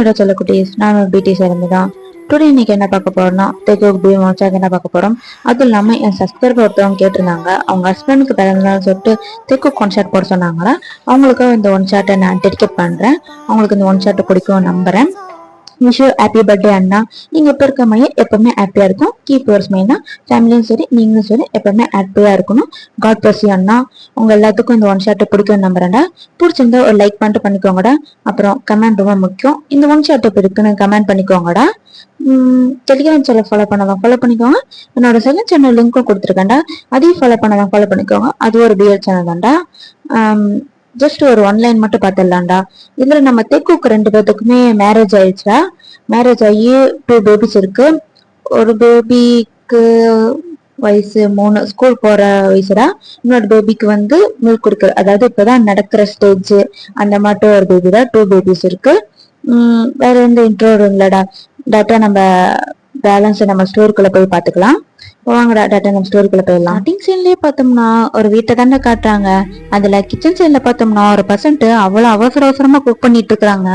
என்னோட சொல்ல குட்டீஸ், நான் ஒரு பிடி சேர்ந்துதான். டுடே இன்னைக்கு என்ன பார்க்க போறோம்னா என்ன பார்க்க போறோம். அதுவும் இல்லாம என் சப்ஸ்கிரைபர் ஒருத்தவங்க கேட்டிருந்தாங்க, அவங்க ஹஸ்பண்டுக்கு பிறந்தநாள் சொல்லிட்டு தெக்கு ஒன் ஷாட் போட சொன்னாங்களா. அவங்களுக்கு இந்த ஒன் ஷாட்டை நான் டெடிகேட் பண்றேன். அவங்களுக்கு இந்த ஒன் ஷாட்டை பிடிக்கும் நம்புறேன். விஷ் யூ ஹாப்பி பர்த்டே அண்ணா. நீங்க எப்ப இருக்க மாதிரி எப்பவுமே ஹாப்பியா இருக்கும். கீப் யுவர் ஸ்மைல்னா ஃபேமிலியும் சரி நீங்களும் சரி எப்பவுமே ஹாப்பியா இருக்கணும். காட் பிளஸ் யூ அண்ணா. உங்க எல்லாத்துக்கும் இந்த ஒன் ஷாட்டை பிடிக்கும் நம்புறேன்டா. பிடிச்சிருந்தா ஒரு லைக் பண்ணிட்டு பண்ணிக்கோங்கடா. அப்புறம் கமெண்ட் ரொம்ப முக்கியம். இந்த ஒன் ஷாட் எப்படி இருக்குன்னு கமெண்ட் பண்ணிக்கோங்கடா. டெலிகிராம் சேனல் ஃபாலோ பண்ணலாம் ஃபாலோ பண்ணிக்கோங்க. என்னோட செகண்ட் சேனல் லிங்க்கும் கொடுத்துருக்கேன்டா, அதையும் ஃபாலோ பண்ணலாம் ஃபாலோ பண்ணிக்கோங்க. அது ஒரு பிஎல் சேனல் தான்டா. ஜஸ்ட் ஒரு ஒன்லைன் மட்டும் பார்த்துடலாம்டா. இதுல நம்ம தெக்குக்கு 2 பேத்துக்குமே மேரேஜ் ஆயிடுச்சுடா. மேரேஜ் ஆகி 2 பேபிஸ் இருக்கு. ஒரு பேபிக்கு வயசு 3, ஸ்கூல் போற வயசுடா. இன்னொரு பேபிக்கு மில்க் கொடுக்குற, அதாவது இப்பதான் நடக்கிற ஸ்டேஜ் அந்த மட்டும் ஒரு பேபிடா. 2 பேபிஸ் இருக்கு. வேற எந்த இன்ட்ரோடும் இல்லடா. டேட்டா நம்ம பேலன்ஸ் நம்ம ஸ்டோருக்குள்ள போய் பாத்துக்கலாம். வாங்கடா டேட்டா நம்ம ஸ்டோருக்குள்ள போயிடலாம். ஸ்டார்டிங் சீன்லயே பார்த்தோம்னா ஒரு வீட்டை தானே காட்டுறாங்க. அதுல கிச்சன் சைட்ல பார்த்தோம்னா ஒரு பர்சன்ட் அவ்வளவு அவசர அவசரமா குக் பண்ணிட்டு இருக்காங்க.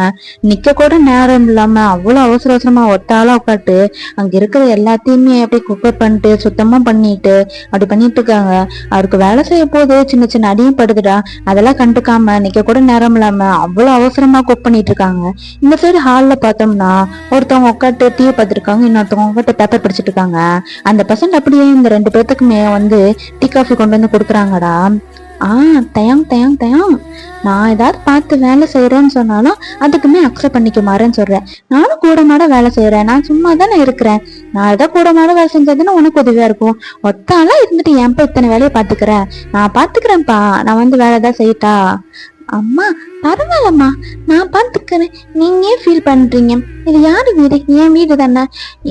நிக்க கூட நேரம் இல்லாம அவ்வளவு அவசர அவசரமா ஒத்தாளா உட்காட்டு அங்க இருக்கிற எல்லாத்தையுமே அப்படியே குக்கர் பண்ணிட்டு சுத்தமா பண்ணிட்டு அப்படி பண்ணிட்டு இருக்காங்க. அவருக்கு வேலை செய்ய போது சின்ன சின்ன அடியும் படுதுடா. அதெல்லாம் கண்டுக்காம நிக்க கூட நேரம் இல்லாம அவ்வளவு அவசரமா குக் பண்ணிட்டு இருக்காங்க. இந்த சைடு ஹால்ல பார்த்தோம்னா ஒருத்தவங்க உட்காட்டு டிவி பார்த்துருக்காங்க, இன்னொருத்தவங்க உட்காட்டு பேப்பர் படிச்சுட்டு இருக்காங்க. அந்த பர்சன்ட் அப்படியே இந்த 2 பேத்துக்குமே டீ காஃபி கொண்டு கொடுக்குறாங்கடா. தயம் தயம் தயம், நான் ஏதாவது பார்த்து வேலை செய்யறேன்னு சொன்னாலும் அதுக்குமே அக்செப்ட் பண்ணிக்க மாறேன்னு சொல்றேன். நானும் கூட மாட வேலை செய்யறேன், நான் சும்மா தானே இருக்கிறேன். நான் ஏதாவது கூட மாட வேலை செஞ்சதுன்னா உனக்கு உதவியா இருக்கும். ஒத்தாலாம் இருந்துட்டு ஏன்பா இத்தனை வேலையை பாத்துக்கிறேன்? நான் பாத்துக்கிறேன்ப்பா, நான் வேலை தான் செய்யட்டா? அம்மா பரவாயில்லம்மா, நான் பாத்துக்கிறேன், நீங்க ஏன் ஃபீல் பண்றீங்க? இது யாரு வீடு? என் வீடு தானே.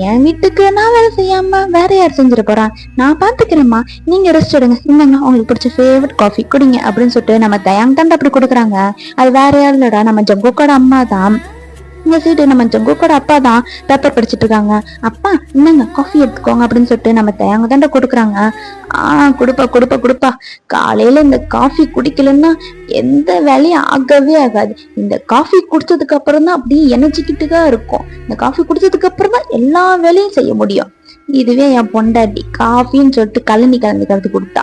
என் வீட்டுக்கு நான் வேலை செய்யாம வேற யார் செஞ்சிட போறான்? நான் பாத்துக்கிறேம்மா, நீங்க ரெஸ்ட் எடுங்க, இந்தாங்க உங்களுக்கு பிடிச்ச ஃபேவரட் காஃபி குடிங்க அப்படின்னு சொல்லிட்டு நம்ம தயாங் தாண்டா அப்படி கொடுக்குறாங்க. அது வேற யாரும் இல்லடா, நம்ம ஜங்குக்கோட அம்மா தான். இந்த சைடு நம்ம ஜங்குக்கோட அப்பா தான் பேப்பர் படிச்சுட்டு இருக்காங்க. அப்பா என்னங்க காஃபி எடுத்துக்கோங்க அப்படின்னு சொல்லிட்டு நம்ம தேங்க தாண்டா கொடுக்குறாங்க. கொடுப்பா கொடுப்பா கொடுப்பா. காலையில இந்த காஃபி குடிக்கலன்னா எந்த வேலையும் ஆகவே ஆகாது. இந்த காஃபி குடிச்சதுக்கு அப்புறம் தான் அப்படியே எனர்ஜிக்கிட்டு தான் இருக்கும். இந்த காஃபி குடிச்சதுக்கு அப்புறம் தான் எல்லா வேலையும் செய்ய முடியும். இதுவே என் பொண்டாட்டி காஃபின்னு சொல்லிட்டு கலந்து கொடுத்தா.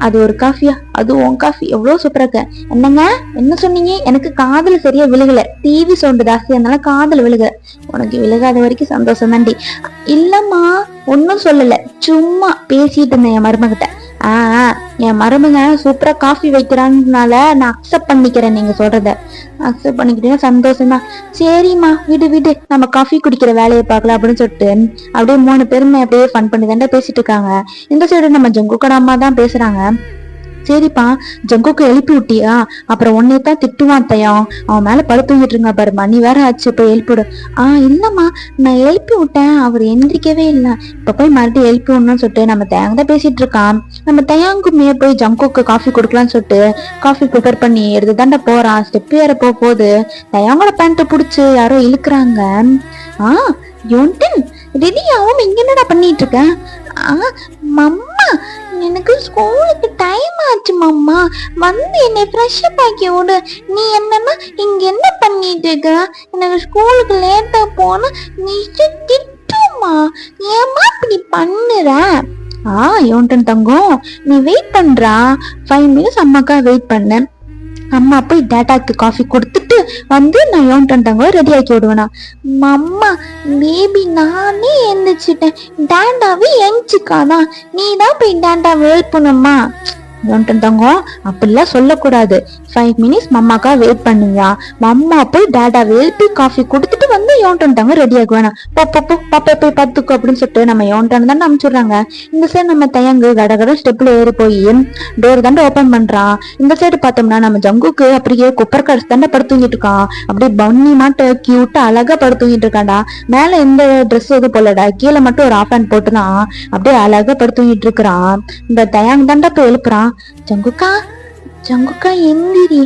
அது ஒரு காஃபியா? அது உன் காஃபி எவ்வளவு சூப்பரா இருக்க. என்னங்க என்ன சொன்னீங்க? எனக்கு காதுல சரியா விழுகல, டிவி சவுண்டு ஜாஸ்தியா இருந்தாலும் காதுல விழுக. உனக்கு விழுகாத வரைக்கும் சந்தோஷம் தாண்டி. இல்லம்மா ஒன்னும் சொல்லல, சும்மா பேசிட்டு இருந்தேன் என் மருமகிட்ட. என் மருமக சூப்பரா காஃபி வைக்கிறான்னால நான் அக்செப்ட் பண்ணிக்கிறேன். நீங்க சொல்றத அக்செப்ட் பண்ணிக்கிட்டீங்கன்னா சந்தோஷம் தான். சரிம்மா விடு விடு, நம்ம காஃபி குடிக்கிற வேலையை பார்க்கலாம் அப்படின்னு சொல்லிட்டு அப்படியே 3 பேருமே அப்படியே ஃபன் பண்ணி தாண்டா பேசிட்டு இருக்காங்க. இந்த சைடு நம்ம ஜங்குக்கோட அம்மா தான் பேசுறாங்க. சரிப்பா, ஜங்குக்கு எழுப்பி விட்டியா? அப்புறம் உன்னை தான் திட்டுவான் தயம், அவன் மேல படுத்துங்கிட்டு இருங்க பாரு, மணி வேற ஆச்சு, போய் எழுப்பிவிடு. இல்லம்மா நான் எழுப்பி விட்டேன், அவர் எந்திரிக்கவே இல்லை, இப்ப போய் மறுபடியும் எழுப்பி விடணும்னு சொல்லிட்டு நம்ம தயாங்க தான் பேசிட்டு இருக்கான். நம்ம தயாங்குமே போய் ஜங்குக்கு காஃபி கொடுக்கலான்னு சொல்லிட்டு காஃபி ப்ரிப்பேர் பண்ணி எடுத்து தாண்டா போறான். ஸ்டெப் ஏற போகுது தயாங்கோட பேண்ட்டை பிடிச்சு யாரோ இழுக்கிறாங்க. யோன்டன் ரெடியாவும் இங்க என்னடா பண்ணிட்டு இருக்க? மம்மா எனக்கு ஸ்கூலுக்கு டைம் ஆச்சு மம்மா, என்னை ஃப்ரெஷ் அப் ஆக்கி விடு. நீ என்னன்னா இங்க என்ன பண்ணிட்டு இருக்க? எனக்கு ஸ்கூலுக்கு லேட்டா போனா நீ திட்டுமா, ஏமா இப்படி பண்ணுற? யோன்டன் தங்கம் நீ வெயிட் பண்றா, 5 minutes அம்மாக்கா வெயிட் பண்ண. அம்மா போய் டேட்டாக்கு காஃபி கொடுத்துட்டு நான் யோன்டன் தங்க ரெடி ஆக்கி விடுவேனா? அம்மா பேபி நானே எந்திரிச்சிட்டேன், டேண்டாவே எந்திரிச்சிக்காதான், நீ தான் போய் டேண்டாவை ஹெல்ப் பண்ணுமா? யோன்டன் தங்கம் அப்படிலாம் சொல்லக்கூடாது. 5 minutes மம்மாக்கா வெயிட் பண்ணுவியா? மம்மா போய் டேடாவை எழுப்பி காஃபி கொடுத்துட்டு யோன்டன் தங்க ரெடி ஆகுவேனா? பாப்பா போய் பார்த்துக்கோ அப்படின்னு சொல்லிட்டு நம்ம யோன்டன் தான் அனுப்பிச்சுடுறாங்க. இந்த சைடு நம்ம தயங்கு கடகட ஸ்டெப்ல ஏறி போய் டோர் தாண்டா ஓபன் பண்றான். இந்த சைடு பார்த்தோம்னா நம்ம ஜங்குக்கு அப்படியே குப்பர் கடைசி தாண்டா படுத்துங்கிட்டு இருக்கான். அப்படியே பன்னி மாட்ட கியூட்டா அழகா படுத்துங்கிட்டு இருக்காண்டா. மேல எந்த ட்ரெஸ் எதுவும் போலடா, கீழே மட்டும் ஒரு ஆஃப் ஹேண்ட் போட்டுதான் அப்படியே அழகா படுத்துங்கிட்டு இருக்கிறான். இந்த தயாங் தாண்டா போய் எழுப்புறான். ஜங்குக்கா ஜங்குக்கா எந்திரி,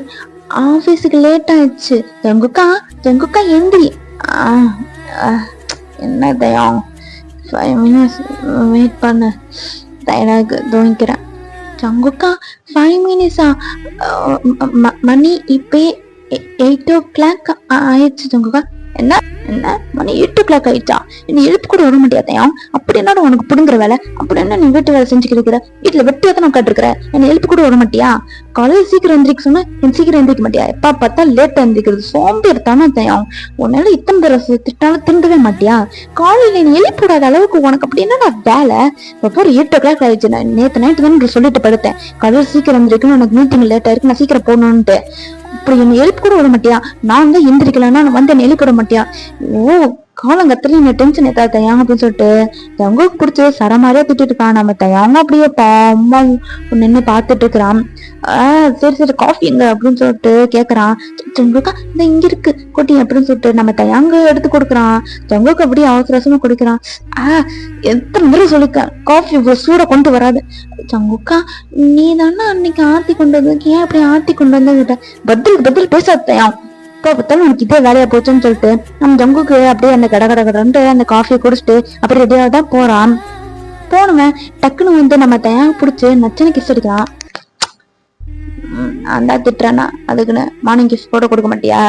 ஆபீஸுக்கு லேட் ஆயிடுச்சு. ஜங்குக்கா எந்திரி. என்ன தயம், 5 minutes வெயிட் பண்ண, தயனாக்கு தூங்கிக்கிறேன். ஜங்குக்கா 5 minutes மணி இப்பே 8 o'clock ஆயிடுச்சு. ஜங்குக்கா என்ன என்ன மணி 8 o'clock ஆயிடுச்சா? நீ எழுப்பு கூட வர மாட்டியாதையா? அப்படி என்னடா உனக்கு புடுங்குற வேலை? அப்படி என்ன நீ வீட்டு வேலை செஞ்சுக்கிட்டு இருக்கிற? வீட்டுல வெட்டியாதான் உட்காந்து இருக்கிற, என்ன எழுப்பு கூட வர மாட்டியா? காலையில சீக்கிரம் எந்திரிக்க சொன்னா என் சீக்கிரம் எந்திரிக்க மாட்டியா? எப்ப பார்த்தா லேட்டா எந்திரிக்கிறது, சோம்பேறி தானே தையம். உன்னால இத்தனை பேரை திட்டாலும் திருந்தவே மாட்டியா? காலையில நீ எழுப்பி விடாத அளவுக்கு உனக்கு அப்படி என்னடா வேலை? இப்போ 8 o'clock ஆயிடுச்சு. நான் நேற்று நைட்டு தான் சொல்லிட்டு படுத்தேன், காலையில சீக்கிரம் எந்திரிக்கணும், எனக்கு மீட்டிங் லேட் ஆயிருக்கு, நான் சீக்கிரம் போகணும்ட்டு. இப்படி என்ன எழுப்பு கூட விட மாட்டியா? நான் தான் எந்திரிக்கலன்னா வந்து என்ன எழுப்பி விட மாட்டியா? ஓ, காலங்கத்துல என்ன டென்ஷன் ஏதா தயாங்க அப்படின்னு சொல்லிட்டு தங்களுக்கு பிடிச்சி சரமாரியா திட்டிட்டு இருக்கான். நம்ம தயாங்க அப்படியே அம்மா நின்று பாத்துட்டு இருக்கிறான். சரி சரி காஃபி எங்க அப்படின்னு சொல்லிட்டு கேக்குறான். ஜங்குக்கா இந்த இங்க இருக்கு கொட்டி அப்படின்னு சொல்லிட்டு நம்ம தயாங்க எடுத்து கொடுக்குறான். ஜங்குக்கு அப்படியே அவசர அவசரமா குடிக்கிறான். எத்தனை முறை சொல்லிக்க காஃபி இவ்வளவு சூட கொண்டு வராது. ஜங்குக்கா நீ தானே அன்னைக்கு ஆத்தி கொண்டு வந்து, ஏன் அப்படி ஆத்தி கொண்டு வந்து பதில் பேசாத தயாம். இப்போ பார்த்தாலும் உனக்கு இதே வேலையா போச்சுன்னு சொல்லிட்டு நம்ம ஜங்குக்கு அப்படியே அந்த கடகடகடன்ட்டு அந்த காஃபியை குடிச்சிட்டு அப்படியே ரெடியாக தான் போறான். போனவன் டக்குன்னு வந்து நம்ம தயாங்க பிடிச்சி நச்சனை கிஸ் அடிக்கிறான். அந்த திட்டுறானா, அதுக்குன்னு மார்னிங் கிஸ் போட கொடுக்க மாட்டியா?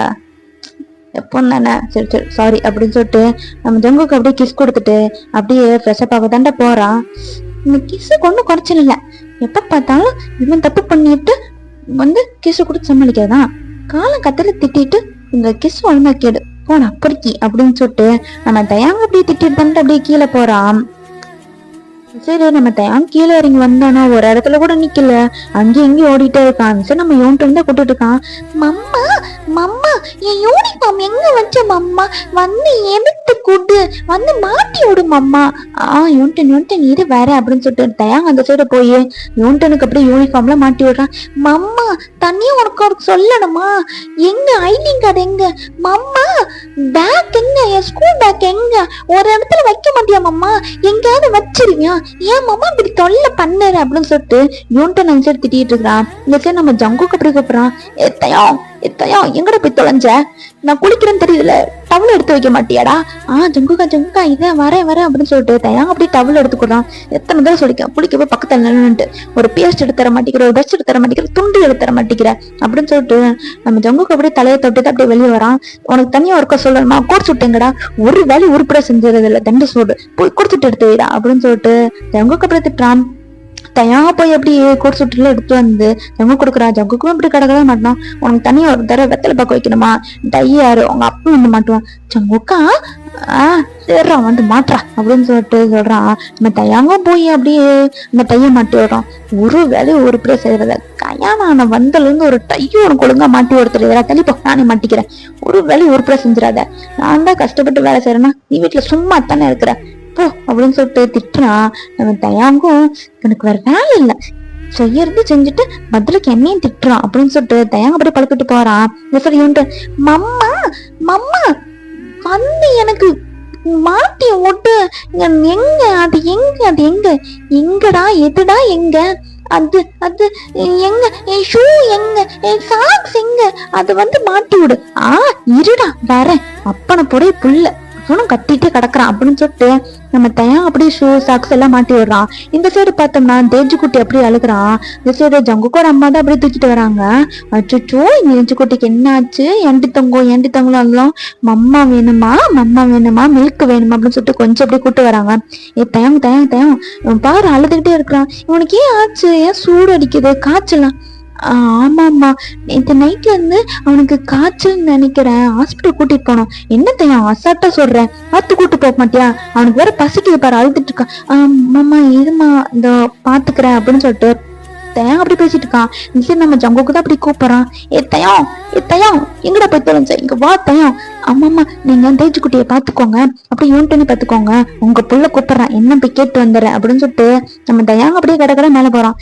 எப்போ தானே, சரி சரி சாரி அப்படின்னு சொல்லிட்டு நம்ம ஜங்குக்கு அப்படியே கிஸ் கொடுத்துட்டு அப்படியே ஃப்ரெஷ்அப் ஆக தாண்டா போறான். இந்த கிஸ்ஸுக்கு ஒன்றும் குறைச்சல் இல்லை, எப்ப பார்த்தாலும் இவன் தப்பு பண்ணிட்டு வந்து கிஸ் கொடுத்து சமாளிக்காதான். காலம் கத்துல திட்டிட்டு இந்த கிஸ் ஒழுங்கா கேடு போன அப்படிக்கி அப்படின்னு சொல்லிட்டு நம்ம தயாங்க அப்படியே திட்டிட்டு பண்ணிட்டு அப்படியே கீழே போறான். சரி நம்ம தயாங்க கீழே இறங்கி வந்தானா ஒரு இடத்துல கூட நிக்கல, அங்கேயும் எங்கேயும் ஓடிட்டே இருக்கான். சரி நம்ம யூனிட் வந்து கூட்டிட்டு இருக்கான். மம்மா மம்மா என் யூனிஃபார்ம் எங்க வச்ச மம்மா, வந்து எடுத்து கூட்டு வந்து மாட்டி விடு மம்மா. யூனிட்டன் இது வேற அப்படின்னு சொல்லிட்டு தயாங்க அந்த சைடு போய் யூனிட்டனுக்கு அப்படியே யூனிஃபார்ம்ல மாட்டி விடுறான். மம்மா தனியா உனக்கு சொல்லணுமா? எங்க ஐடி கார்டு எங்க மம்மா? பேக் எங்க? என் ஸ்கூல் பேக் எங்க? ஒரு இடத்துல வைக்க மாட்டியா மம்மா? எங்கயாவது வச்சிருவியா? ஏன் மாமா இப்படி தொல்லை பண்ணற அப்படின்னு சொல்லிட்டு யூனிட்டன் அந்த சைடு திட்டிட்டு இருக்கிறான். இந்த சைடு நம்ம ஜங்குக்கு அப்படி கூப்பிடுறான். எத்தையா எங்கட போய் தொலைஞ்ச? நான் குளிக்கிறேன்னு தெரியல, டவுல் எடுத்து வைக்க மாட்டியாடா? ஜங்குக்கா இதான் வரேன் அப்படின்னு சொல்லிட்டு தயாங்க அப்படியே டவுல் எடுத்துக்கிறான். எத்தனை தடவை சொல்லிக்க குளிக்க போய் பக்கத்துல நின்னுட்டு ஒரு பேஸ்ட் எடுத்து தர மாட்டேங்கிற, ஒரு பிரஷ் எடுத்து தர மாட்டேங்கிற, துண்டு எடுத்து தர மாட்டேங்கிற அப்படின்னு சொல்லிட்டு நம்ம ஜங்குக்கு அப்படியே தலையை தொட்டு அப்படியே வெளியே வரான். உனக்கு தனியா ஒருக்க சொல்லணுமா? கோட் சுட்டுங்கடா, ஒரு வேலை உருப்பட செஞ்சது இல்லை, தண்டு சோடு போய் குடிச்சிட்டு எடுத்து வைடா அப்படின்னு சொல்லிட்டு ஜங்குக்கு அப்படியே திட்டுறான். தயா போய் அப்படி கோட் சுட்டுல எடுத்து வந்து ஜங்கு கொடுக்குறா. ஜங்குக்கும் அப்படி கடக்கவே மாட்டான். உனக்கு தனியா ஒரு தடவை வெத்தலை பக்கம் வைக்கணுமா? டையாரு உங்க அப்பா வந்து மாட்டுவான். ஜங்குக்கா சரிடா வந்து மாட்டுறா அப்படின்னு சொல்லிட்டு சொல்றான். நம்ம தயாங்க போய் அப்படியே இந்த டையை மாட்டி விடுறான். ஒரு வேலையை ஒரு பேர் செய்யறத கல்யாணம் வந்தல இருந்து ஒரு டையும் உனக்கு ஒழுங்கா மாட்டி ஒருத்தர் தள்ளிப்போ, நானே மாட்டிக்கிறேன். ஒரு வேலையை ஒரு பேர் செஞ்சிடாத, நான் தான் கஷ்டப்பட்டு வேலை செய்யறேன்னா நீ வீட்டுல சும்மா தானே இருக்கிற போ அப்படின்னு சொல்லிட்டு திட்டுறான். நம்ம தயாங்கும் எனக்கு வேற வேலை இல்லை, செய்யறது செஞ்சுட்டு பதிலுக்கு என்னையும் திட்டுறான் அப்படின்னு சொல்லிட்டு தயாங்க அப்படியே பழக்கிட்டு போறான். மம்மா வந்து எனக்கு மாட்டி விட்டு எங்க அது எங்கடா எதுடா எங்க அது எங்க என் ஷூ எங்க என் சாக்ஸ் எங்க அது வந்து மாட்டி விடு. இருடா வரேன் அப்பனை போட புள்ள கத்திட்டே கிடக்குறான் அப்படின்னு சொல்லிட்டு நம்ம தயாங்க அப்படியே ஷூ சாக்ஸ் எல்லாம் மாட்டி விடுறான். இந்த சைடு பார்த்தோம்னா தேஜுக்குட்டி அப்படியே அழுகுறான். இந்த சைடு ஜங்குக்கோட அம்மா தான் அப்படியே தூக்கிட்டு வராங்க. அச்சோ இந்த தேஜுக்குட்டிக்கு என்ன ஆச்சு? ஏண்டி தங்கம் எல்லாம் மம்மா வேணுமா மில்க் வேணுமா அப்படின்னு சொல்லிட்டு கொஞ்சம் அப்படியே கூட்டு வராங்க. தயம் பாரு அழுதுகிட்டே இருக்கிறான். இவனுக்கு ஏன் ஆச்சு? ஏன் சூடு அடிக்குது? காய்ச்சலாம்? ஆமாம்மா இந்த நைட்ல இருந்து அவனுக்கு காய்ச்சல் நினைக்கிறேன், ஹாஸ்பிட்டல் கூட்டிட்டு போனோம். என்னத்தையும் அசால்ட்டா சொல்றேன், பார்த்து கூட்டு போக மாட்டியா? அவனுக்கு வேற பசிக்குது பாரு, அழுதுட்டு இருக்கான். மாமா இருமா இந்த பாத்துக்கிறேன் அப்படின்னு சொல்லிட்டு தயம் அப்படி பேசிட்டு இருக்கான். சரி நம்ம ஜங்குக்கு தான் அப்படி கூப்பிடுறான். தயம் எங்கடா போய் தொலைஞ்ச? இங்க வா தயம். ஆமாம்மா நீங்க தேஜுக்குட்டியை பாத்துக்கோங்க, அப்படி யூனிட்டனி பாத்துக்கோங்க, உங்க புள்ள கூப்பிடுறான், என்ன போய் கேட்டு வந்துடுறேன் அப்படின்னு சொல்லிட்டு நம்ம தயாங்க அப்படியே கடை மேல போறான்.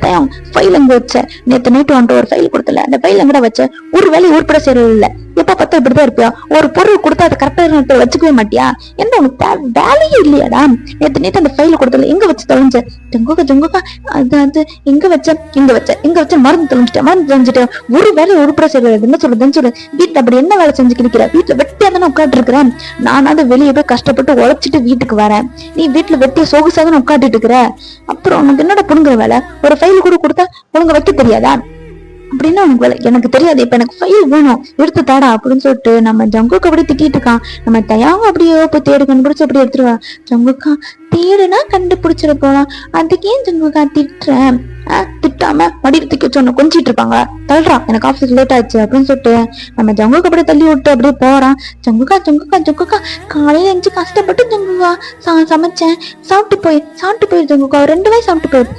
தயம் ஃபைல் எங்க வச்ச? நேற்று நைட்டு வந்துட்டு ஒரு ஃபைல் கொடுத்தல, அந்த ஃபைல் எங்கடா வச்ச? ஒரு வேலை உருப்பட செய்யறது இல்ல, எப்ப பார்த்தா இப்படிதான் இருப்பியா? ஒரு பொருள் கொடுத்தா அதை கரெக்டா வச்சுக்கவே மாட்டியா? என்ன உனக்கு வேலையே இல்லையாடா? நேற்று அந்த ஃபைல் கொடுத்தல எங்க வச்சு தொலைஞ்ச? ஜங்குக்கா அது எங்க வச்ச மருந்து தொலைஞ்சிட்டேன். ஒரு வேலை உருப்பட செய்யறது என்ன சொல்றதுன்னு சொல்லு. வீட்டுல அப்படி என்ன வேலை செஞ்சு கிழிக்கிற? வீட்டுல வெட்டியா தானே உட்காந்து இருக்கிறேன், நானாவது வெளியே போய் கஷ்டப்பட்டு உழைச்சிட்டு வீட்டுக்கு வரேன், நீ வீட்டுல வெட்டிய சொகுசாதானே உட்காந்துட்டு இருக்கிற. அப்புறம் உனக்கு என்னடா புடுங்குற வேலை? ஒரு ஃபைல் கூட கொடுத்தா உனக்கு வைக்க தெரியாதா? அப்படின்னு அவனுக்கு வேலை. எனக்கு தெரியாது, இப்ப எனக்கு ஃபைல் வேணும், எடுத்து தாடா அப்படின்னு சொல்லிட்டு நம்ம ஜங்குக்கு அப்படியே திட்டிட்டு இருக்கான். நம்ம தயாவும் அப்படியே இப்போ தேடு கண்டுபிடிச்சு அப்படியே எடுத்துருவா. ஜங்குக்கா தேடுனா கண்டுபிடிச்சிட போலாம், அதுக்கு ஏன் ஜங்குக்கா திட்டுறேன்? திட்டாம மடியத்துக்கு வச்சு ஒன்னு கொஞ்சிட்டு இருப்பாங்க, தள்ளுறான், எனக்கு ஆஃபீஸ் லேட் ஆச்சு அப்படின்னு சொல்லிட்டு நம்ம ஜங்குக்கு அப்படியே தள்ளி விட்டு அப்படியே போறான். ஜங்குக்கா ஜங்குக்கா ஜங்குக்கா காலையில எழுந்து கஷ்டப்பட்டு ஜங்குக்கா சமைச்சேன், சாப்பிட்டு போயிரு ஜங்குக்கா, 2 வாய் சாப்பிட்டு போயிரு.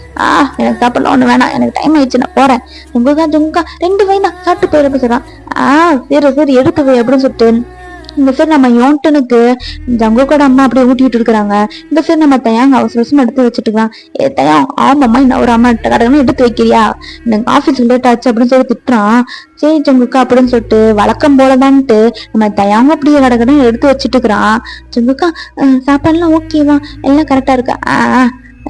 எனக்கு சாப்பிடலாம் ஒண்ணு வேணாம், எனக்கு டைம் ஆயிடுச்சு, நான் போறேன். ஜங்குக்கா ஜங்குக்கா 2 வாய் தான் சாப்பிட்டு போயிரு அப்படின்னு சொல்றான். சரி எடுத்து போய் அப்படின்னு சொல்லிட்டு இந்த சைடு நம்ம யோன்டனுக்கு ஜங்குக்கோட அம்மா அப்படியே ஊட்டிட்டு இருக்கிறாங்க. இந்த சைடு நம்ம தயாங்க அவசரம் எடுத்து வச்சுட்டு இருக்கான். தயாம் ஆமாம்மா இன்னும் ஒரு அம்மா கடகன்னு எடுத்து வைக்கிறியா, எனக்கு ஆபீஸ் லேட் ஆச்சு அப்படின்னு சொல்லி திட்டுறான். சரி ஜங்குக்கா அப்படின்னு சொல்லிட்டு வழக்கம் போலதான்ட்டு நம்ம தயாங்க அப்படியே கடகன்னு எடுத்து வச்சுட்டு இருக்கிறான். ஜங்குக்கா சாப்பாடுலாம் ஓகேவா, எல்லாம் கரெக்டா இருக்கா?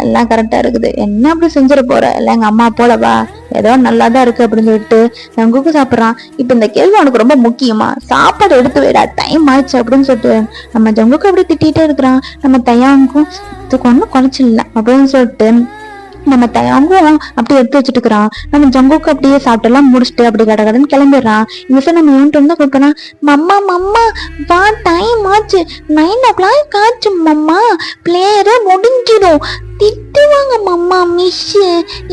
எல்லாம் கரெக்டா இருக்குது, என்ன அப்படி செஞ்சிட போற, இல்ல எங்க அம்மா போலவா, ஏதோ நல்லாதான் இருக்கு அப்படின்னு சொல்லிட்டு ஜங்குக்கு சாப்பிடுறான். இப்ப இந்த கேள்வி உனக்கு ரொம்ப முக்கியமா, சாப்பாடு எடுத்து வைடா, டைம் ஆயிடுச்சு அப்படின்னு சொல்லிட்டு நம்ம ஜங்குக்கு அப்படியே திட்டிகிட்டே இருக்கிறான். நம்ம தயாங்கும் இதுக்கு ஒன்னும் குறைச்சிடல அப்படின்னு சொல்லிட்டு நம்ம தயாங்கும் அப்படியே எடுத்து வச்சுட்டு இருக்கிறான். நம்ம ஜங்குக்கு அப்படியே சாப்பிட்டெல்லாம் முடிச்சுட்டு அப்படி கடகடன்னு கிளம்பிடுறான். இந்த சார் நம்ம யூனிட் வந்து கொடுக்கறான். மம்மா வா, டைம் ஆச்சு, 9 o'clock ஆச்சு மம்மா, பிளேயரை முடிஞ்சிடும், திட்டுவாங்க மம்மா மிஸ்,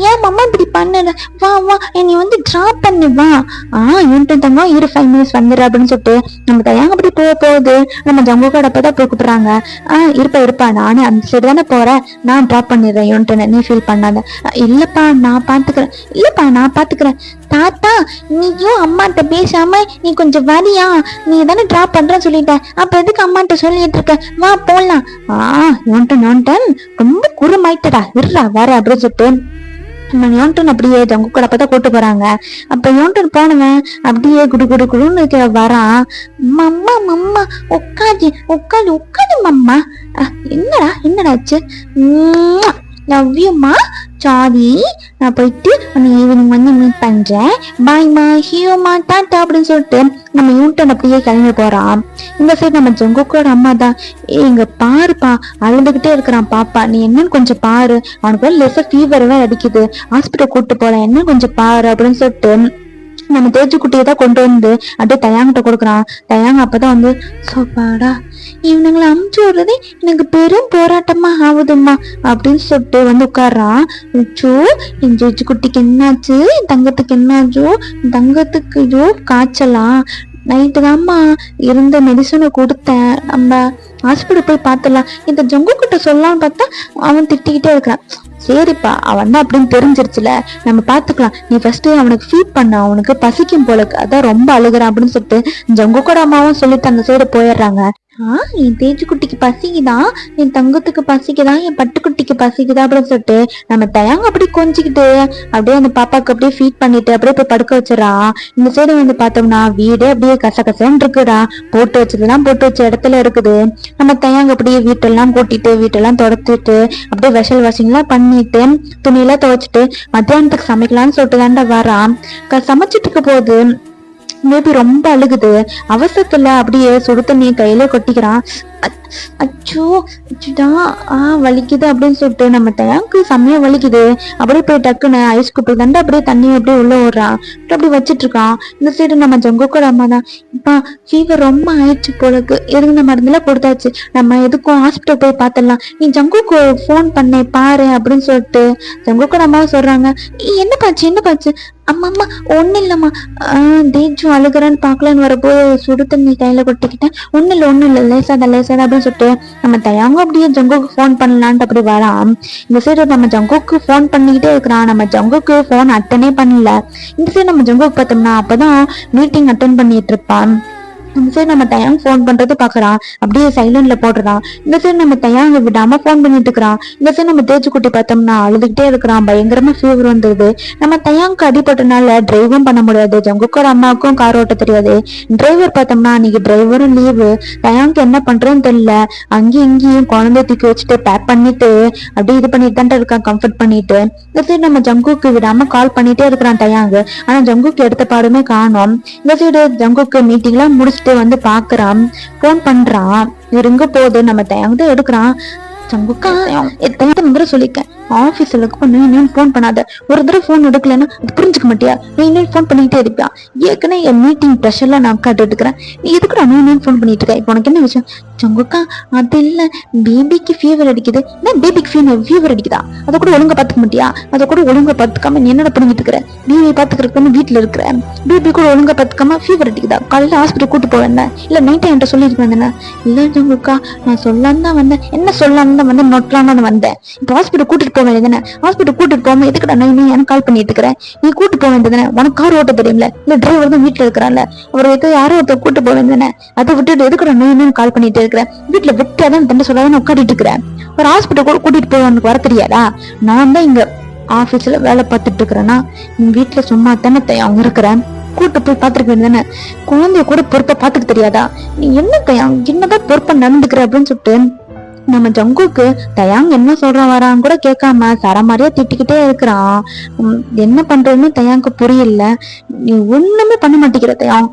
ஏன் மம்மா இப்படி பண்ணல, வா என்னை வந்து டிராப் பண்ணு வா. யூனிட் தங்க 5 minutes வந்துடு அப்படின்னு சொல்லிட்டு நம்ம தயாங்க அப்படி போகுது. நம்ம ஜங்குக்கோட அப்பதான் போய் கூப்பிடுறாங்க. இருப்பா நானே அந்த சைடு தானே போறேன், நான் டிராப் பண்ணிடுறேன் யூனிட், நீ ஃபீல் பண்ணாத. இல்லப்பா நான் பாத்துக்கிறேன். தாத்தா நீயும் அம்மாட்ட பேசாம நீ கொஞ்சம் வரியா, நீ தானே டிராப் பண்றேன்னு சொல்லிட்ட, அப்ப எதுக்கு அம்மாட்ட சொல்லிட்டு இருக்க, வா போலாம். யோன்டன் ரொம்ப குறுமாயிட்டடா, இருடா வர அப்படின்னு சொல்லிட்டு யோன்டன் அப்படியே ஜங்குக்கோட அப்பதான் கூட்டு போறாங்க. அப்ப யோன்டன் போனவன் அப்படியே குடுன்னு வரான். மம்மா உட்காது மம்மா. என்னடாச்சு? லவ் யூமா, சாரி, நான் போயிட்டு உன்னை ஈவினிங் வந்து மீட் பண்றேன், பாய்மா, ஹியோமா, டாட்டா அப்படின்னு சொல்லிட்டு நம்ம யூனிட் அப்படியே கிளம்பி போறான். இந்த சைடு நம்ம ஜங்குக்கோட அம்மா தான், இங்க பாருப்பா அழுதுகிட்டே இருக்கிறான் பாப்பா, நீ என்னன்னு கொஞ்சம் பாரு, அவனுக்கு லெஸ்ஸா ஃபீவர் வேற அடிக்குது, ஹாஸ்பிட்டல் கூட்டு போல, என்ன கொஞ்சம் பாரு அப்படின்னு சொல்லிட்டு நம்ம தேஜு குட்டியை தான் கொண்டு வந்து அப்படியே தயாங்கிட்ட கொடுக்குறான். தயாங்க அப்பதான் வந்து சோப்பாடா இவனுங்களை அமுச்சு விடுறதே எனக்கு பெரும் போராட்டமா ஆகுதும்மா அப்படின்னு சொல்லிட்டு வந்து உட்கார்றான். என் தேஜு குட்டிக்கு என்னாச்சு, என் தங்கத்துக்கு என்னாச்சோ, தங்கத்துக்கு காய்ச்சலாம், நைட்டு தான்மா இருந்த மெடிசனை கொடுத்தேன், நம்ம ஹாஸ்பிட்டல் போய் பார்த்துடலாம், இந்த ஜங்கு கிட்ட சொல்லலாம்னு பார்த்தா அவன் திட்டிக்கிட்டே இருக்கிறான். சரிப்பா அவன் தான் அப்படின்னு தெரிஞ்சிருச்சுல, நம்ம பாத்துக்கலாம், நீ ஃபர்ஸ்ட் அவனுக்கு ஃபீட் பண்ண, அவனுக்கு பசிக்கும் போல, அதான் ரொம்ப அழுகுறான் அப்படின்னு சொல்லிட்டு ஜங்குக்கோட அம்மாவும் சொல்லிட்டு அந்த சைடு போயிடுறாங்க. என் தேஜு குட்டிக்கு பசிக்குதான், என் தங்கத்துக்கு பசிக்குதான், என் பட்டுக்குட்டிக்கு பசிக்குதா அப்படின்னு சொல்லிட்டு நம்ம தயாங்க அப்படி கொஞ்சிக்கிட்டு அப்படியே அந்த பாப்பாக்கு அப்படியே ஃபீட் பண்ணிட்டு அப்படியே போய் படுக்க வச்சிடறா. இந்த சைடு வந்து பார்த்தோம்னா வீடே அப்படியே கசகசன்னு இருக்குடா, போட்டு வச்ச இடத்துல இருக்குது. நம்ம தயாங்க அப்படியே வீட்டெல்லாம் கூட்டிட்டு வீட்டெல்லாம் தொடச்சிட்டு அப்படியே வெஷல் வாஷிங்லாம் பண்ணிட்டு துணியெல்லாம் துவைச்சிட்டு மத்தியானத்துக்கு சமைக்கலாம்னு சொல்லிட்டு தாண்டா வரான். சமைச்சிட்டு இருக்க போது மேபி ரொம்ப அழுகுது, அவசரத்துல அப்படியே சுடு தண்ணியை கையில கொட்டிக்கிறான். அச்சோ வலிக்குது அப்படின்னு சொல்லிட்டு நம்ம தயாக்கு செம்மையா வலிக்குது, அப்படியே போய் டக்குன்னு ஐஸ் குப்பை தண்டு அப்படியே தண்ணி அப்படியே உள்ள ஓடுறான், அப்படி வச்சிட்டு இருக்கான். இந்த சைடு நம்ம ஜங்குக்கோட அம்மா தான், இப்பா ஃபீவர் ரொம்ப ஆயிடுச்சு போலக்கு, இருந்த மருந்துலாம் கொடுத்தாச்சு, நம்ம எதுக்கும் ஹாஸ்பிட்டல் போய் பார்த்துடலாம், நீ ஜங்குக்கு போன் பண்ண பாரு அப்படின்னு சொல்லிட்டு ஜங்குக்கோட அம்மாவை சொல்றாங்க. என்ன பாச்சு அம்மா ஒண்ணு இல்லம்மா, தேஜு அழுகுறான்னு பாக்கலான்னு வரப்போது சுடு தண்ணி கையில கொட்டிக்கிட்டேன், ஒண்ணு இல்ல லேசாதான் அப்படின்னு சொல்லிட்டு நம்ம தயாங்க அப்படியே ஜங்குக்கு போன் பண்ணலான்ட்டு அப்படி வரான். இந்த சைடு நம்ம ஜங்குக்கு போன் பண்ணிக்கிட்டே இருக்கிறான். நம்ம ஜங்குக்கு போன் அட்டனே பண்ணல. இந்த சைடு நம்ம ஜங்குக்கு பார்த்தோம்னா அப்பதான் மீட்டிங் அட்டன் பண்ணிட்டு இருப்பான். இந்த சைடு நம்ம தயாங்க போன் பண்றது பாக்குறான், அப்படியே சைலண்ட்ல போடுறான். இந்த சைடு நம்ம தயாங்க விடாம போன் பண்ணிட்டு இருக்கிறான். இந்த சைடு நம்ம தேஜு குட்டி பார்த்தோம்னா அழுதுகிட்டே இருக்கிறான், பயங்கரமா ஃபீவர் வந்துருது. நம்ம தயாங்க அடிபட்டனால டிரைவும் பண்ண முடியாது, ஜங்குக்கோட அம்மாவுக்கும் கார் ஓட்ட தெரியாது. டிரைவர் பார்த்தோம்னா அன்னைக்கு டிரைவரும் லீவு, தயாங்க என்ன பண்றேன்னு தெரியல, அங்கேயும் இங்கேயும் குழந்தை தூக்கி வச்சுட்டு பேக் பண்ணிட்டு அப்படியே இது பண்ணிட்டு தான் இருக்கான், கம்ஃபர்ட் பண்ணிட்டு. இந்த சைடு நம்ம ஜங்குக்கு விடாம கால் பண்ணிட்டே இருக்கிறான் தயாங்க, ஆனா ஜங்குக்கு எடுத்த பாடுமே காணோம். இந்த சைடு ஜங்குக்கு மீட்டிங்லாம் முடிச்சு வந்து பாக்குறான், போன் பண்றான், இவர் எங்க போகுது நம்ம தயங்கதான் எடுக்கிறான். ஜங்குக்கா எத்தனை முறை சொல்லிருக்கேன், ஆபீஸ்ல நீ போன் பண்ணாத, ஒரு தடவை போன் எடுக்கலன்னா அது புரிஞ்சுக்க மாட்டியா, நீ போன் பண்ணிட்டே இருப்பியா, ஏற்கனவே என் மீட்டிங் ப்ரெஷர்ல நான் காட்டு எடுக்கிறேன், நீ எதுக்குடா நீ போன் பண்ணிட்டு இருக்க, இப்போ உனக்கு என்ன விஷயம்? ஜங்குக்கா அது இல்ல, பேபிக்கு ஃபீவர் அடிக்குது. பேபிக்கு ஃபீவர் அடிக்குதா? அதை கூட ஒழுங்கா பாத்துக்க மாட்டியா? அதை கூட ஒழுங்கா பாத்துக்காம நீ என்னடா பண்ணிட்டு இருக்கிற? பேபி பாத்துக்கிறதுக்கு வீட்டுல இருக்கிற, பேபி கூட ஒழுங்கா பாத்துக்காம ஃபீவர் அடிக்குதா? காலையில ஹாஸ்பிட்டல் கூட்டு போவேன் இல்ல நைட்டே என்கிட்ட சொல்லிட்டு வந்தேன். இல்ல ஜங்குக்கா நான் சொல்லாம தான் வந்தேன். என்ன சொல்லாம தான் வந்தேன், நோட்லாம் தான் வந்தேன். இப்போ ஹாஸ்பிட்டல் கூட்டிட்டு போக வேண்டியதானே? ஹாஸ்பிட்டல் கூட்டிட்டு போகாம எதுக்கடா நீ எனக்கு கால் பண்ணிட்டு இருக்கிறேன்? நீ கூட்டு போக வேண்டியதானே? உனக்கு கார் ஓட்ட தெரியும்ல, இல்ல டிரைவர் தான் வீட்டுல இருக்கிறான்ல, அவர் யாரோ ஒருத்தர் கூட்டு போக வேண்டியதானே? அதை விட்டுட்டு எதுக்கடா நீ கால் பண்ணிட்டு இருக்கிறேன்? வீட்டுல விட்டாதான் தண்டை சொல்லாதான் உட்காந்துட்டு இருக்கிறேன். ஒரு ஹாஸ்பிட்டல் கூட கூட்டிட்டு போய் உனக்கு வர தெரியாதா? நான் தான் இங்க ஆபீஸ்ல வேலை பார்த்துட்டு இருக்கிறேன்னா வீட்டுல சும்மா தானே அவங்க இருக்கிறேன், கூட்டு போய் பாத்துருக்க வேண்டியதானே? குழந்தைய கூட பொறுப்பா பாத்துக்க தெரியாதா? நீ என்னதான் பொறுப்பா நடந்துக்கிற அப்படின்னு சொல்லிட்டு நம்ம ஜங்குக்கு தயாங் என்ன சொல்றான் வரான்னு கூட கேட்காம சரமாரியா திட்டிக்கிட்டே இருக்கிறான். என்ன பண்றதுன்னு தயாங்க்கு புரியல. நீ ஒண்ணுமே பண்ண மாட்டேங்கிற தயாங்.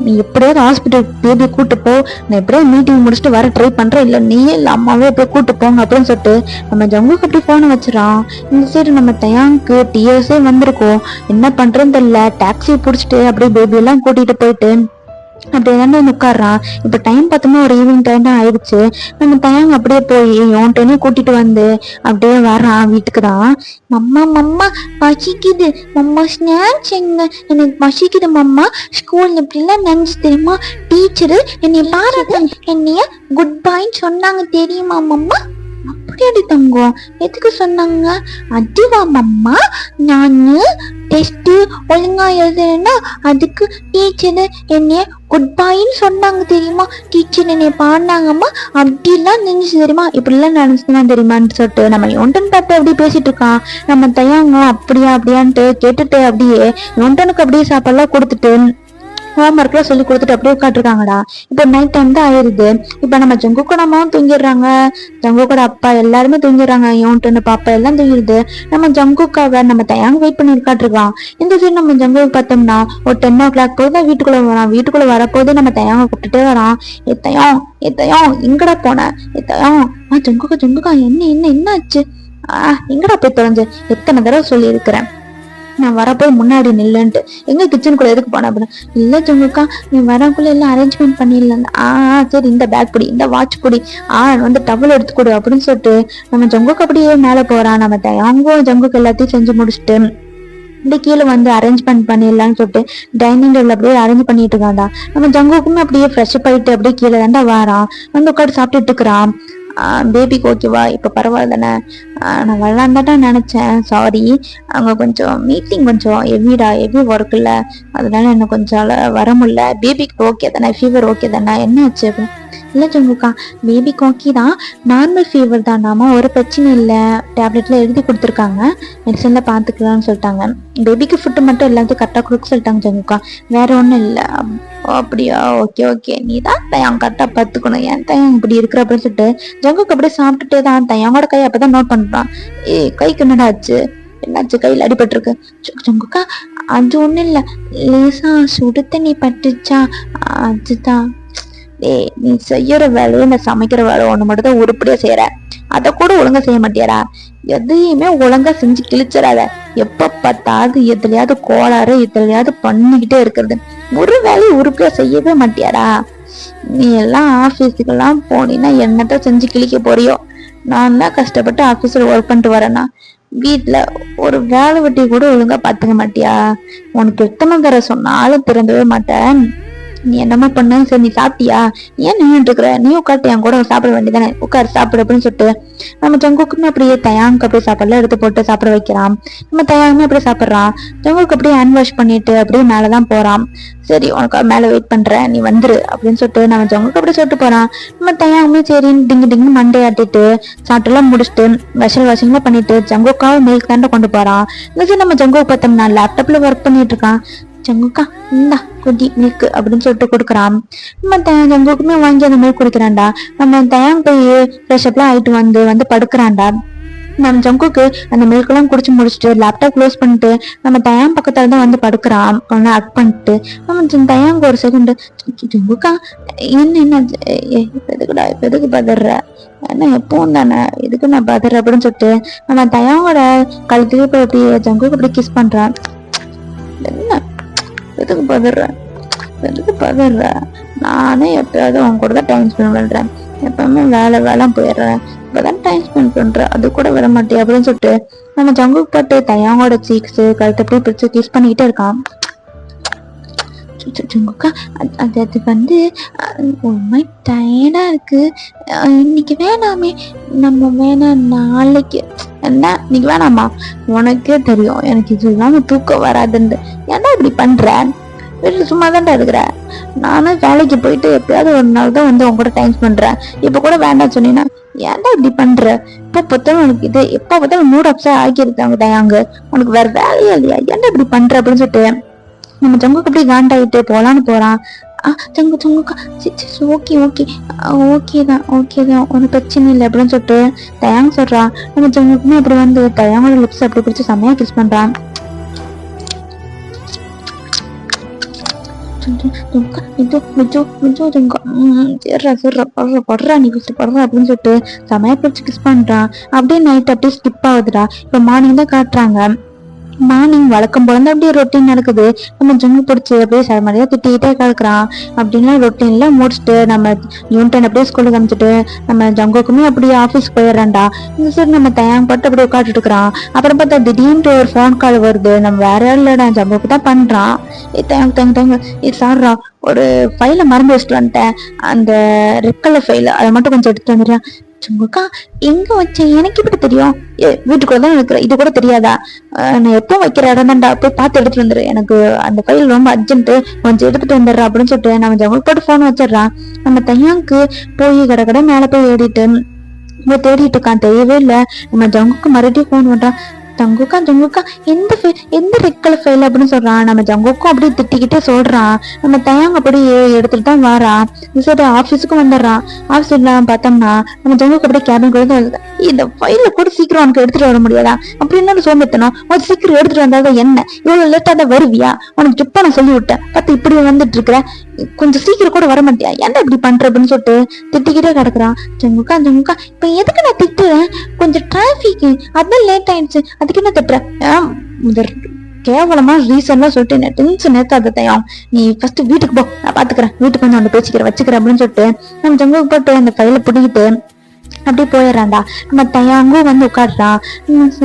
நீ எப்படியாவது ஹாஸ்பிட்டல் பேபி கூட்டு போ, நான் எப்படியாவது மீட்டிங் முடிச்சுட்டு வர ட்ரை பண்றேன், இல்ல நீயே இல்ல அம்மாவே போய் கூட்டு போங்க அப்படின்னு சொல்லிட்டு நம்ம ஜங்குக்கு அப்படி போன வச்சிடான். இந்த சைடு நம்ம தயாங்க்கு டிஎஸ்ஏ வந்திருக்கோம், என்ன பண்றதுன்னு தெரியல. டாக்ஸி புடிச்சிட்டு அப்படியே பேபி எல்லாம் கூட்டிட்டு போயிட்டு அப்படியே தானே உட்காடுறான். இப்ப டைம் பார்த்தோம்னா ஒரு ஈவினிங் டைம் தான் ஆயிடுச்சு. நம்ம தயாங்க அப்படியே போய் ஓன்ட்டனே கூட்டிட்டு வந்து அப்படியே வர்றான் வீட்டுக்கு தான். மம்மா மம்மா பசிக்குது மம்மா, ஸ்நாக்ஸ் எங்க, எனக்கு பசிக்குது மம்மா, ஸ்கூல்ல இப்படிலாம் நினைச்சு தெரியுமா, டீச்சரு என்னைய பாருங்க, என்னைய குட் பாய்ன்னு சொன்னாங்க தெரியுமா மம்மா? அப்படியாடி தங்கம், எதுக்கு சொன்னாங்க? அதுவா மம்மா, நானு டெஸ்ட் ஒழுங்கா எழுதுனா அதுக்கு டீச்சர் என்னைய குட் பாய்ன்னு சொன்னாங்க தெரியுமா, டீச்சர் என்னைய பாடினாங்கம்மா, அப்படிலாம் நினைச்சு தெரியுமா, இப்படிலாம் நினைச்சுதான் தெரியுமான்னு சொல்லிட்டு நம்ம யோண்டன் பார்த்து அப்படியே பேசிட்டு இருக்கான். நம்ம தயாங்க அப்படியா அப்படியான்ட்டு கேட்டுட்டு அப்படியே யோண்டனுக்கு அப்படியே சாப்பாடுலாம் கொடுத்துட்டு ஹோம்ஒர்க்லாம் சொல்லி கொடுத்துட்டு அப்படியே உட்காந்துருக்காங்கடா. இப்போ நைட் டைம் தான் ஆயிருது. இப்போ நம்ம ஜங்குக்கோட அம்மாவும் தூங்கிடுறாங்க, ஜங்குக்கோட அப்பா எல்லாருமே தூங்கிடுறாங்க, யோன்ட்டு பாப்பா எல்லாம் தூங்கிடுது. நம்ம ஜங்குக்காவை நம்ம தயாங்க வெயிட் பண்ணி உட்காந்துருக்கான். இந்த சைடு நம்ம ஜங்குக்கு பார்த்தோம்னா ஒரு 10 o'clock போதுதான் வீட்டுக்குள்ள வரான். வீட்டுக்குள்ள வரப்போது நம்ம தயாங்க கூப்பிட்டுட்டே வரான். எத்தையும் எங்கடா போன? எத்தையும் ஜங்குக்கா என்ன என்ன என்ன ஆச்சு? எங்கடா போய் தொலைஞ்சு? எத்தனை தடவை சொல்லி இருக்கிறேன் நான் வரப்போய் முன்னாடி நில்லுன்ட்டு, எங்க கிச்சனுக்குள்ள எதுக்கு போன அப்படின்னு. இல்ல ஜங்குக்கா நீ வரக்குள்ள எல்லாம் அரேஞ்ச்மெண்ட் பண்ணிடல. சரி இந்த பேக் பிடி, இந்த வாட்ச் பிடி, வந்து டவல் எடுத்து கொடு அப்படின்னு சொல்லிட்டு நம்ம ஜங்குக்கு அப்படியே மேல போறான். நம்ம தயாங்கும் ஜங்குக்கு எல்லாத்தையும் செஞ்சு முடிச்சுட்டு அப்படியே கீழே வந்து அரேஞ்ச்மெண்ட் பண்ணிடலான்னு சொல்லிட்டு டைனிங் டேபிள் அப்படியே அரேஞ்ச் பண்ணிட்டு இருக்காண்டா. நம்ம ஜங்குக்குமே அப்படியே ஃப்ரெஷ் ஆயிட்டு அப்படியே கீழே தாண்டா வாரான். வந்து உட்காந்து சாப்பிட்டுட்டு இருக்கிறான். பேபிக்கு ஓகேவா, இப்போ பரவாயில்ல தானே? நான் வரலான்தாட்டா நினைச்சேன், சாரி, அங்கே கொஞ்சம் மீட்டிங் கொஞ்சம் ஹெவி ஒர்க் இல்லை, அதனால எனக்கு கொஞ்சம் வர முடியல. பேபிக்கு ஓகே தானே, ஃபீவர் ஓகே தானே, என்ன ஆச்சு? இல்லை ஜங்குக்கா பேபிக்கு ஓகே தான், நார்மல் ஃபீவர் தானாமா, ஒரு பிரச்சனை இல்லை, டேப்லெட்லாம் எழுதி கொடுத்துருக்காங்க, மெடிசன்ல பார்த்துக்கலாம்னு சொல்லிட்டாங்க. பேபிக்கு ஃபுட்டு மட்டும் எல்லாத்தையும் கரெக்டாக கொடுக்க சொல்லிட்டாங்க ஜங்குக்கா, வேற ஒன்றும் இல்லை. அப்படியா, ஓகே நீ தான் தயாங்க கரெக்டாக பார்த்துக்கணும், ஏன் தயாங்க இப்படி இருக்கிற அப்படின்னு சொல்லிட்டு ஜங்குக்கு அப்படியே சாப்பிட்டுட்டே தான் தயாங்கோட கை அப்பதான் நோட் பண்றான். கைக்கு என்னடா ஆச்சு? என்னாச்சு? கையில் அடிபட்டிருக்கு. ஜங்குக்கா அது ஒன்றும் இல்லை, லேசா சுடு தண்ணி பட்டுச்சா, அதுதான். நீ செய்யற வேலையை நான் சமைக்கிற வேலை ஒண்ணு மட்டும் தான் உருப்படியா செய்யற, அத கூட ஒழுங்கா செய்ய மாட்டியாரா? எதையுமே ஒழுங்கா செஞ்சு கிழிச்சிடாத, எப்ப பார்த்தாது எதுலயாவது கோளாறு எதுலயாவது பண்ணிக்கிட்டே இருக்கிறது, ஒரு வேலையை உருப்படியா செய்யவே மாட்டியாரா? நீ எல்லாம் ஆபீஸுக்கெல்லாம் போனீன்னா என்னத்த செஞ்சு கிழிக்க போறியோ? நான் தான் கஷ்டப்பட்டு ஆபீஸ்ல ஒர்க் பண்ணிட்டு வரேன்னா வீட்டுல ஒரு வேலை வெட்டி கூட ஒழுங்கா பாத்துக்க மாட்டியா? உனக்கு எத்தனை தர சொன்னாலும் திறந்தவே மாட்டேன். நீ என்னமா பண்ண? சரி நீ சாப்பிட்டியா? ஏன் நின்றுட்டு இருக்கிற? நீ உட்காந்து என் கூட சாப்பிட வேண்டியதானே, உட்காரு சாப்பிடு அப்படின்னு சொல்லிட்டு நம்ம ஜங்குக்குமே அப்படியே தயாங்க அப்படியே சாப்பாடுலாம் எடுத்து போட்டு சாப்பிட வைக்கிறான். நம்ம தயாங்குமே அப்படியே சாப்பிட்றான். ஜங்குக்கு அப்படியே ஹேண்ட் வாஷ் பண்ணிட்டு அப்படியே மேலதான் போறான். சரி உனக்கு மேல வெயிட் பண்றேன், நீ வந்துரு அப்படின்னு சொல்லிட்டு நம்ம ஜங்குக்கு அப்படியே சொல்லிட்டு போறான். நம்ம தயாங்குமே சரின்னு டிங்கு மண்டை ஆட்டிட்டு சாப்பிட்டுலாம் முடிச்சுட்டு வெஷல் வாஷிங்லாம் பண்ணிட்டு ஜங்குக்காவும் மில்க் தாண்ட கொண்டு போறான். இந்த நம்ம ஜங்குக்கு பார்த்தோம்னா லேப்டாப்ல ஒர்க் பண்ணிட்டு இருக்கான். ஜங்குக்கா இந்தா குடி மில்க் அப்படின்னு சொல்லிட்டு கொடுக்குறான். நம்ம ஜங்குக்குமே வாங்கி அந்த மில்க் குடிக்கிறான்டா. நம்ம தயாங் போய் ஃப்ரெஷ் அப்லாம் ஆயிட்டு வந்து படுக்கிறான்டா. நம்ம ஜங்குக்கு அந்த மில்க் எல்லாம் குடிச்சு முடிச்சுட்டு லேப்டாப் க்ளோஸ் பண்ணிட்டு நம்ம தயாங் பக்கத்துல தான் வந்து படுக்கிறான் அக் பண்ணிட்டு. நம்ம தயாங்க ஒரு செகண்ட் ஜங்குக்கா என்ன எதுக்குடா இப்ப எதுக்கு பதற, என்ன எப்பவும் தானே எதுக்கு நான் பதற அப்படின்னு சொல்லிட்டு நம்ம தயாவோட கழுத்துக்கு போய் அப்படி ஜங்குக்கு அப்படி கிஸ் பண்றான். என்ன எதுக்கு பதற எதுக்கு பதற, நானே எப்பயாவது அவங்க கூட தான் டைம் ஸ்பெண்ட் பண்றேன், எப்பவுமே வேலை போயிடுறேன், இப்பதான் டைம் ஸ்பெண்ட் பண்றேன், அது கூட விட மாட்டேன் அப்படின்னு சொல்லிட்டு நம்ம ஜங்குக்கு பட்டு தயாங்கோட சீக்ஸ் கழுத்து அப்படி பிடிச்சு கிஸ் பண்ணிக்கிட்டே இருக்கான். ஜங்குக்கா அது வந்து ரொம்ப டயர்டா இருக்கு, இன்னைக்கு வேணாமே, நம்ம வேணாம் நாளைக்கு. என்ன இன்னைக்கு வேணாமா, உனக்கே தெரியும் எனக்கு இது இல்லாம தூக்கம் வராதுன்னு, ஏன்னா இப்படி பண்ற, வீட்டுல சும்மா தான்டா இருக்கிற, நானும் வேலைக்கு போயிட்டு எப்பயாவது ஒரு நாள் தான் வந்து உங்க கூட டைம் பண்றேன், இப்ப கூட வேண்டாம் சொன்னீங்கன்னா ஏன்டா இப்படி பண்ற, இப்ப பார்த்தாலும் உனக்கு இது எப்ப பார்த்தாலும் மூட் அப்செட் ஆகியிருக்காங்க தயாங்க, உனக்கு வேற வேலையே இல்லையா, ஏன்டா இப்படி பண்ற அப்படின்னு சொல்லிட்டு நம்ம ஜங்குக்கு அப்படி காண்டாயிட்டு போலான்னு போறான். ஜங்குக்கா ஓகே ஓகே ஓகே தான் ஒன்றும் பிரச்சனை இல்லை அப்படின்னு சொல்லிட்டு தயாங்க சொல்றான். நம்ம ஜங்குக்குமே அப்படி வந்து தயாங்கோட லிப்ஸ் அப்படி பிடிச்சி செம்மையா கிஸ் பண்றான். அப்படின்னு சொல்லிட்டு செமையா பிடிச்சி கிஸ் பண்றான். அப்படியே நைட் அப்படியே ஸ்கிப் ஆகுதுடா. இப்ப மார்னிங் தான் காட்டுறாங்க. மார்னிங் வழக்கம் போல அப்படியே ரொட்டீன் நடக்குது. நம்ம ஜங்கு பிடிச்சி அப்படியே சமரியா திட்டிக்கிட்டே கிடக்குறான். அப்படின்னா ரொட்டீன்ல முடிச்சுட்டு நம்ம யூன்டன் அப்படியே ஸ்கூலுக்கு அனுப்பிச்சிட்டு நம்ம ஜங்குக்குமே அப்படியே ஆஃபீஸ்க்கு போயிடுறான்டா. இந்த சைடு நம்ம தயாங் பட்டு அப்படியே உட்காந்துட்டு இருக்கிறான். அப்புறம் பார்த்தா திடீர்னு ஒரு ஃபோன் கால் வருது. நம்ம வேற யாரும் இல்லடா, ஜங்குக்கு தான் பண்றான். தயாங்க இது சாடுறா, ஒரு ஃபைலை மறந்து வச்சுட்டு வந்துட்டேன், அந்த ரெட் கலர் ஃபைல், அதை மட்டும் கொஞ்சம் எடுத்துட்டு வந்துடுறேன். ஜங்குக்கா எங்க வச்சேன், எனக்கு இப்படி தெரியும், வீட்டுக்குள்ள தான் இருக்கிற, இது கூட தெரியாதா, நான் எப்போ வைக்கிற இடம் தான்டா, போய் பார்த்து எடுத்துட்டு வந்துரு, எனக்கு அந்த ஃபைல் ரொம்ப அர்ஜென்ட், கொஞ்சம் எடுத்துட்டு வந்துடுறா அப்படின்னு சொல்லிட்டு நம்ம ஜங்குக்கு போட்டு போன் வச்சிடறான். நம்ம தையாங்க்கு போய் கடை மேல போய் தேடிட்டு இருக்கான், தெரியவே இல்லை. நம்ம ஜங்குக்கு மறுபடியும் போன் பண்றான். ஜங்குக்கா எந்த ரெட் கலர் ஃபைல் அப்படின்னு சொல்றான். நம்ம ஜங்குக்கும் அப்படியே திட்டிக்கிட்டே சொல்றான். நம்ம தயாங்க அப்படியே எடுத்துட்டு தான் வாரான். சரி ஆஃபீஸுக்கும் வந்துடுறான். ஆஃபீஸ்ல பார்த்தோம்னா நம்ம ஜங்குக்கு அப்படியே கேபின் கூட இந்த ஃபைல கூட சீக்கிரம் உனக்கு எடுத்துட்டு வர முடியாதா, அப்படி என்ன சோம்பத்தனும், உனக்கு சீக்கிரம் எடுத்துட்டு வந்தாதான் என்ன, இவ்வளவு லேட்டா தான் வருவியா, உனக்கு இப்ப நான் சொல்லி விட்டேன், பார்த்து இப்படி வந்துட்டு இருக்கிற, கொஞ்சம் சீக்கிரம் கூட வர மாட்டியா, என்ன இப்படி பண்ற அப்படின்னு சொல்லிட்டு திட்டிக்கிட்டே கிடக்குறான். ஜங்குக்கா இப்ப எதுக்கு நான் திட்டுறேன், கொஞ்சம் டிராபிக் அதான் லேட் ஆயிடுச்சு, அதுக்கு என்ன திட்டுறேன், கேவலமா ரீசன்லாம் சொல்லிட்டு என்ன டென்ஷன் நேத்தாத தயம், நீ ஃபர்ஸ்ட் வீட்டுக்கு போ, நான் பாத்துக்கிறேன், வீட்டுக்கு வந்து அவனை பேசிக்கிறேன் வச்சுக்கிறேன் அப்படின்னு சொல்லிட்டு நம்ம ஜங்குக்கு போட்டு அந்த கையில பிடிக்கிட்டு அப்படியே போயிடுறான்டா. நம்ம தயாங்கும் வந்து உட்காடுறான்.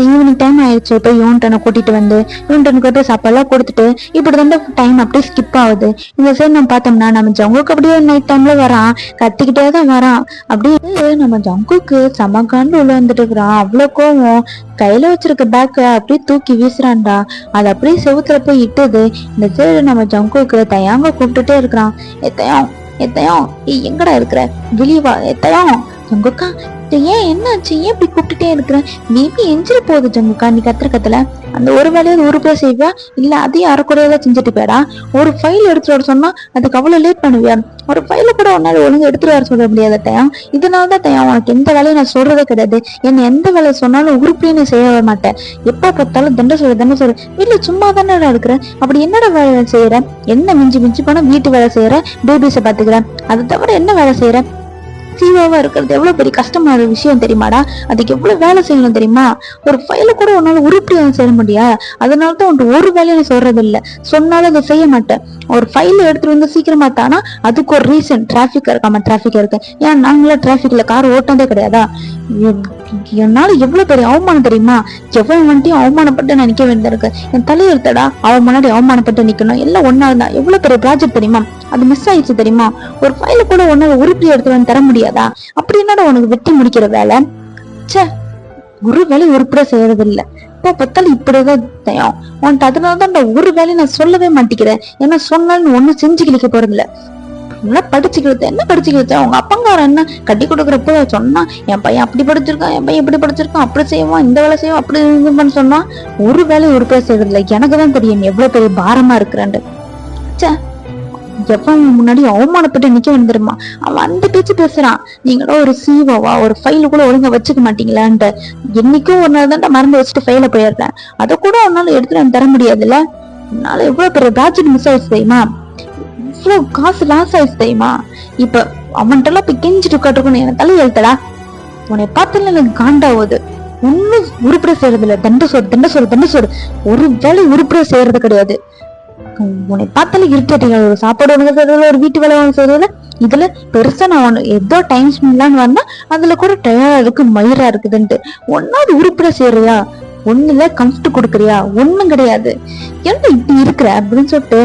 ஈவினிங் டைம் ஆயிடுச்சு. போய் யூன்டனை கூட்டிட்டு வந்து யூன்டனுக்கு போய் சாப்பாடுலாம் கொடுத்துட்டு இப்படி வந்து டைம் அப்படியே ஸ்கிப் ஆகுது. இந்த சைடு நம்ம பார்த்தோம்னா நம்ம ஜங்குக்கு அப்படியே நைட் டைம்ல வரான், கத்திக்கிட்டே தான் வரான். அப்படியே நம்ம ஜங்குக்கு சமகாண்டு உள்ள வந்துட்டு இருக்கிறான். அவ்வளவு கோவம், கையில வச்சிருக்க பேக்க அப்படியே தூக்கி வீசுறான்டா. அது அப்படியே செவுத்துல போய் இட்டுது. இந்த சைடு நம்ம ஜங்குக்கு தயாங்க கூப்பிட்டுட்டே இருக்கிறான். எத்தையும் எங்கடா இருக்கிற, வெளியவா எத்தையும். ஜங்குக்கா ஏன் என்னாச்சு, ஏன் இப்படி கூப்பிட்டுட்டே இருக்கிறேன், மேபி எஞ்சிட போகுது ஜங்குக்கா, நீ கத்துல அந்த ஒரு வேலையாவது ஒரு பேர் செய்வியா, இல்ல அதையும் அரைக்குறையதான் செஞ்சுட்டு போயடா, ஒரு ஃபைல் எடுத்துட்டு வர சொன்னா அதுக்கு அவ்வளவு லேட் பண்ணுவியா, ஒரு ஃபைல கூட உன்னால ஒழுங்கு எடுத்துட்டு வர சொல்ல முடியாத தயம், இதனாலதான் தயம் உனக்கு எந்த வேலையும் நான் சொல்றதே கிடையாது, என்ன எந்த வேலை சொன்னாலும் உருப்படியும் நீ செய்ய மாட்டேன், எப்ப பார்த்தாலும் தண்டை சொல்ற வீட்டுல சும்மா தானே இருக்கிற, அப்படி என்னடா வேலை செய்யற, என்ன மிஞ்சி போனா வீட்டு வேலை செய்யற, பேபிஸை பாத்துக்கிறேன், அதை தவிர என்ன வேலை செய்யற, சீவாவா இருக்கிறது எவ்வளவு பெரிய கஷ்டமான விஷயம் தெரியுமாடா, அதுக்கு எவ்வளவு வேலை செய்யணும் தெரியுமா, ஒரு ஃபைல கூட உன்னால உருப்படியா செய்ய முடியா, அதனாலதான் உன்ட்டு ஒரு வேலையை சொல்றது இல்ல, சொன்னாலும் அதை செய்ய மாட்டேன், ஒரு ஃபைல எடுத்துட்டு வந்து சீக்கிரமா தானா, அதுக்கு ஒரு ரீசன், டிராபிக் இருக்காம டிராபிக் இருக்கு, ஏன் நாங்களாம் டிராபிக்ல கார் ஓட்டதே கிடையாதா, என்னால எவ்வளவு பெரிய அவமானம் தெரியுமா, எவ்வளவு வந்துட்டு அவமானப்பட்டு நான் நிக்க வேண்டியதா இருக்கு, என் தலையெழுத்தடா அவன் முன்னாடி அவமானப்பட்டு நிக்கணும், எல்லாம் ஒன்னால்தான், எவ்வளவு பெரிய ப்ராஜெக்ட் தெரியுமா, அது மிஸ் ஆயிடுச்சு தெரியுமா, ஒரு ஃபைல கூட ஒன்னால உருப்படி எடுத்து வந்து தர முடியாதா, அப்படி என்னடா உனக்கு வெட்டி முடிக்கிற வேலை, சே ஒரு வேலை உருப்படியா செய்யறது இல்ல, இப்போ பார்த்தாலும் இப்படிதான் தயம் உன்ட்டு, அதனாலதான் ஒரு வேலையை நான் சொல்லவே மாட்டேங்கிறேன், ஏன்னா சொன்னாலும் ஒன்னும் செஞ்சு கிழிக்க போறது இல்ல, படிச்சுக்கிறது என்ன படிச்சுக்கிறது, அவங்க அப்பங்கார என்ன கட்டி கொடுக்குறப்ப சொன்னா என் பையன் அப்படி படிச்சிருக்கான், என் பையன் இப்படி படிச்சிருக்கான், அப்படி செய்வான், இந்த வேலை செய்வான், அப்படி இது பண்ண சொன்னா ஒரு வேலை ஒரு பேர் செய்யறது இல்லை, எனக்கு தான் தெரியும் நீ எவ்வளவு பெரிய பாரமா இருக்கிறாண்டு, சே எவன் முன்னாடி அவமானப்பட்டு நிக்க வந்துருமா. அவன் அந்த பேச்சு பேசுறான். நீங்களும் ஒரு சீவாவா, ஒரு ஃபைல கூட ஒழுங்கா வச்சுக்க மாட்டீங்களான்ட்டு. என்னைக்கும் ஒரு நாள் தான் மறந்து வச்சுட்டு ஃபைல போயிடுறேன். அதை கூட உன்னால எடுத்துட்டு தர முடியாதுல்ல. உன்னால எவ்வளவு பெரிய ப்ராஜெக்ட் மிஸ் ஆயிடுச்சு தெரியுமா, இவ்வளவு காசு லாஸ் ஆயிடுச்சு தெரியுமா. இப்ப அவன்கிட்ட எல்லாம் போய் கெஞ்சிட்டு உட்காட்டுக்கணும் எனக்கு தலை எழுத்தடா. உன்னை பார்த்தல எனக்கு காண்டாவது. ஒன்னும் உருப்பட செய்யறது இல்ல. தண்டசோறு ஒரு வேலை உருப்பட செய்யறது கிடையாது. உன்னை பார்த்தாலே இரிட்டேட்டிங். ஒரு சாப்பாடு ஒழுங்கு செய்யறதுல, ஒரு வீட்டு வேலை ஒழுங்கு செய்யறதுல, இதுல பெருசா நான் ஏதோ டைம் ஸ்பெண்ட்லான்னு வந்தா அதுல கூட டயர்டா இருக்கு, மயிரா இருக்குதுன்ட்டு. ஒன்னாவது உருப்பட செய்யறியா, ஒண்ணுல கம்ஃபர்ட் கொடுக்குறியா, ஒண்ணும் கிடையாது. என்ன இப்படி இருக்கிற அப்படின்னு சொல்லிட்டு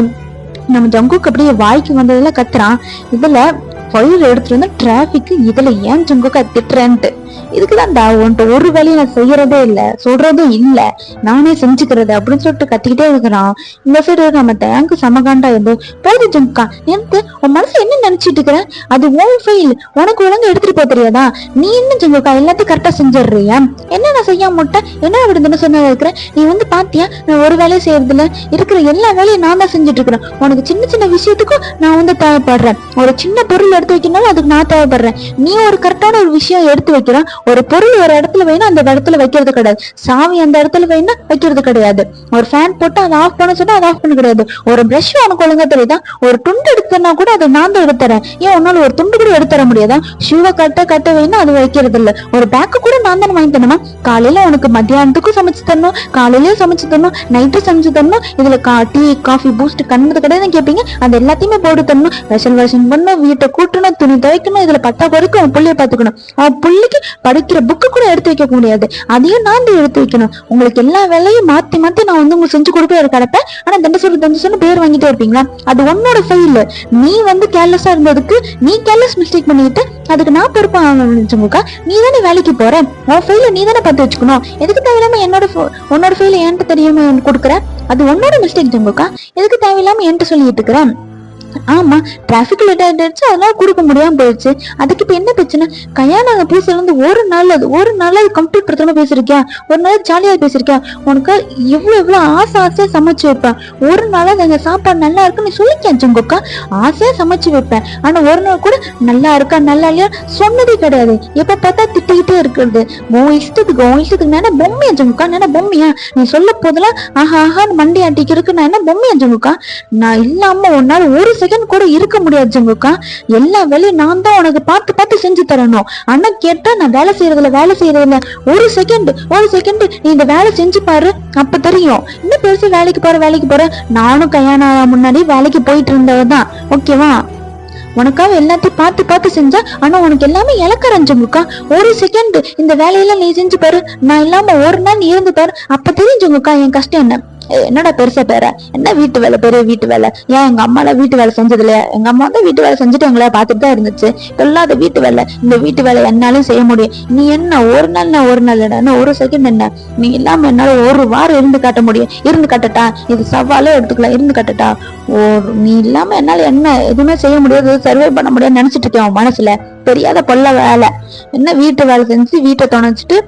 நம்ம ஜங்குக்கு அப்படியே வாய்க்கு வந்ததுல கத்துறான். இதுல ஃபைல் எடுத்துட்டு வந்து டிராபிக், இதுல ஏன் ஜங்குக்கா திட்டுறேன்ட்டு. இதுக்குதான்டா உன்ட்டு ஒரு வேலையை நான் செய்யறதே இல்ல, சொல்றதும் இல்ல, நானே செஞ்சுக்கிறது அப்படின்னு சொல்லிட்டு கத்திக்கிட்டே இருக்கிறான். இந்த சைடு நம்ம தேங்கு சமகாண்டா இருந்து போகுது. ஜங்குக்கா எனக்கு உன் மனசு என்ன நினைச்சிட்டு இருக்கிற, அது உன் ஃபைல், உனக்கு ஒழுங்கு எடுத்துட்டு போக தெரியாதா, நீ என்ன ஜங்குக்கா எல்லாத்தையும் கரெக்டா செஞ்சிடுறியா, என்ன நான் செய்யாம முட்டேன் என்ன அப்படி சொன்ன இருக்கிறேன். நீ வந்து பாத்தியா நான் ஒரு வேலையை செய்யறதுல இருக்கிற எல்லா வேலையும் நான் தான் செஞ்சுட்டு இருக்கிறேன். உனக்கு சின்ன சின்ன விஷயத்துக்கும் நான் வந்து தேவைப்படுறேன். ஒரு சின்ன பொருள் எடுத்து வைக்கணும் அதுக்கு நான் தேவைப்படுறேன். நீ ஒரு கரெக்டான ஒரு விஷயம் எடுத்து வைக்கிற, ஒரு பொருள் ஒரு இடத்துல வேணும் அந்த இடத்துல வைக்கிறது கிடையாது, சாவி அந்த இடத்துல வேணா வைக்கிறது கிடையாது, ஒரு ஃபேன் போட்டு அதை ஆஃப் பண்ண சொன்னா அதை ஆஃப் பண்ண கிடையாது, ஒரு பிரஷ் உனக்கு ஒழுங்கா தெரியுதா, ஒரு துண்டு எடுத்தனா கூட அதை நான் தான் எடுத்துறேன், ஏன் உன்னால ஒரு துண்டு கூட எடுத்துற முடியாதா, ஷூவை கட்ட வேணும் அது வைக்கிறது இல்ல, ஒரு பேக்கு கூட நான் தானே வாங்கி தரணுமா, காலையில உனக்கு மத்தியானத்துக்கும் சமைச்சு தரணும், காலையிலயும் சமைச்சு தரணும், நைட்டும் சமைச்சு தரணும், இதுல டீ காஃபி பூஸ்ட் கண்ணது கிடையாது கேட்பீங்க, அது எல்லாத்தையுமே போட்டு தரணும், வெஷல் பண்ணணும், வீட்டை கூட்டணும், துணி துவைக்கணும், இதுல பத்தா வரைக்கும் அவன் புள்ளைய பாத்துக்கணும், அவன் புள்ளைக்கு படிக்கிற புக்கு கூட எடுத்து வைக்க முடியாது, அதையும் நான் எடுத்து வைக்கணும். உங்களுக்கு எல்லா வேலையும் மாத்தி மாத்தி நான் வந்து உங்களுக்கு செஞ்சு கொடுப்பே கிடப்பேன். ஆனா தண்டு சொல்லு பேர் வாங்கிட்டே இருப்பீங்களா, அது உன்னோட ஃபைல். நீ வந்து கேர்லெஸ்ஸா இருந்ததுக்கு நீ கேர்லெஸ் மிஸ்டேக் பண்ணிட்டு அதுக்கு நான் பொறுப்பா நினைச்சோங்கக்கா. நீ தானே வேலைக்கு போற, உன் ஃபைல நீ தானே பார்த்து வச்சுக்கணும். எதுக்கு தேவையில்லாம உன்னோட ஃபைல என்கிட்ட தெரியாம கொடுக்குற, அது உன்னோட மிஸ்டேக் ஜங்குக்கா. எதுக்கு தேவையில்லாம என்கிட்ட சொல்லிட்டு இருக்கிறேன். ஆமா டிராபிக் லேட் ஆயிடுச்சு அதனால கொடுக்க முடியாம போயிடுச்சு. அதுக்கு இப்ப என்ன பிரச்சனை, கல்யாணம் பேசுறது வந்து ஒரு நாள் அது கம்ப்ளீட் படுத்தாம பேசிருக்கியா, ஒரு நாள் ஜாலியா பேசிருக்கியா, உனக்கு எவ்வளவு ஆசையா சமைச்சு வைப்பேன், ஒரு நாள் அந்த சாப்பாடு நல்லா இருக்குன்னு சொல்லிக்கேன் ஜங்குக்கா, ஆசையா சமைச்சு வைப்பேன். ஆனா ஒரு நாள் கூட நல்லா இருக்கா நல்லா இல்லையா சொன்னதே கிடையாது. எப்ப பார்த்தா திட்டிக்கிட்டே இருக்கிறது, உன் இஷ்டத்துக்கு நான் என்ன பொம்மையா ஜங்குக்கா, நான் என்ன பொம்மையா, நீ சொல்ல போதெல்லாம் ஆஹான்னு மண்டி ஆட்டிக்கிறதுக்கு நான் என்ன பொம்மையா ஜங்குக்கா, நான் இல்லாம ஒரு நாள் ஒரு செகண்ட் கூட இருக்க முடியாது ஜங்குக்கா. எல்லா வேலையும் நான் தான் உனக்கு பார்த்து பார்த்து செஞ்சு தரணும். ஆனா கேட்டா நான் வேலை செய்யறதுல ஒரு செகண்ட் நீ இந்த வேலை செஞ்சு பாரு அப்ப தெரியும். இன்னும் பெருசு வேலைக்கு போற. நானும் கல்யாணம் முன்னாடி வேலைக்கு போயிட்டு இருந்தவதான் ஓகேவா. உனக்காக எல்லாத்தையும் பார்த்து பார்த்து செஞ்சா, ஆனா உனக்கு எல்லாமே இலக்கறேன் ஜங்குக்கா. ஒரு செகண்ட் இந்த வேலையெல்லாம் நீ செஞ்சு பாரு, நான் இல்லாம ஒரு நாள் நீ இருந்து பாரு, அப்ப தெரிஞ்சுங்கக்கா என் கஷ்டம் என்ன. என்னடா பெருசா பேர என்ன வீட்டு வேலை, பெரிய வீட்டு வேலை, ஏன் எங்க அம்மா எல்லாம் வீட்டு வேலை செஞ்சது இல்லையா, எங்க அம்மா தான் வீட்டு வேலை செஞ்சுட்டு எங்களை பார்த்துட்டு தான் இருந்துச்சு. இல்லாத வீட்டு வேலை, இந்த வீட்டு வேலை என்னாலும் செய்ய முடியும். நீ என்ன ஒரு நாள் என்ன ஒரு செகண்ட் என்ன, நீ இல்லாம என்னால ஒரு வாரம் இருந்து காட்ட முடியும். இருந்து காட்டட்டா, இது சவாலே எடுத்துக்கலாம், இருந்து காட்டட்டா. நீ இல்லாம என்னால என்ன எதுவுமே செய்ய முடியாது, சர்வே பண்ண முடியாது நினைச்சிட்டு இருக்கேன் உன் மனசுல. தெரியாத கொல்ல வேலை என்ன, வீட்டு வேலை செஞ்சு வீட்டை துணைச்சிட்டு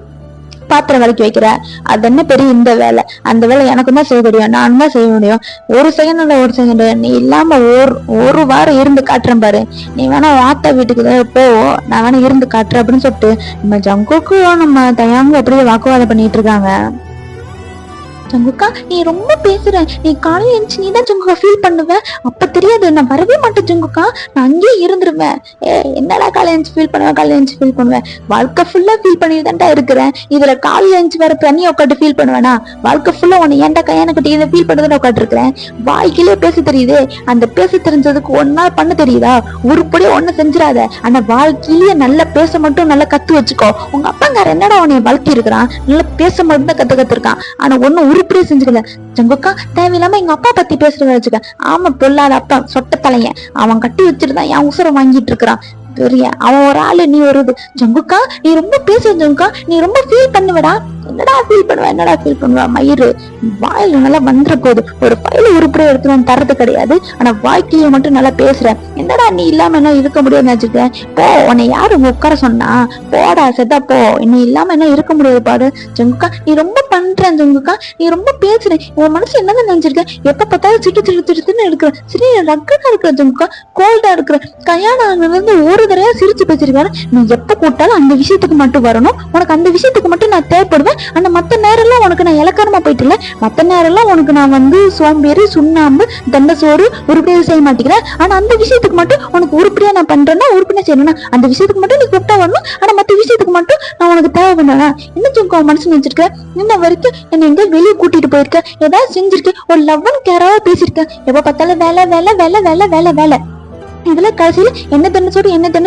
பாத்திரம் விளக்கி வைக்கிற, அது என்ன பெரிய இந்த வேலை, அந்த வேலை எனக்கு தான் செய்ய தெரியும், நான் தான் செய்ய முடியும். ஒரு செகண்ட் நீ இல்லாம ஒரு வாரம் இருந்து காட்டுறேன் பாரு, நீ வேணா வாத்தா வீட்டுக்கு போ, நான் வேணா இருந்து காட்டுறேன் அப்படின்னு சொல்லிட்டு நம்ம ஜங்குக்கும் நம்ம தயாங்க அப்படியே வாக்குவாதம் பண்ணிட்டு இருக்காங்க. ஜங்குக்கா நீ ரொம்ப பேசுற, நீ காலையில எழுந்துச்சு நீ தான் ஜங்குக்கா ஃபீல் பண்ணுவ, அப்ப தெரியாது நான் வரவே மாட்டேன் ஜங்குக்கா, நான் அங்கேயே இருந்துருவேன். என்னடா காலையில எழுந்து ஃபீல் பண்ணுவேன், வாழ்க்கை ஃபுல்லா ஃபீல் பண்ணிட்டு தான்டா இருக்கிறேன், இதுல காலையில எழுந்து வர தண்ணி உட்காந்து ஃபீல் பண்ணுவேனா, வாழ்க்கை ஃபுல்லா உன்னை ஏன்டா கையான கட்டி இதை ஃபீல் பண்ணதான் உட்காந்து இருக்கிறேன். வாய்க்கிலே பேச தெரியுது, அந்த பேச தெரிஞ்சதுக்கு ஒன்னா பண்ண தெரியுதா, உருப்படியா ஒண்ணு செஞ்சிடாத, ஆனா வாழ்க்கையிலேயே நல்லா பேச மட்டும் நல்லா கத்து வச்சுக்கோ. உங்க அப்பாங்கார என்னடா உன்னை வளர்த்தி இருக்கிறான், நல்லா பேச மட்டும் தான் கத்துருக்கான், ஆனா ஒன்னும் உருப்படியே செஞ்சுக்கல. ஜங்குக்கா தேவையில்லாம எங்க அப்பா பத்தி பேசுறத வச்சுக்க. ஆமா பொல்லாத அப்பா சொட்ட தலையன், அவன் கட்டி வச்சிருந்தான் என் உசுரம் வாங்கிட்டு இருக்கிறான் பெரிய, அவன் ஒரு ஆளு நீ ஒரு இது. ஜங்குக்கா நீ ரொம்ப பேசுற ஜங்குக்கா, நீ ரொம்ப ஃபீல் பண்ணுவடா, என்னடா ஃபீல் பண்ணுவ மயிறு வாயில நல்லா வந்துட போகுது. ஒரு ஃபைல உருப்படியா எடுத்து நான் தரது கிடையாது, ஆனா வாழ்க்கைய மட்டும் நல்லா பேசுறேன். என்னடா நீ இல்லாம என்ன இருக்க முடியாதுன்னு வச்சுக்க. போ, உன்னை யாரு உட்கார சொன்னா? போடா செத்தா போ, நீ இல்லாம என்ன இருக்க முடியாது பாரு. ஜங்குக்கா நீ ரொம்ப பண்ற, ஜங்குக்கா நீ ரொம்ப பேசுற. உன் மனசு என்னதான் நினைச்சிருக்க? எப்ப பார்த்தாலும் சிட்டு இருக்கிற. சரி ரக்கடா இருக்கிற ஜங்குக்கா, கோல்டா இருக்கிற. கல்யாணம் இருந்து ஒரு தடவை சிரிச்சு பேசிருக்காரு. நீ எப்ப கூட்டாலும் அந்த விஷயத்துக்கு மட்டும் வரணும், உனக்கு அந்த விஷயத்துக்கு மட்டும் நான் தேவைப்படுவேன். ஆனா மத்த நேரம் எல்லாம் உனக்கு நான் இலக்காரமா போயிட்டு இல்ல, மத்த நேரம் எல்லாம் உனக்கு நான் சோம்பேறி, சுண்ணாம்பு, தண்ட சோறு உருப்படியா செய்ய மாட்டேங்கிறேன். ஆனா அந்த விஷயத்துக்கு மட்டும் உனக்கு உருப்படியா நான் பண்றேன்னா, உருப்படியா செய்யணும்னா அந்த விஷயத்துக்கு மட்டும் நீ கூப்பிட்டா வரணும். ஆனா மத்த விஷயத்துக்கு மட்டும் நான் உனக்கு தேவை பண்ணல. என்ன ஜங்கு மனசு நினைச்சிருக்க? இன்ன வரைக்கும் என்ன எங்க வெளியே கூட்டிட்டு போயிருக்க, ஏதாவது செஞ்சிருக்க, ஒரு லவ் அண்ட் கேராவா பேசிருக்க. எப்ப பார்த்தாலும் வேலை வேலை வேலை வேலை வேலை வேலை. இதுல கடைசியில என்ன தண்ணி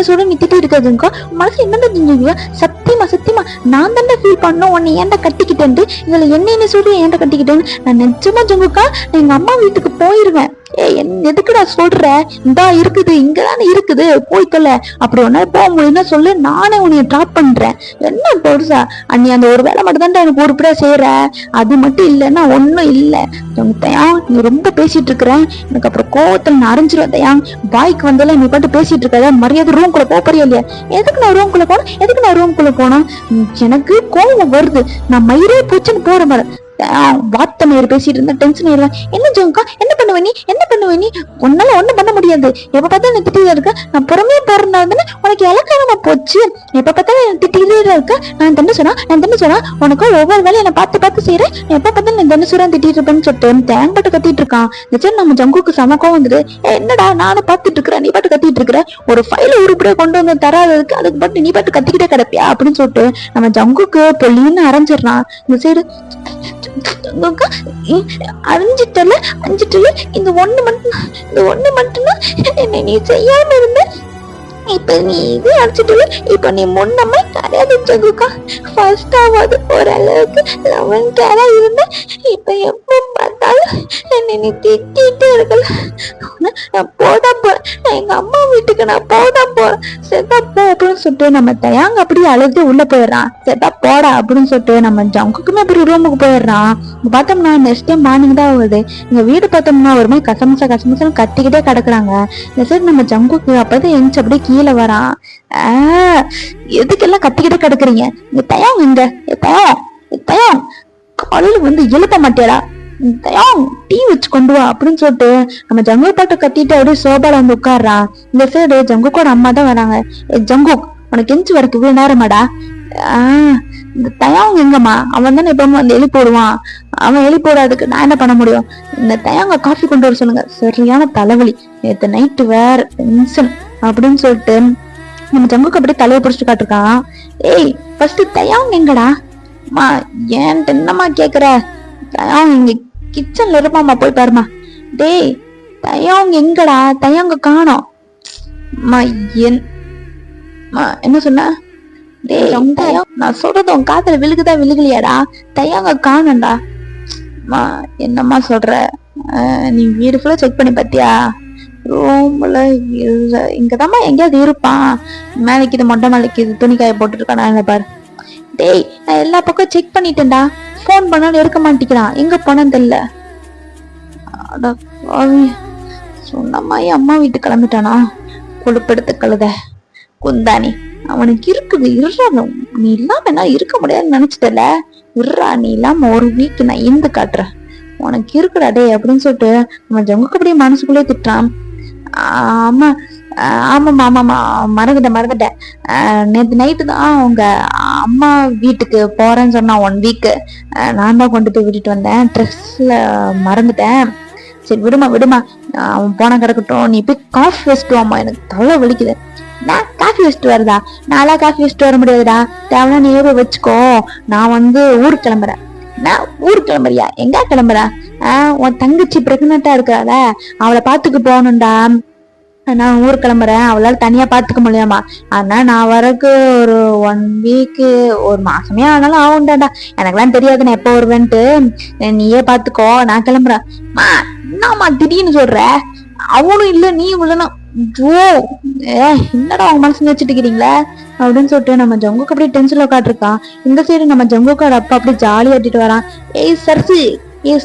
சோடு நீ திட்டி இருக்காதுங்கோ. மனசு என்னடா செஞ்சுவியா? சத்தியமா நான் தானே ஃபீல் பண்ணோம் உன்னை ஏன்டா கட்டிக்கிட்டேன். இதுல என்ன சொல்லி ஏன்டா கட்டிக்கிட்டேன்னு நான் நிஜமா ஜங்குக்கா நான் எங்க அம்மா வீட்டுக்கு போயிருவேன். எதுக்குடா சொல்ற? இந்தா இருக்குது, இங்கதானே இருக்குது, போய்க்கல. அப்படி ஒன்னா போக முடியும்னா சொல்லு, நானே உன்னைய டிராப் பண்றேன். என்ன பெருசா அண்ணி அந்த ஒரு வேலை மட்டும் தான் எனக்கு உருப்படியா செய்யற, அது மட்டும் இல்லைன்னா ஒன்னும் இல்ல. தயா நீ ரொம்ப பேசிட்டு இருக்கிறேன், எனக்கு அப்புறம் கோவத்துல நான் அரைஞ்சிருவேன். தயா பாய்க்கு வந்தால நீ பாட்டு பேசிட்டு இருக்காத, மரியாதை ரூம்குள்ள போறியா இல்லையா? எதுக்கு நான் ரூம்குள்ள போனேன்? எனக்கு கோவம் வருது, நான் மயிரே பூச்சுன்னு போற மாதிரி வார்த்தை நேரம் பேசிட்டு இருந்தா டென்ஷன் ஆயிடுவேன். என்ன ஜோங்கா என்ன பண்ணுவ நீ உன்னால ஒண்ணும் பண்ண முடியாது. எப்ப பார்த்தா என்ன திட்டிதான் இருக்க. நான் புறமே போறதுனால தானே உனக்கு இலக்காரமா போச்சு. எப்ப பார்த்தா என்ன திட்டிகிட்டே இருக்க. நான் தண்ணி சொன்னா உனக்கு ஒவ்வொரு வேலையை என்ன பார்த்து செய்யறேன். எப்ப பார்த்தா நான் தண்ணி சொல்றேன் திட்டிட்டு இருப்பேன்னு சொல்லிட்டு தேங்காட்டு கத்திட்டு இருக்கான். நிச்சயம் நம்ம ஜங்குக்கு சமக்கம் வந்துட்டு, என்னடா நானும் பார்த்துட்டு இருக்கிறேன், நீ பாட்டு கத்திட்டு இருக்கிற. ஒரு ஃபைல உருப்படியா கொண்டு வந்து தராததுக்கு அதுக்கு பாட்டு நீ பாட்டு கத்திக்கிட்டே கிடப்பியா அப்படின்னு சொல்லிட்டு நம்ம ஜங்குக்கு பொல்லின்னு அரைஞ்சிடறான். இந்த சைடு அஞ்சிட்டல இந்த ஒண்ணு மட்டும்தான் என்ன நீ செய்யாம இருந்த. இப்ப நீ இது அடிச்சிட்டு இப்ப நீ முன்னமா கிடையாது ஜங்குக்கா. ஃபர்ஸ்ட் ஆவது ஓரளவுக்கு லவன் கேரா இருந்த, இப்ப எப்ப பார்த்தாலும் என்ன நீ திட்டிட்டு இருக்கல. நான் போதான் போறேன், நான் எங்க அம்மா வீட்டுக்கு நான் போதான் போறேன். செத்தா போ அப்படின்னு சொல்லிட்டு நம்ம தயாங்க அப்படியே அழுது உள்ள போயிடுறான். செத்தா போடா அப்படின்னு சொல்லிட்டு நம்ம ஜங்குக்குமே அப்படி ரூமுக்கு போயிடுறான். பார்த்தோம்னா நெக்ஸ்ட் டைம் மார்னிங் தான் ஆகுது. எங்க வீடு பார்த்தோம்னா ஒரு மாதிரி கசமசன்னு கத்திக்கிட்டே கிடக்குறாங்க. இந்த சைடு நம்ம ஜங்குக்கு அப்பதான் எந்திச்சு அப்படியே கீழே வரான். எதுக்கெல்லாம் கத்திக்கிட்டே கிடக்குறீங்க? இங்க தயாங் இங்க தயாங் காலையில எழுப்ப மாட்டேடா, தயாங் டீ வச்சு கொண்டு வா அப்படின்னு சொல்லிட்டு நம்ம ஜங்கு பாட்டு கத்திட்டு அப்படியே சோபால உட்காடுறான். இந்த சைடு ஜங்குக்கோட அம்மா தான் வராங்க. ஜங்கு உனக்கு எந்திச்சு வரக்கு இவ்வளவு நேரமாடா? இந்த தயாங் எங்கம்மா? அவன் தானே எப்பவுமே எழுப்பி போடுவான். அவன் எழுப்பி போடாதுக்கு நான் என்ன பண்ண முடியும்? இந்த தயாங்க காஃபி கொண்டு வர சொல்லுங்க, சரியான தலைவலி, நேற்று நைட்டு வேற டென்ஷன் அப்படின்னு சொல்லிட்டு நம்ம ஜங்குக்கு அப்படியே தலையை பிடிச்சிட்டு காட்டிருக்கான். ஏய் ஃபர்ஸ்ட் தயாங் எங்கடா? அம்மா ஏன் என்னம்மா கேக்குற? தயாங் இங்க கிச்சன்ல இருப்பாமா, போய் பாருமா. டேய் தயாங் எங்கடா? தயாங்க காணோம். என்ன சொன்ன? நான் சொல்றது உன் காதுல விழுகலையாடா? தயாங்க காணண்டா. என்னம்மா சொல்ற? நீ வீடு ஃபுல்லா செக் பண்ணி பாத்தியா? ரூம்ல இங்கதாம்மா எங்கேயாவது இருப்பான். மேலைக்கு இது மொட்டை மேலைக்கு இது துணி காய போட்டுட்டு இருக்கானா பாரு. டேய் நான் எல்லா பக்கம் செக் பண்ணிட்டேன்டா, போன் பண்ணாலும் எடுக்க மாட்டேங்கிறான், எங்க போனது தெரியல. சொன்னம்மாயி அம்மா வீட்டுக்கு கிளம்பிட்டானா? கொழுப்பெடுத்து கழுத குந்தானி, அவனுக்கு இருக்குது. நீ இல்லாம என்ன இருக்க முடியாதுன்னு நினைச்சிட்டல. நீ இல்லாம ஒரு வீக் நான் இருந்து காட்டுறேன், உனக்கு இருக்குடா டே அப்படின்னு சொல்லிட்டு நம்ம ஜங்குக்கு அப்படியே மனசுக்குள்ளே திட்டான். ஆமாம்மா மறந்துட்டேன். நேற்று நைட்டு தான் அவங்க அம்மா வீட்டுக்கு போறேன்னு சொன்னா 1 வீக். நான் தான் கொண்டு போய் விட்டுட்டு வந்தேன், ட்ரெஸ்ல மறந்துட்டேன். சரி விடுமா அவன் போன கிடக்கட்டும், நீ போய் காஃபி வச்சுட்டு வாமா, எனக்கு தலை வலிக்குது. நான் காஃபி வச்சுட்டு வருதா? நான்லாம் காஃபி வச்சுட்டு வர முடியாதுடா, தேவைன்னா நீ போய் வச்சுக்கோ. நான் ஊருக்கு கிளம்புறேன். நான் ஊருக்கு கிளம்புறியா? எங்க கிளம்புற? உன் தங்கச்சி பிரெக்னண்டா இருக்கிறாள, அவளை பாத்துக்கு போகணும்டா. நான் ஊருக்கு கிளம்புறேன், அவளால தனியா பாத்துக்க முடியாமா, ஆனா நான் வரக்கு ஒரு 1 வீக், ஒரு மாசமே ஆனாலும் ஆகும்டாடா. எனக்கெல்லாம் தெரியாது நான் எப்ப வருவேன்ட்டு, நீயே பாத்துக்கோ, நான் கிளம்புறேன். என்னம்மா திடீர்னு சொல்ற? அவனும் இல்ல நீயும் இல்லைன்னா ஓ என்னடா அவங்க மனசு வச்சுட்டு இருக்கிறீங்களா அப்படின்னு சொல்லிட்டு நம்ம ஜங்குக்கு அப்படியே டென்ஷன்ல உட்காந்துருக்கான். இந்த சைடு நம்ம ஜங்குக்கோட அப்பா அப்படியே ஜாலி ஆட்டிட்டு வரான். ஏய்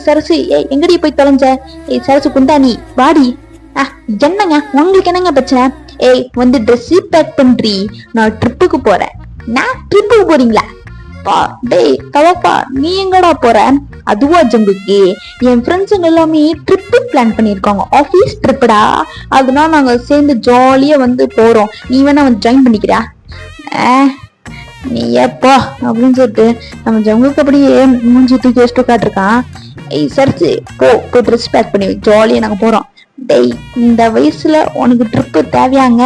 சரசு எங்கடி போய் தொலைஞ்ச? ஏய் சரசு குந்தாணி வாடி. என்னங்க உங்களுக்கு என்னங்க பிரச்சனை? ஏய் வந்து ட்ரெஸ் பேக் பண்றீ, நான் ட்ரிப்புக்கு போறேன். நான் ட்ரிப்புக்கு போறீங்களா? டேய் தவப்பா நீ எங்கடா போற? அதுவா ஜங்குக்கு, என் ஃப்ரெண்ட்ஸுங்க எல்லாமே ட்ரிப்பு பிளான் பண்ணிருக்காங்க, ஆபீஸ் ட்ரிப்புடா. அதனால நாங்க சேர்ந்து ஜாலியா வந்து போறோம், நீ வேணா வந்து ஜாயின் பண்ணிக்கிறா? நீ எப்போ அப்படின்னு சொல்லிட்டு நம்ம ஜங்குக்கு அப்படியே மூஞ்சி தூக்கி வச்சுட்டு உட்காந்துருக்கான். ஏய் சர்ச்சு போய் ட்ரெஸ் பேக் பண்ணி ஜாலியா நாங்க போறோம். டேய் இந்த வயசுல உனக்கு ட்ரிப்பு தேவையாங்க?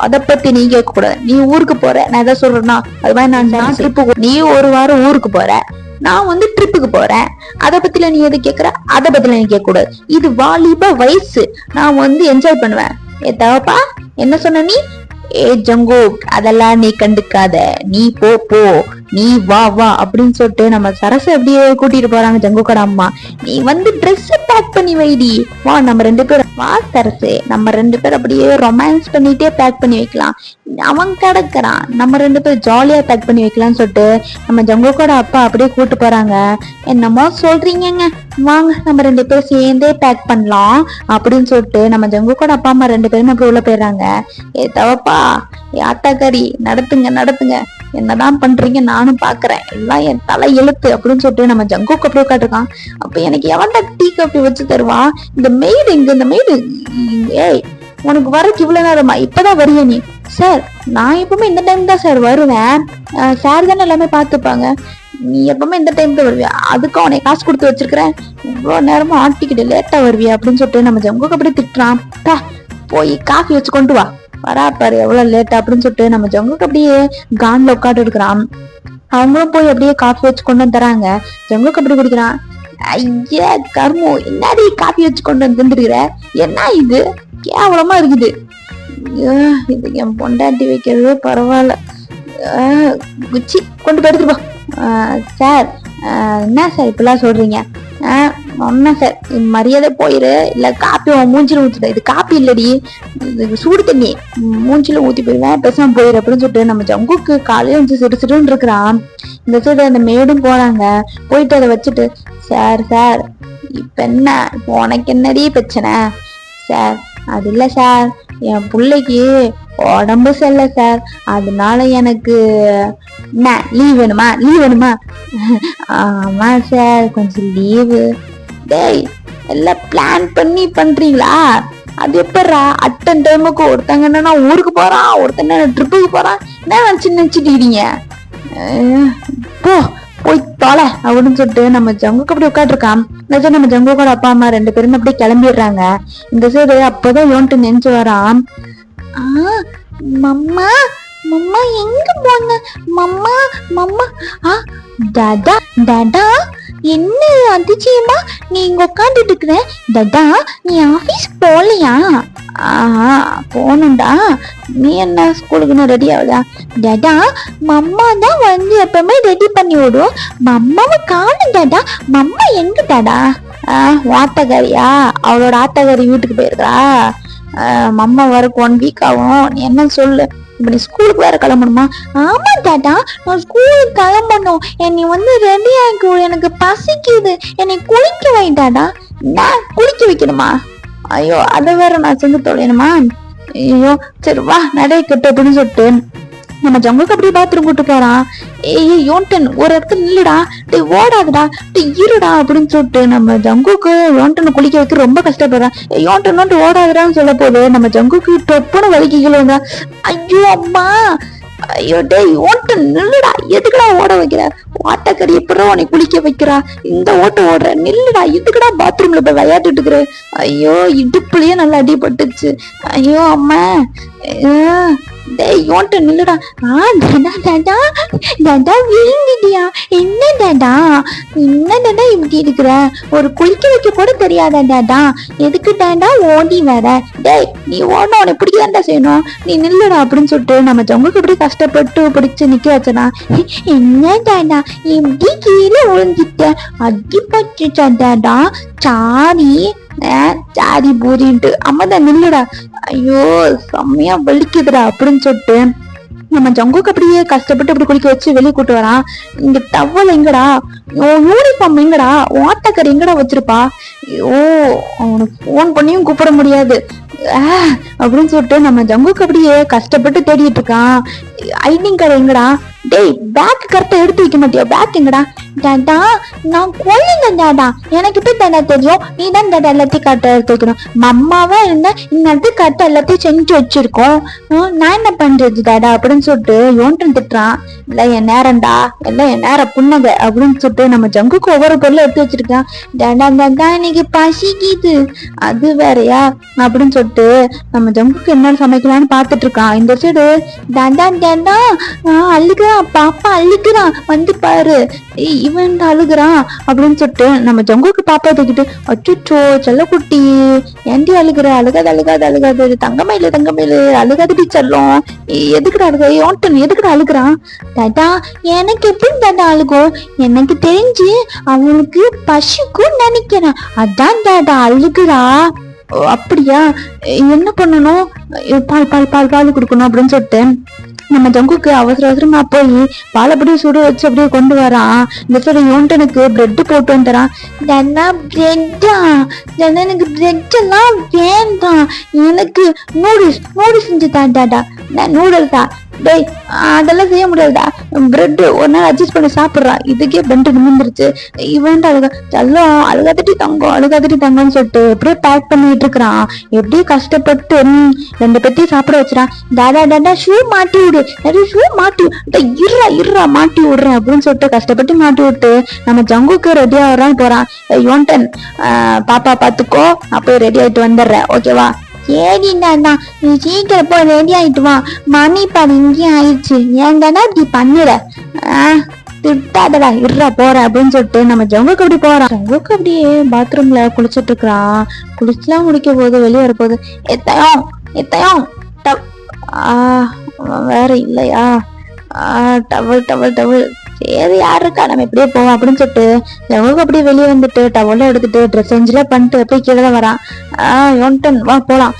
அத பத்தி நீ கேட்க கூடாது, நீ ஊருக்கு போற, நான் எதாவது சொல்றேன்னா அது மாதிரி நான் ட்ரிப்பு, நீ ஒரு வாரம் ஊருக்கு போற, நான் வந்து ட்ரிப்புக்கு போறேன், அத பத்தில நீ எது கேக்குற? அத பத்தில நீ கேட்க கூடாது, இது வாலிப வயசு, நான் வந்து என்ஜாய் பண்ணுவேன். தவப்பா என்ன சொன்ன நீ? ஜங்கு அதெல்லாம் நீ கண்டுக்காத, நீ போ நீ வா அப்படின்னு சொல்லிட்டு நம்ம சரச அப்படியே கூட்டிட்டு போறாங்க ஜங்குக்கோட அம்மா. நீ வந்து ட்ரெஸ் பேக் பண்ணி வைடி, வா நம்ம 2 பேரும் வா சரசு, நம்ம 2 பேரும் அப்படியே ரொமான்ஸ் பண்ணிட்டே பேக் பண்ணி வைக்கலாம், அவன் கிடக்குறான், நம்ம 2 பேரும் ஜாலியா பேக் பண்ணி வைக்கலாம்னு சொல்லிட்டு நம்ம ஜங்குக்கோட அப்பா அப்படியே கூட்டு போறாங்க. என்னமோ சொல்றீங்கங்க, வாங்க நம்ம 2 பேரும் சேர்ந்தே பேக் பண்ணலாம் அப்படின்னு சொல்லிட்டு நம்ம ஜங்குக்கோட அப்பா அம்மா 2 பேரும் அப்படி உள்ள போயிடுறாங்க. தவப்பா ஆத்தாக்காரி நடத்துங்க, என்னதான் பண்றீங்க நானும் பாக்குறேன், எல்லாம் என் தலை எழுத்து அப்படின்னு சொல்லிட்டு நம்ம ஜங்குக்கு அப்படியே உட்காந்துருக்கான். அப்ப எனக்கு எவன்டா டீ காப்பி வச்சு தருவான்? இந்த மெய்டு இங்க, இந்த மெய்டு, ஏய் உனக்கு வரக்கு இவ்வளவு நேரமா, இப்பதான் வரிய நீ? சார் நான் எப்பவுமே இந்த டைம் தான் சார் வருவேன், சார் தானே எல்லாமே பாத்துப்பாங்க, நீ எப்பவுமே இந்த டைம்க்கு வருவியா? அதுக்கும் உனக்கு காசு கொடுத்து வச்சிருக்கிறேன், இவ்வளவு நேரமா ஆட்டிக்கிட்டு லேட்டா வருவியா அப்படின்னு சொல்லிட்டு நம்ம ஜங்குக்கு அப்படியே திட்டுறான். போய் காஃபி வச்சு கொண்டு வா, வரா பாரு எவ்வளவு லேட் அப்படின்னு சொல்லிட்டு நம்ம ஜங்குக்கு அப்படியே கான்ல உட்காந்து இருக்கிறான். அவங்களும் போய் அப்படியே காஃபி வச்சு கொண்டு வந்து தராங்க. ஜங்குக்கு அப்படி குடிக்கிறான். ஐயா கர்மோ, என்னடி காஃபி வச்சு கொண்டு வந்து தந்துருக்கிற? என்ன இது கேவலமா இருக்குது, இது என் பொண்டாட்டி வைக்கிறது பரவாயில்ல, குச்சி கொண்டு போய் எடுத்துட்டு போ. சார் என்ன சார் இப்பெல்லாம் சொல்றீங்க? ஒன்னா சார் மரியாதை போயிரு, இல்ல காப்பி மூஞ்சில ஊத்துட்ட, இது காப்பி இல்லடி, இது சூடு தண்ணி, மூஞ்சில ஊத்தி போயிருவேன், பேசாம போயிரு அப்படின்னு சொல்லிட்டு நம்ம ஜங்குக்கு காலையில வந்து சிறுசிடுன்னு இருக்கிறான். இந்த சைடு அந்த மேடும் போறாங்க. போயிட்டு அதை வச்சுட்டு, சார் இப்ப என்ன உனக்கு என்னடி பிரச்சனை? சார் அது இல்ல சார், என் பிள்ளைக்கு உடம்பு சரியில்லை சார், அதனால எனக்கு என்ன லீவ் வேணுமா? ஆமா சார் கொஞ்சம் லீவு. டேய் எல்லாம் பிளான் பண்ணி பண்றீங்களா? அது எப்படா அட்டன் டைமுக்கு ஒருத்தங்க என்னன்னா ஊருக்கு போறான், ஒருத்தங்க ட்ரிப்புக்கு போறான், என்ன நினைச்சிட்டு போய் தொலை அப்படின்னு சொல்லிட்டு நம்ம ஜங்குக்கு அப்படி உட்காந்துருக்கான். நம்ம ஜங்குக்கோட அப்பா அம்மா 2 பேரும் அப்படியே கிளம்பிடுறாங்க. இந்த சைடு அப்பதான் யோன்ட்டு நெஞ்சு வரான். மம்மா எங்க போன? மம்மா டாடா என்ன அதிசயமா நீ இங்க உட்காந்துட்டு இருக்கிற? டாடா நீ ஆபீஸ் போலையா? போகணும்டா, நீ என்ன ஸ்கூலுக்கு ரெடி ஆகுதா? டாடா மம்மா தான் வந்து எப்பவுமே ரெடி பண்ணி விடும், மம்மாவை காணும் டாடா, மம்மா எங்க டாடா? ஆத்தகாரியா, அவளோட ஆத்தகாரி வீட்டுக்கு போயிருக்கா, மம்மா வரக்கு 1 வீக் ஆகும், நீ என்ன சொல்லு, இப்ப நீ ஸ்கூலுக்கு வேற கிளம்பணுமா? ஆமா டாடா நான் ஸ்கூலுக்கு கிளம்பணும், என்னை வந்து ரெடி ஆகி, எனக்கு பசிக்குது, என்னை குளிக்க வை டாடா. நான் குளிக்க வைக்கணுமா? ஐயோ அதை வேற நான் செஞ்சு தொலைணுமா? ஐயோ சரி வா நடை கட்டு அப்படின்னு சொல்லிட்டு நம்ம ஜங்குக்கு அப்படியே பாத்ரூம் கூட்டு போறான். யோன்டன் ஒரு இடத்துல நில்லுடா, டே ஓடாதுடா, டே இருடா அப்படின்னு சொல்லிட்டு நம்ம ஜங்குக்கு யோன்டனை குளிக்க வைக்க ரொம்ப கஷ்டப்படுறான். யோன்டன் ஓடாதுடான்னு சொல்ல போது நம்ம ஜங்குக்கு டொப்புன்னு வலிக்கல வந்தா. ஐயோ அம்மா, ஐயோ டே யோன்டன் நில்லுடா, எதுக்குடா ஓட வைக்கிற? ஓட்டக்கறி எப்படா உன்னை குளிக்க வைக்கிறா, இந்த ஓட்ட ஓடுற, நில்லுடா, எதுக்குடா பாத்ரூம்ல போய் விளையாட்டுட்டு இருக்கிற? ஐயோ இடுப்புலயே நல்லா அடிபட்டுச்சு, ஐயோ அம்மா, டேய் யோன்ட்ட நில்லுடா. டாடா விழுந்துட்டியா? என்ன டாடா இப்படி இருக்கிற? ஒரு குளிக்க வைக்க கூட தெரியாதா டாடா? எதுக்கு டாடா ஓடி வர? டேய் நீ ஓடணும், உனக்கு பிடிக்கதான்டா செய்யணும், நீ நில்லுடா அப்படின்னு சொல்லிட்டு நம்ம ஜங்குக்கு இப்படி கஷ்டப்பட்டு பிடிச்சு நிக்க வச்சனா. என்ன டாடா இப்படி கீழே விழுந்துட்ட? அடிபட்டுச்சா டாடா? சாரி சாரி பூரின்ட்டு அம்மாதான் நில்லுடா, ஐயோ செம்மையா வலிக்குதுடா அப்படின்னு சொல்லிட்டு நம்ம ஜங்குக்கு அப்படியே கஷ்டப்பட்டு அப்படி குளிக்க வச்சு வெளியே கூட்டு வரான். இங்க டவல் எங்கடா, யூனிஃபார்ம் எங்கடா, வாட்டக்கர் எங்கடா வச்சிருப்பா, ஐயோ அவனுக்கு போன் பண்ணியும் கூப்பிட முடியாது அப்படின்னு சொல்லிட்டு நம்ம ஜங்குக்கு அப்படியே கஷ்டப்பட்டு தேடிட்டு இருக்கான். ஐடிங் கார்டு எங்கடா, டேய் பேக் கரெக்டா எடுத்து வைக்க மாட்டியா, பேக் எங்கடா, டாடா நான் கொல்லுங்க டாடா, எனக்கு இப்ப தாடா தெரியும், நீ தான் டாடா எல்லாத்தையும் கரெக்டா எடுத்து வைக்கணும், அம்மாவா இருந்தா இன்னத்துக்கு கரெக்டா எல்லாத்தையும் செஞ்சு வச்சிருக்கோம், நான் என்ன பண்றது டாடா அப்படின்னு சொல்லிட்டு யோன்டன் திட்டுறான். இல்ல என் நேரம்டா, எல்லாம் என் நேரம் புண்ணகை அப்படின்னு சொல்லிட்டு நம்ம ஜங்குக்கு ஒவ்வொரு பொருளும் எடுத்து வச்சிருக்கான். டாடா டாடா இன்னைக்கு பசிக்குது, அது வேறையா அப்படின்னு சொல்லிட்டு நம்ம ஜங்குக்கு என்ன சமைக்கலாம்னு பாத்துட்டு இருக்கான். இந்த சைடு டாடா டாடா அழுகுறான், பாப்பா அழுகுறான், வந்து பாரு, இவன் அழுகுறான் அப்படின்னு சொல்லிட்டு நம்ம ஜங்குக்கு பாப்பா தூக்கிட்டு, அச்சுச்சோ செல்லக்குட்டி ஏண்டி அழுகுற, அழுகாது அழுகாது அழுகாது, தங்கமயிலு தங்கமயிலு அழுகாதுடி செல்லம், எதுக்குடா அழுக, யோன்டன் எதுக்குடா அழுகுறான், டாடா எனக்கு எப்படி டாடா அழுகும், எனக்கு தெரிஞ்சு அவனுக்கு பசிக்கும் நினைக்கிறேன், அதான் டாடா அழுகுறா, அப்படியா என்ன பண்ணணும், பால் பால் பால் பால் கொடுக்கணும் அப்படின்னு சொல்லிட்டு நம்ம ஜங்குக்கு அவசர அவசரமா போய் பால் அப்படியே சுட வச்சு அப்படியே கொண்டு வரான். இந்த சைடு யோன்டனுக்கு பிரெட் போட்டு வந்துறான். பிரெட்டா, எனக்கு பிரெட் எல்லாம் வேண்டாம், எனக்கு நூடுல்ஸ் நூடுல்ஸ் செஞ்சு தாண்டாடா, நூடுல்ஸா, டேய் அதெல்லாம் செய்ய முடியாதுடா, பிரெட் ஒரு நாள் அட்ஜஸ்ட் பண்ணி சாப்பிடுறான், இதுக்கே பெண்டு நிமிந்துருச்சு, இவன்ட்டு செல்லம் அழுகாதட்டி தங்கம் அழுகாதட்டி தங்கம்னு சொல்லிட்டு எப்படியே பேக் பண்ணிட்டு இருக்கிறான். எப்படியே கஷ்டப்பட்டு 2 பேத்தையும் சாப்பிட வச்சுறான். டாடா டாடா ஷூ மாட்டி விடு, நிறைய ஷூ மாட்டி இருறா இருறா மாட்டி விடுறேன் அப்படின்னு சொல்லிட்டு கஷ்டப்பட்டு மாட்டி விட்டு நம்ம ஜங்குக்கு ரெடி ஆகுறான்னு போறான். யோன்டன் பாப்பா பாத்துக்கோ, நான் போய் ரெடி ஆயிட்டு வந்துடுறேன் ஓகேவா, சரிடா நீ சீக்கிரம் போய் ரெடி ஆயிட்டு வா, மணி பாரு இங்கேயும் ஆயிடுச்சு, ஏன்டா இப்படி பண்ணுற, திட்டாதடா இருறா போற அப்படின்னு சொல்லிட்டு நம்ம ஜங்குக்கு அப்படி போறான். ஜங்குக்கு அப்படியே பாத்ரூம்ல குளிச்சுட்டு இருக்கிறான். குளிச்சுலாம் முடிக்க போது வெளியே வர போது, எத்தையும் எத்தையும் வேற இல்லையா, டவல் டவல் டவல், சரி யாரு இருக்கா நம்ம எப்படியே போவோம் அப்படின்னு சொல்லிட்டு ஜங்குக்கு அப்படியே வெளியே வந்துட்டு டவலும் எடுத்துட்டு ட்ரெஸ் சேஞ்ச்லாம் பண்ணிட்டு அப்படியே கீழே தான் வரான். யோன்டன் வா போலாம்,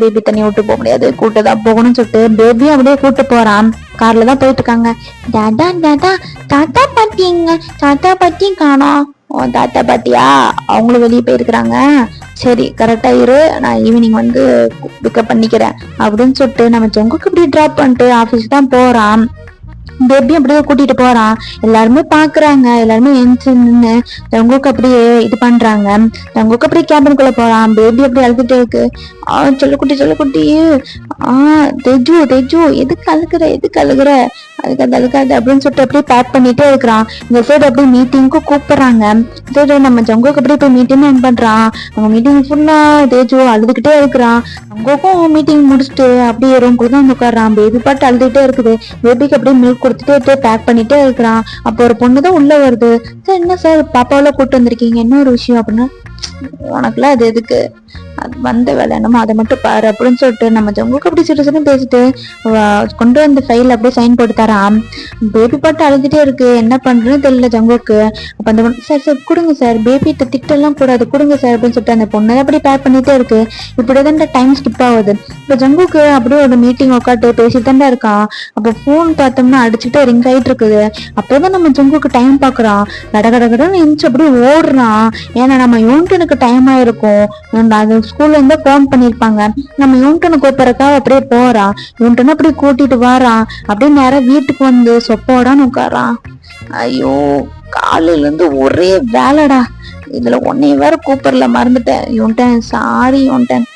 பேபி தண்ணி விட்டு போக முடியாது, கூட்டு தான் போகணும்னு சொல்லிட்டு பேபியும் அப்படியே கூட்டு போறான். கார்ல தான் போயிட்டு இருக்காங்க. டாடா டாடா தாத்தா பாட்டிங்க, தாத்தா பாட்டியும் காணோம், தாத்தா பாட்டியா அவங்களும் வெளியே போயிருக்கிறாங்க, சரி கரெக்டா இரு, நான் ஈவினிங் வந்து பிக்கப் பண்ணிக்கிறேன் அப்படின்னு சொல்லிட்டு நம்ம ஜங்குக்கு அப்படியே டிராப் பண்ணிட்டு ஆபீஸ் தான் போறான். பேபி அப்படியே கூட்டிட்டு போறான். எல்லாருமே பாக்குறாங்க, எல்லாருமே நின்னு தங்குக்கு அப்படியே இது பண்றாங்க. தங்குக்கு அப்படியே கேபினுக்குள்ள போறான். பேபி அப்படியே அழுதுட்டே இருக்கு. சொல்லக்குட்டி சொல்லக்குட்டி, தெஜு தெஜு எதுக்கு அழுகுற எதுக்கு அழுகுற, அதுக்காது அழுகாது அப்படின்னு சொல்லிட்டு அப்படியே பேக் பண்ணிட்டே இருக்கிறான். இந்த சைடு அப்படியே மீட்டிங்க்கு கூப்பிடுறாங்க. சைடு நம்ம ஜங்குக்கு அப்படியே போய் மீட்டிங் என்ன பண்றான், அவங்க மீட்டிங் ஃபுல்லா தேஜு அழுதுகிட்டே இருக்கிறான். ஜங்குக்கும் மீட்டிங் முடிச்சுட்டு அப்படியே ரூம்குள்ள தான் உட்காடுறான். பேபி பாட்டு அழுதுகிட்டே இருக்குது. பேபிக்கு அப்படியே மில்க் கொடுத்துட்டு பேக் பண்ணிட்டே இருக்கிறான். அப்போ ஒரு பொண்ணுதான் உள்ள வருது. சார் என்ன சார் பாப்பாவெல்லாம் கூட்டு வந்திருக்கீங்க, என்ன ஒரு விஷயம் அப்படின்னா, உனக்குலாம் அது எதுக்கு, அது வந்த வேலை என்னமோ அதை மட்டும் பாரு அப்படின்னு சொல்லிட்டு நம்ம ஜங்குக்கு அப்படி சிட்டு பேசிட்டு கொண்டு வந்த ஃபைல் அப்படியே சைன் போட்டு தரான். பேபி பாட்டு அழுதுட்டே இருக்கு, என்ன பண்றதுன்னு தெரியல ஜங்குக்கு. அப்ப அந்த சார் சார் கொடுங்க சார், பேபிட்ட திட்டெல்லாம் கூடாது கொடுங்க சார் அப்படின்னு சொல்லிட்டு அந்த பொண்ணு அப்படியே பேக் பண்ணிட்டே இருக்கு. இப்படிதான் டைம் ஸ்கிப் ஆகுது. இப்ப ஜங்குக்கு அப்படியே ஒரு மீட்டிங் உட்காந்து பேசிட்டு தாண்டா இருக்கான். அப்ப போன் பார்த்தோம்னா அடிச்சுட்டு ரிங் ஆயிட்டு இருக்குது. அப்பதான் நம்ம ஜங்குக்கு டைம் பாக்குறான். கடகடகடன்னு எந்திச்சு அப்படியே ஓடுறான். ஏன்னா நம்ம யோன்டனுக்கு டைம் ஆயிருக்கும், அது ஸ்கூல்ல இருந்து போன் பண்ணிருப்பாங்க. நம்ம யூன்டனை கூப்பிடறக்காக அப்படியே போறான். யூன்டனை அப்படியே கூட்டிட்டு வாரான். அப்படியே நேரம் வீட்டுக்கு வந்து சொப்போடான்னு உட்காரான். ஐயோ காலையில இருந்து ஒரே வேலைடா, இதுல உன்னைய வேற கூப்பிடல மறந்துட்டேன். யூன்டன் சாரி யூன்டன்.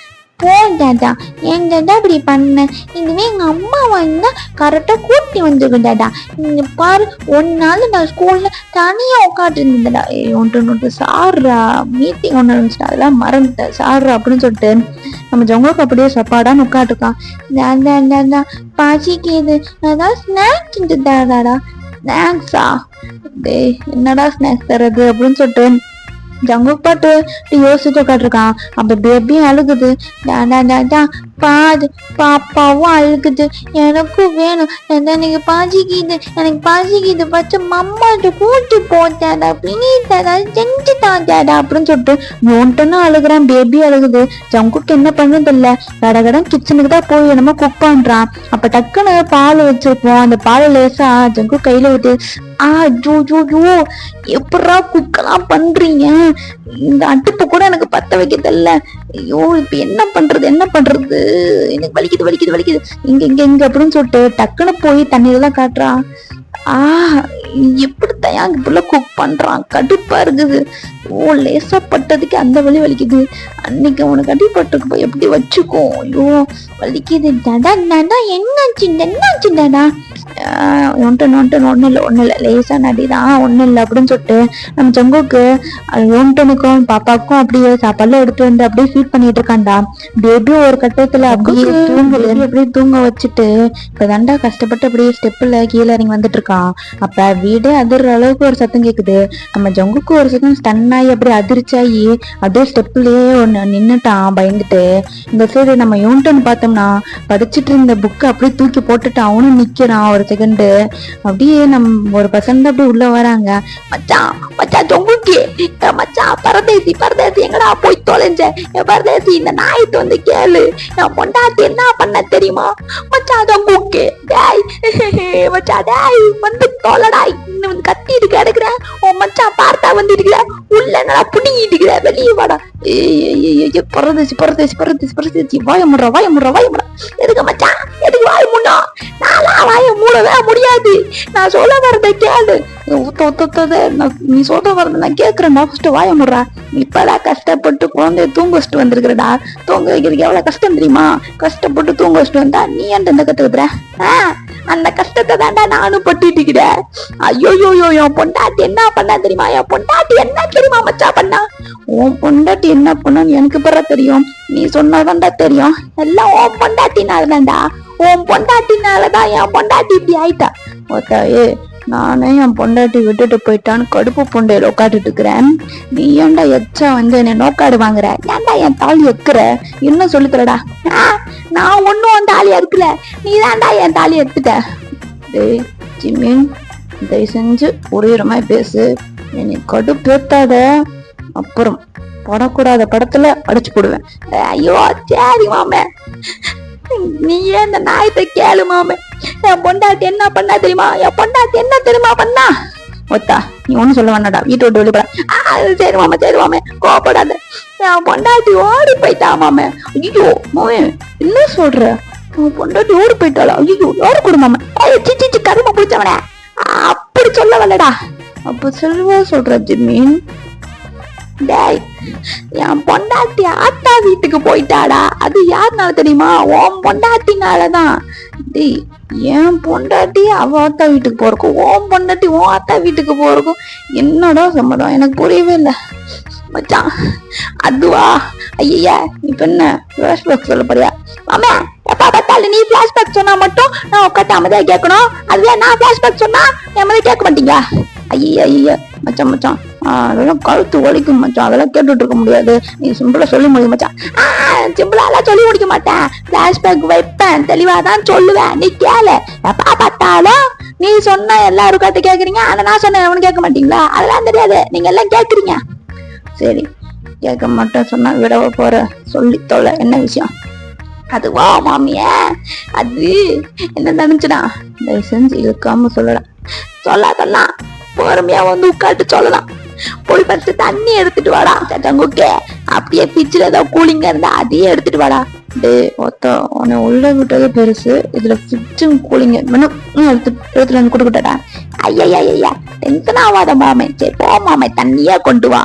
போடாடா ஏன் டாடா இப்படி பண்ண, இதுவே எங்க அம்மா வந்தா கரெக்டா கூட்டி வந்துருக்கும் டாடா. நீங்க பாரு ஒரு நாள் நான் ஸ்கூல்ல தனியா உட்காந்து இருந்தேன்டா. ஒன்று சாடுறா, மீட்டிங் ஒன்று இருந்துச்சுடா அதெல்லாம் மறந்துட்டேன் சாடுறா அப்படின்னு சொல்லிட்டு நம்ம ஜங்குக்கு அப்படியே சப்பாடான்னு உட்காந்துருக்கான். டாடா பசிக்குது, அதான் ஸ்நாக்ஸ் செஞ்சு தாடாடா. ஸ்நாக்ஸா, டேய் என்னடா ஸ்நாக்ஸ் தர்றது அப்படின்னு சொல்லிட்டு ஜங்குக்கு பாட்டு யோசிச்சுட்டு உட்காந்துருக்கான். அப்ப பேபியும் அழுகுது. டாடா டாடா பாது பாப்பாவும் அழுகுது, எனக்கும் வேணும், எனக்கு பசிக்குது, எனக்கு பசிக்குது, பச்சை மம்மாட்ட கூட்டு போட்டாடா, ப்ளீஸ் டாடா, செஞ்சு தாண்டாடா அப்படின்னு சொல்லிட்டு யோன்ட்டனும் அழுகுறான், பேபி அழுகுது. ஜங்குக்கு என்ன பண்ணுறது இல்ல, கடகடன் கிச்சனுக்கு தான் போய் என்னமோ குக் பண்றான். அப்ப டக்குன்னு பால் வச்சிருப்போம், அந்த பால் லேசா ஜங்கு கையில விட்டு ஜோ எப்படா குக்கெல்லாம் பண்றீங்க, இந்த அடுப்பு கூட எனக்கு பத்த வைக்கிறதில்ல, ஐயோ இப்ப என்ன பண்றது, எனக்கு வலிக்குது வலிக்குது வலிக்குது, இங்க இங்க இங்க அப்படின்னு சொல்லிட்டு டக்குன்னு போய் தண்ணீர்லாம் காட்டுறான். எப்படித்தான் அங்க புள்ள குக் பண்றான், கடுப்பா இருக்குது. ஓ லேசா பட்டதுக்கு அந்த வலி வலிக்குது, அன்னைக்கு அவனுக்கு அடிபட்டிருக்கு போய் எப்படி வச்சுக்கோ, ஐயோ வலிக்குது. டாடா டாடா என்னாச்சு டாடா, ஒன்றும் இல்லை லேசா நடிதான், ஒன்றும் இல்லை அப்படின்னு சொல்லிட்டு நம்ம ஜங்குக்கு யோன்டனுக்கும் பாப்பாவுக்கும் அப்படியே சாப்பாடுலாம் எடுத்து வந்து அப்படியே ஃபீட் பண்ணிட்டு இருக்காண்டா. பேபியும் ஒரு கட்டத்துல அப்படியே அப்படியே தூங்க வச்சுட்டு இப்பதாண்டா கஷ்டப்பட்டு அப்படியே ஸ்டெப்ல கீழே இறங்கி வந்துட்டு இருக்கான். அப்ப வீடே அதிர்ற அளவுக்கு ஒரு சத்தம் கேக்குது. நம்ம ஜங்குக்கு ஒரு சத்தம் ஸ்டன் ஆகி அப்படியே அதிர்ச்சாயி அப்படியே ஸ்டெப்லயே ஒண்ணு நின்னுட்டான் பயந்துட்டு. இந்த சைடு நம்ம யோன்டன் பார்த்தோம்னா படிச்சுட்டு இருந்த புக்கை அப்படியே தூக்கி போட்டுட்டு அவனும் நிக்கிறான் ஒரு செகண்டு. அப்படியே நம்ம ஒரு பசங்க அப்படியே உள்ள வராங்க. மச்சான் ஜங்குக்கு மச்சான் பரதேசி எங்கடா போய் தொலைஞ்ச, பரதேசி இந்த நாய்க்கு வந்து கேளு, என் பொண்டாட்டி என்ன பண்ண தெரியுமா மச்சான் ஜங்குக்கு, டேய் மச்சான் டேய் வந்து தொலைடாய், இன்னும் வந்து கத்திட்டு கிடக்குறேன், உன் மச்சான் பார்த்தா வந்து இருக்கிற உள்ள என்னடா புடிங்கிட்டு இருக்கிற, வெளியே வாடா, பரதேசி வாய முடுறா, எதுக்கு மச்சான் எதுக்கு வாய முன்னா, நானா வாய மூடவே முடியாது, நான் சொல்ல வரத கேளு, நீ சொல்ற வரத நான் கேக்குறேன், ஃபர்ஸ்ட் வாய முடுறா, இப்பதான் கஷ்டப்பட்டு குழந்தைய தூங்க வச்சுட்டு வந்திருக்கிறடா, தூங்க வைக்கிறதுக்கு எவ்வளவு கஷ்டம் தெரியுமா, கஷ்டப்பட்டு தூங்க வச்சுட்டு வந்தா நீ ஏன் இந்த கத்துக்கிற, அந்த கஷ்டத்தை தாண்டா நானும் பட்டுட்டு இருக்கிறேன். ஐயோ என் பொண்டாட்டி என்ன பண்ணா தெரியுமா, என் பொண்டாட்டி என்ன தெரியுமா மச்சா பண்ணா, உன் பொண்டாட்டி என்ன பண்ணான்னு எனக்கு பிற தெரியும், நீ சொன்னதாண்டா தெரியும், எல்லாம் உன் பொண்டாட்டினாலதான்டா, உன் பொண்டாட்டினாலதான் என் பொண்டாட்டி இப்படி ஆயிட்டா. ஓத்தாயே நானே என் பொண்டாட்டி விட்டுட்டு போயிட்டான்னு கடுப்பு பொண்டையில உட்காந்துட்டு இருக்கிறேன், நீ ஏன்டா எச்சா வந்து என்ன நோக்காடு வாங்குற, ஏன்டா என் தாலி எடுக்கிற, என்ன சொல்லிக்கிறடா, நான் ஒன்னும் உன் தாலி எடுக்கல, நீ தான்டா என் தாலி எடுத்துட்ட. டேய் ஜிம்மி தயவு செஞ்சு புரியுற மாதிரி பேசு, என்னை கடுப்பு ஏத்தாத, அப்புறம் படக்கூடாத படத்துல அடிச்சு போடுவேன். ஐயோ சரி மாமே, நீ ஏன் இந்த நாயத்தை கேளு மாமே, என் பொண்டாட்டி என்ன பண்ணா தெரியுமா, என் பொண்டாட்டி என்ன தெரியுமா பண்ணா, ஒத்தா நீ ஒண்ணு சொல்ல வேண்டாடா, வீட்டை விட்டு வெளிப்பட, சரி மாமே கோபப்படாத, என் பொண்டாட்டி ஓடி போயிட்டா மாமே. ஐயோ மாமே என்ன சொல்ற, உன் பொண்டாட்டி ஓடி போயிட்டாளா, ஐயோ ஓடி கொடு மாமே, சிச்சி கருமா பிடிச்சவனே, அப்படி சொல்ல வரலடா, அப்ப சொல்ற ஜிம்மீன், டேய் என் பொண்டாட்டி ஆத்தா வீட்டுக்கு போயிட்டாடா, அது யாருனால தெரியுமா, உன் பொண்டாட்டினாலதான். டேய் என் பொண்டாட்டி அவ ஆத்தா வீட்டுக்கு போறக்கும், உன் பொண்டாட்டி உன் ஆத்தா வீட்டுக்கு போறக்கும் என்னடா சம்மதம், எனக்கு புரியவே இல்லை மச்சான். அதுவா ஐயா இப்ப என்ன பிளாஷ்பேக் சொல்ல போறியா மாமா, எப்ப பார்த்தாலும் நீ பிளாஷ்பேக் சொன்னா மட்டும் நான் உட்காந்து அமைதியா கேட்கணும், அதுவே நான் பிளாஷ்பேக் சொன்னா என் மாதிரி கேட்க மாட்டீங்க. ஐயா மச்சான் அதெல்லாம் கழுத்து ஒழிக்கும் மச்சான், அதெல்லாம் கேட்டுட்டு இருக்க முடியாது, நீ சிம்பிளா சொல்லி முடியும் மச்சான். சிம்பிளா எல்லாம் சொல்லி முடிக்க மாட்டேன், பிளாஷ்பேக் வைப்பேன், தெளிவாதான் சொல்லுவேன், நீ கேளு, எப்ப பார்த்தாலும் நீ சொன்ன எல்லாரும் கத்து கேக்குறீங்க, ஆனா நான் சொன்ன எவனு கேட்க மாட்டீங்களா, அதெல்லாம் தெரியாது, நீங்க எல்லாம் கேக்குறீங்க. சரி கேட்க மாட்டேன் சொன்னா விடவ போற, சொல்லி தொலை என்ன விஷயம். அதுவா மாமிய, அது என்ன நினைச்சுடா, தயவு செஞ்சு இழுக்காம சொல்லலாம், சொல்லாதெல்லாம் பொறுமையா வந்து உட்காட்டு சொல்லலாம். போய் ஃபர்ஸ்ட் தண்ணி எடுத்துட்டு வாடா தங்குக்கே, அப்படியே பிச்சில் ஏதாவது கூலிங்கா இருந்தா அதையே எடுத்துட்டு வாடா. டே ஒத்த உன்னை உள்ள விட்டது பெருசு, இதுல ஃப்ரிட்ஜும் கூலிங்க எடுத்துல வந்து கொடுக்கட்டா. ஐயா டென்ஷன் ஆகாத மாமே, சரி போ மாமே தண்ணியா கொண்டு வா.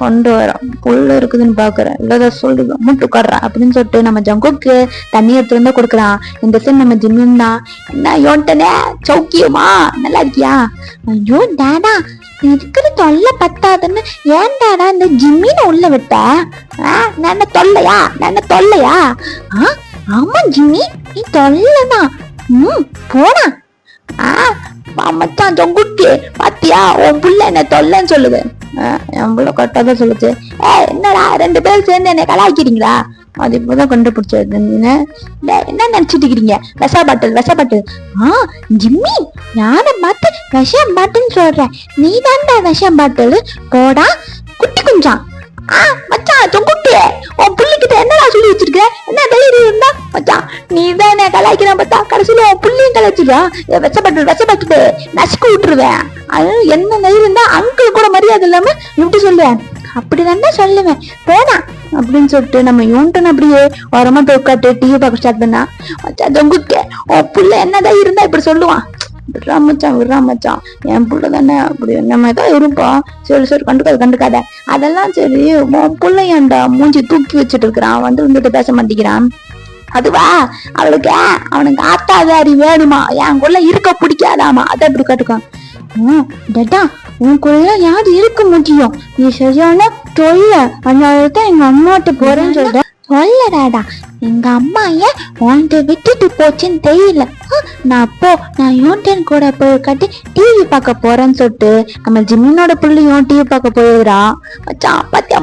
கொண்டு வரோம், புல்லு இருக்குதுன்னு பாக்குறேன், இல்லத சொல்லி மூட்டு உட்காடுறான் அப்படின்னு சொல்லிட்டு நம்ம ஜங்குக்கு தண்ணி எடுத்து இருந்தா கொடுக்குறான். இந்த சைடு நம்ம ஜிம்மின் தான், என்ன யோன்ட்டனே சௌக்கியமா நல்லா இருக்கியா, ஐயோ டாடா இருக்கிற தொல்லை பத்தாதுன்னு ஏன் டாடா இந்த ஜிம்மின்னு உள்ள விட்ட, நான் தொல்லையா, ஆமா ஜிம்மி நீ தொல்லைதான், போடா. மச்சான் ஜங்குக்கு பாத்தியா உன் புள்ள என்ன தொல்லைன்னு சொல்லுது, என் புள்ள கரெக்டாதான் சொல்லுச்சு. என்னடா ரெண்டு பேரும் சேர்ந்து என்ன கலாய்க்கிறீங்களா, அது இப்பதான் கண்டுபிடிச்சது. என்ன நினைச்சிட்டு இருக்கிறீங்க? விஷ பாட்டில். ஜிம்மி, யார பார்த்து விஷ பாட்டில் சொல்ற? நீ தான்டா விஷ பாட்டில். போடா குட்டி குஞ்சா. மச்சான் தொங்குட்டிய உன் புள்ளிக்கிட்ட என்னடா சொல்லி வச்சிருக்க? என்ன தைரியம் இருந்தா மச்சான் நீ தான் என்ன கலாய்க்கிறான் பார்த்தா கடைசியில உன் புள்ளியும் கலாய்ச்சிருக்கான். வெச்சப்பட்டு நசுக்கு விட்டுருவேன். அது என்ன தைரியம் இருந்தா அங்கிள் கூட மரியாதை இல்லாம இப்படி சொல்லுவேன். அப்படிதான்டா சொல்லுவேன். போனா அப்படின்னு சொல்லிட்டு நம்ம யோன்டன் அப்படியே ஓரமா போய்காட்டு டிவி பார்க்க ஸ்டார்ட் பண்ணா. மச்சான் தொங்குக்க உன் புள்ள என்னதான் இருந்தா இப்படி சொல்லுவான். விட்றா மச்சான் என் புள்ள தானே அப்படி நம்ம தான் இருப்போம். சரி கண்டுக்காத. அதெல்லாம் சரி, உன் புள்ள ஏன்டா மூஞ்சி தூக்கி வச்சுட்டு இருக்கிறான், வந்துட்டு பேச மாட்டேங்கிறான். அதுவா அவனுக்கு ஆத்தாதாரி வேணுமா, என்குள்ள இருக்க பிடிக்காதாமா, அதை அப்படி காட்டுக்கான். டேட்டா உனக்குள்ள யாரு இருக்க முடியும், நீ சரியான தொல்ல, அதனாலதான் எங்க அம்மாட்ட போறேன்னு சொல்ற. சொல்லடாடா, எங்க அம்மா ஏன் உன்கிட்ட விட்டுட்டு போச்சுன்னு தெரியல. நான் யோன்டன் கூட போய் கட்டி டிவி பார்க்க போறேன்னு சொல்லிட்டு நம்ம ஜிம்மினோட புள்ளையும் டிவி பார்க்க போயிடுறா. மச்சான் பாத்தியா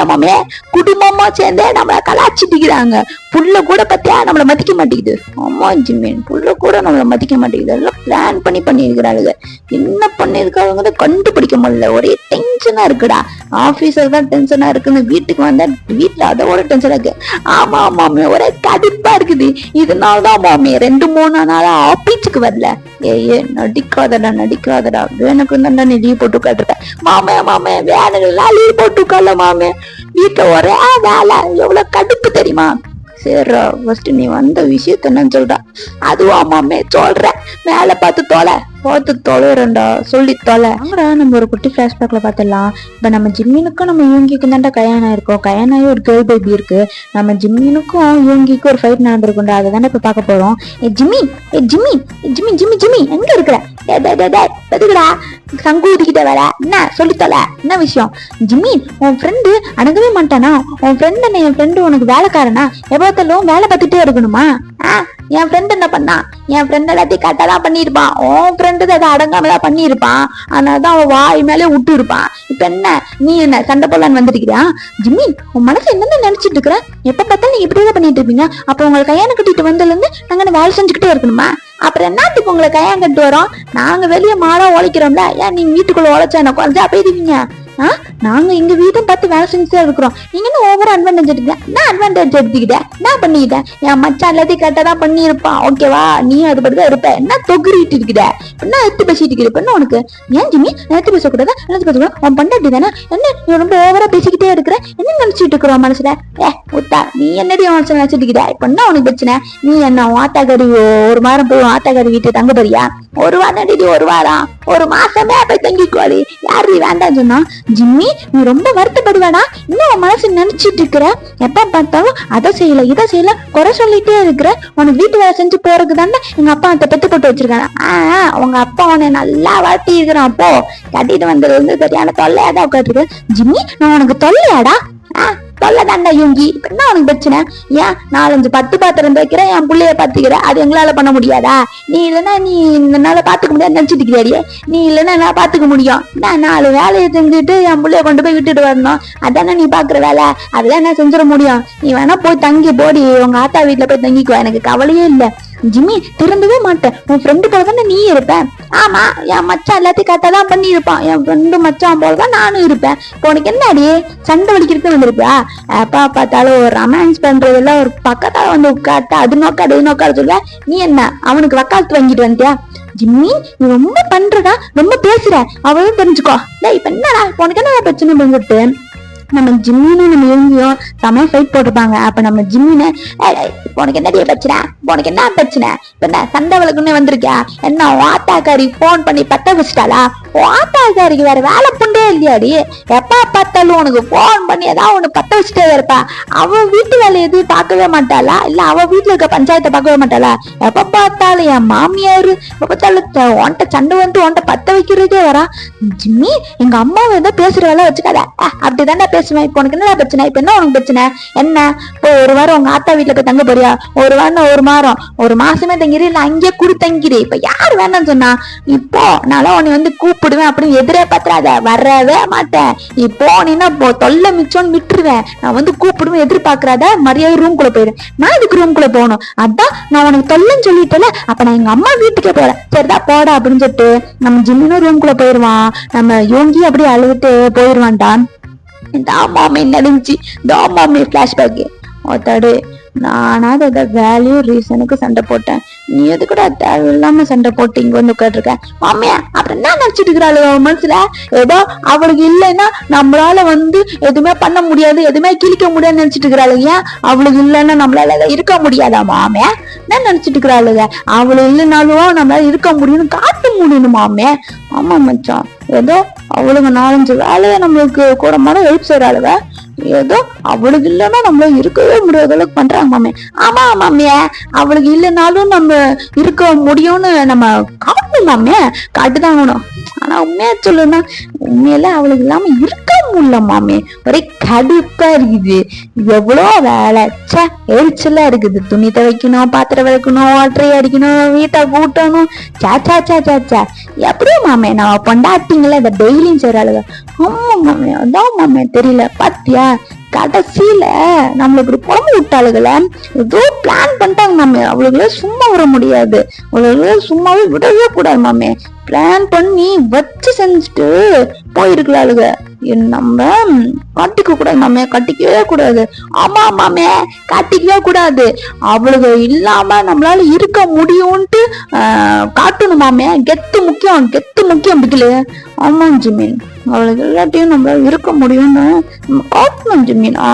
மாமே குடும்பமா சேர்ந்தே நம்மள கலாச்சிட்டுக்கிறாங்க. புள்ள கூட பத்தியா நம்மள மதிக்க மாட்டேங்குது. ஆமா ஜிம்மின், புள்ள கூட நம்மள மதிக்க மாட்டேங்குது. எல்லாம் பிளான் பண்ணிருக்கிறாளுங்க. என்ன பண்ணிருக்காங்க கண்டுபிடிக்க முடியல. ஒரே டென்ஷனா இருக்குடா. ஆபீஸ்ல தான் டென்ஷனா இருக்குன்னு வீட்டுக்கு வந்தா வீட்டுல அதோட டென்ஷனா இருக்கு. ஆமா மாமே, ஒரே கடுப்பா இருக்குது. இதனாலதான் மாமே 2-3 நாளா ஆபீஸுக்கு வரல. நடிக்காதடா வேணுக்கு தான் நீ லீவ் போட்டு காட்டுற. மாமே வேணுங்கெல்லாம் லீவ் போட்டு கால மாமே. வீட்டுல ஒரே வேலை, எவ்வளவு கடுப்பு தெரியுமா? சரி ஃபர்ஸ்ட் நீ வந்த விஷயத்த என்னன்னு சொல்றா. அதுவா மாமே சொல்ற, மேல பார்த்து தொலைறா சொல்லி தொலை. நம்ம ஒரு குட்டி பிளாஷ்பேக்ல பாத்திரலாம். இப்ப நம்ம ஜிம்மினுக்கும் நம்ம யோங்கிக்கும் தான்டா கல்யாணம் ஆயிருக்கோம். கல்யாணம் ஒரு கேர்ள் பேபி இருக்கு. நம்ம ஜிம்மினுக்கும் யோங்கிக்கும் ஒரு ஃபைட் நடந்திருக்கும்டா. அதை தானே இப்ப பார்க்க போறோம். ஜிம்மி எங்க இருக்கிற? எதுக்குடா சங்கு ஊதிக்கிட்ட வேற? என்ன சொல்லி தொலை, என்ன விஷயம்? ஜிம்மி, உன் ஃப்ரெண்டு அணுகவே மாட்டானா? உன் ஃப்ரெண்ட் என்ன, என் ஃப்ரெண்டு உனக்கு வேலைக்காரனா? எவ்வளோத்தாலும் வேலை பார்த்துட்டே இருக்கணுமா? என் ஃப்ரெண்ட் என்ன பண்ணா? என் ஃப்ரெண்ட் எல்லாத்தையும் கரெக்டாதான் பண்ணிருப்பான். உன் ஃப்ரெண்டு அதை அடங்காமதான் பண்ணிருப்பான். அதனாலதான் அவன் வாய் மேலே விட்டு இருப்பான். இப்ப என்ன நீ என்ன சண்டை போடலான்னு வந்துருக்கிறியா? ஜிம்மி, உன் மனசு என்னென்ன நினைச்சிட்டு இருக்கிற? எப்ப பார்த்தாலும் நீங்க இப்படிதான் பண்ணிட்டு இருப்பீங்க. அப்ப உங்களை கல்யாணம் கட்டிட்டு வந்ததுல இருந்து நாங்க வேலை செஞ்சுக்கிட்டே இருக்கணுமா? அப்புறம் என்னத்துக்கு உங்களை கல்யாணம் கட்டு வரோம்? நாங்க வெளியே மாடா உழைக்கிறோம்ல, ஏன் நீங்க வீட்டுக்குள்ள உழைச்சா என்ன குறைஞ்சா போயிருக்கீங்க? நாங்க எங்க வீட்டை பார்த்து வேலை செஞ்சுதான் இருக்கிறோம். நீங்க என்ன ஓவர் அட்வான்டேஜ் எடுத்துக்க? நான் அட்வான்டேஜ் எடுத்துக்கிட்டேன், நான் பண்ணிக்கிட்டேன். என் மச்சான் எல்லாத்தையும் கரெக்டா தான் பண்ணிருப்பான். ஓகேவா? நீ அது படிதான் இருப்ப. என்ன தொகுறிட்டு இருக்கிற? என்ன எடுத்து பேசிட்டு இருக்கிற? என்ன உனக்கு? ஏன் ஜிம்மி எடுத்து பேசக்கூடாது? எடுத்து பேசக்கூடாது? உன் பண்டாட்டி தானே? என்ன நீ ரொம்ப ஓவரா பேசிக்கிட்டே இருக்கிற? என்ன நினைச்சிட்டு இருக்கிறோம் மனசுல? உத்தா நீ என்னடி மனசுல நினைச்சிட்டு இருக்கிற? இப்ப என்ன உனக்கு பிரச்சனை? நீ என்ன ஆத்தாக்கறி ஒரு வாரம் போய் ஆத்தாக்கறி வீட்டு தங்க போறியா? ஒரு வாரம் ஒரு வாரம் ஒரு மாசமே போய் தங்கிக்கோடி. யாரு வேண்டாம் சொன்னா? ஜிம்மி, நீ ரொம்ப வருத்தப்படுவாடா. இன்னும் மனசு நினைச்சிட்டு இருக்கிற. எப்ப பார்த்தாலும் அதை செய்யல இதை செய்யல குறை சொல்லிட்டே இருக்கிற. உனக்கு வீட்டு வேலை செஞ்சு போறதுக்கு தானே எங்க அப்பா அந்த பெத்து போட்டு வச்சிருக்காங்க. உங்க அப்பா உன்னை நல்லா வளர்த்தி இருக்கிறான். அப்போ கட்டிட்டு வந்தது வந்து சரியான தொல்லையாதான் உட்காந்துருக்கு. ஜிம்மி, நான் உனக்கு தொல்லையாடா? தொல்லைதாண்டா யோங்கி. என்ன உனக்கு பிரச்சனை? ஏன் 4-5-10 பாத்திரம் வைக்கிறேன், என் பிள்ளைய பாத்துக்கிற. அது எங்களால பண்ண முடியாதா? நீ இல்லைன்னா நீ என்னால பாத்துக்க முடியாது நினைச்சிட்டு இருக்கிறியாடியே. நீ இல்லைன்னா நான் பாத்துக்க முடியும். நான் 4 வேலையை செஞ்சுட்டு என் பிள்ளைய கொண்டு போய் விட்டுட்டு வரணும். அதானே நீ பாக்குற வேலை. அதெல்லாம் என்ன செஞ்சிட முடியும்? நீ வேணா போய் தங்கி போடி, உங்க ஆத்தா வீட்டுல போய் தங்கிக்கோ. எனக்கு கவலையே இல்லை. ஜிம்மி, திருந்தவே மாட்டேன். உன் ஃப்ரெண்டு போல தானே நீ இருப்ப. ஆமா, என் மச்சான் எல்லாத்தையும் கரெக்டா தான் பண்ணிருப்பான். என் ஃப்ரெண்டு மச்சான் போலதான் நானும் இருப்பேன். இப்போ உனக்கு என்னடி சண்டை வலிக்கிறதுக்கு வந்திருப்பா? எப்பா பார்த்தாலும் ஒரு ரொமான்ஸ் பண்றதெல்லாம் ஒரு பக்கத்தால வந்து உட்காட்டா அது நோக்காடு சொல்ல. நீ என்ன அவனுக்கு வக்காலத்து வாங்கிட்டு வந்தியா? ஜிம்மி, நீ ரொம்ப பண்றதா, ரொம்ப பேசுற. அவளும் தெரிஞ்சுக்கோ. இப்ப என்னடா உனக்கு என்ன பிரச்சனை பண்ணிட்டு நம்ம ஜிம்மினும் நம்ம யோங்கியும் செமையா ஃபைட் போட்டிருப்பாங்க. அப்ப நம்ம ஜிம்மின்னு உனக்கு என்னடிய பிரச்சனை? உனக்கு என்ன பிரச்சனை? இப்ப என்ன சண்டை வழக்குன்னு வந்திருக்கியா? என்ன ஆத்தாக்காரி போன் பண்ணி பத்த வச்சுட்டாளா? ஆத்தாக்காரிக்கு வேற வேலை புண்டே இல்லையாடி? எப்ப பார்த்தாலும் உனக்கு போன் பண்ணி ஏதாவது ஒண்ணு பத்த வச்சுட்டே இருப்பா. அவ வீட்டு வேலை எதுவும் பார்க்கவே மாட்டாளா? இல்ல அவ வீட்டுல இருக்க பஞ்சாயத்தை பார்க்கவே மாட்டாளா? எப்ப பார்த்தாலும் என் மாமியாரு எப்ப பார்த்தாலும் உன்ட்ட சண்டை வந்து உன்ட்ட பத்த வைக்கிறதே வரா. ஜிம்மி, எங்க அம்மாவை ஏதோ பேசுற வேலை வச்சுக்காத. அப்படிதானே பேசுவேன். இப்ப உனக்கு என்ன பிரச்சனை? இப்ப என்ன உனக்கு பிரச்சனை? என்ன இப்போ ஒரு வாரம் உங்க ஆத்தா வீட்டுல போய் தங்க போறியா? ஒரு வாரம் ஒரு மாசமே தங்கிரு, இல்ல அங்கேயே குடி தங்கிரு. இப்ப யாரு வேணாம்னு சொன்னா? இப்போ நானும் உன்னை வந்து கூப்பிட்டு கூப்பிடுவேன் அப்படின்னு எதிரே பத்திராத, வரவே மாட்டேன். நீ போனீன்னா தொல்லை மிச்சம்னு விட்டுருவேன். நான் வந்து கூப்பிடுவேன், எதிர்பார்க்கறாத, மரியாதை ரூம்குள்ள போயிடுவேன். நான் இதுக்கு ரூம்குள்ள போகணும்? அதான் நான் உனக்கு தொல்லைன்னு சொல்லிட்டேல, அப்ப நான் எங்க அம்மா வீட்டுக்கே போறேன். சரிதான் போடா அப்படின்னு சொல்லிட்டு நம்ம ஜிம்மினும் ரூம்குள்ள போயிருவான். நம்ம யோங்கி அப்படியே அழுதுட்டு போயிருவான்டா. இந்த அம்மாமே நடந்துச்சு, இந்த அம்மாமே பிளாஷ்பேக் ஒத்தாடு. நானாவது அந்த வேல்யூ ரீசனுக்கு சண்டை போட்டேன், நீ எது கூட தேவையில்லாம சண்டை போட்டு இங்க வந்து உட்காந்துருக்க. மாமியா அப்புறம் என்ன நினைச்சிட்டு இருக்கிறாள் மனசுல? ஏதோ அவளுக்கு இல்லைன்னா நம்மளால வந்து எதுவுமே பண்ண முடியாது, எதுவுமே கிழிக்க முடியாதுன்னு நினைச்சிட்டு இருக்கிறாள். ஏன் அவளுக்கு இல்லைன்னா நம்மளால இருக்க முடியாதா? மாமியா என்ன நினைச்சிட்டு இருக்கிறாளுங்க? அவளு இல்லைனாலும் நம்மளால இருக்க முடியும்னு காட்ட முடியணும் மாமே. ஆமா மச்சான், ஏதோ அவளுங்க 4-5 வேலையை நம்மளுக்கு கூட மாதிரி ஹெல்ப் செய்யறாளுங்க. ஏதோ அவளுக்கு இல்லைன்னா நம்மள இருக்கவே முடியாத அளவுக்கு பண்றாங்க மாமே. ஆமா மாமிய, அவளுக்கு இல்லைனாலும் நம்ம இருக்க முடியும்னு நம்ம காட்டணும் மாமே, காட்டுதான் ஆகணும். ஆனா உண்மையா சொல்லுன்னா உண்மையில அவளுக்கு இல்லாம இருக்க முடியல மாமே. ஒரே கடுப்பா இருக்குது, எவ்வளோ வேலை, எரிச்சலா இருக்குது. துணி துவைக்கணும், பாத்திரம் விளக்கணும், ஒற்றை அடிக்கணும், வீட்டை கூட்டணும். சாச்சா சாச்சா சா எப்படியோ மாமே நம்ம பொண்டாட்டிங்கள இதை டெய்லியும் செய்யறாளுங்க. ஆமா மாமே, அதான் மாமே தெரியல பாத்தியா, கடைசியில நம்மளுக்கு ஒரு புலம்பு விட்டாளுகள ஏதோ பிளான் பண்ணிட்டாங்க மாமே. அவளுக்குள்ள சும்மா வர முடியாது, அவளுக்குள்ள சும்மாவே விடவே கூடாது மாமே. பிளான் பண்ணி வச்சு செஞ்சுட்டு போயிருக்கலாளுங்க. நம்ம கட்டிக்க கூடாது மாமே, கட்டிக்கவே கூடாது. ஆமா மாமே, கட்டிக்கவே கூடாது. அவளுக்கு இல்லாம நம்மளால இருக்க முடியும்ட்டு காட்டணும் மாமே. கெத்து முக்கியம், கெத்து முக்கியம் பிக்கல. ஆமா ஜிமீன், அவளுக்கு எல்லாத்தையும் நம்மளால இருக்க முடியும்னு நம்ம காட்டணும் ஜிமீனா.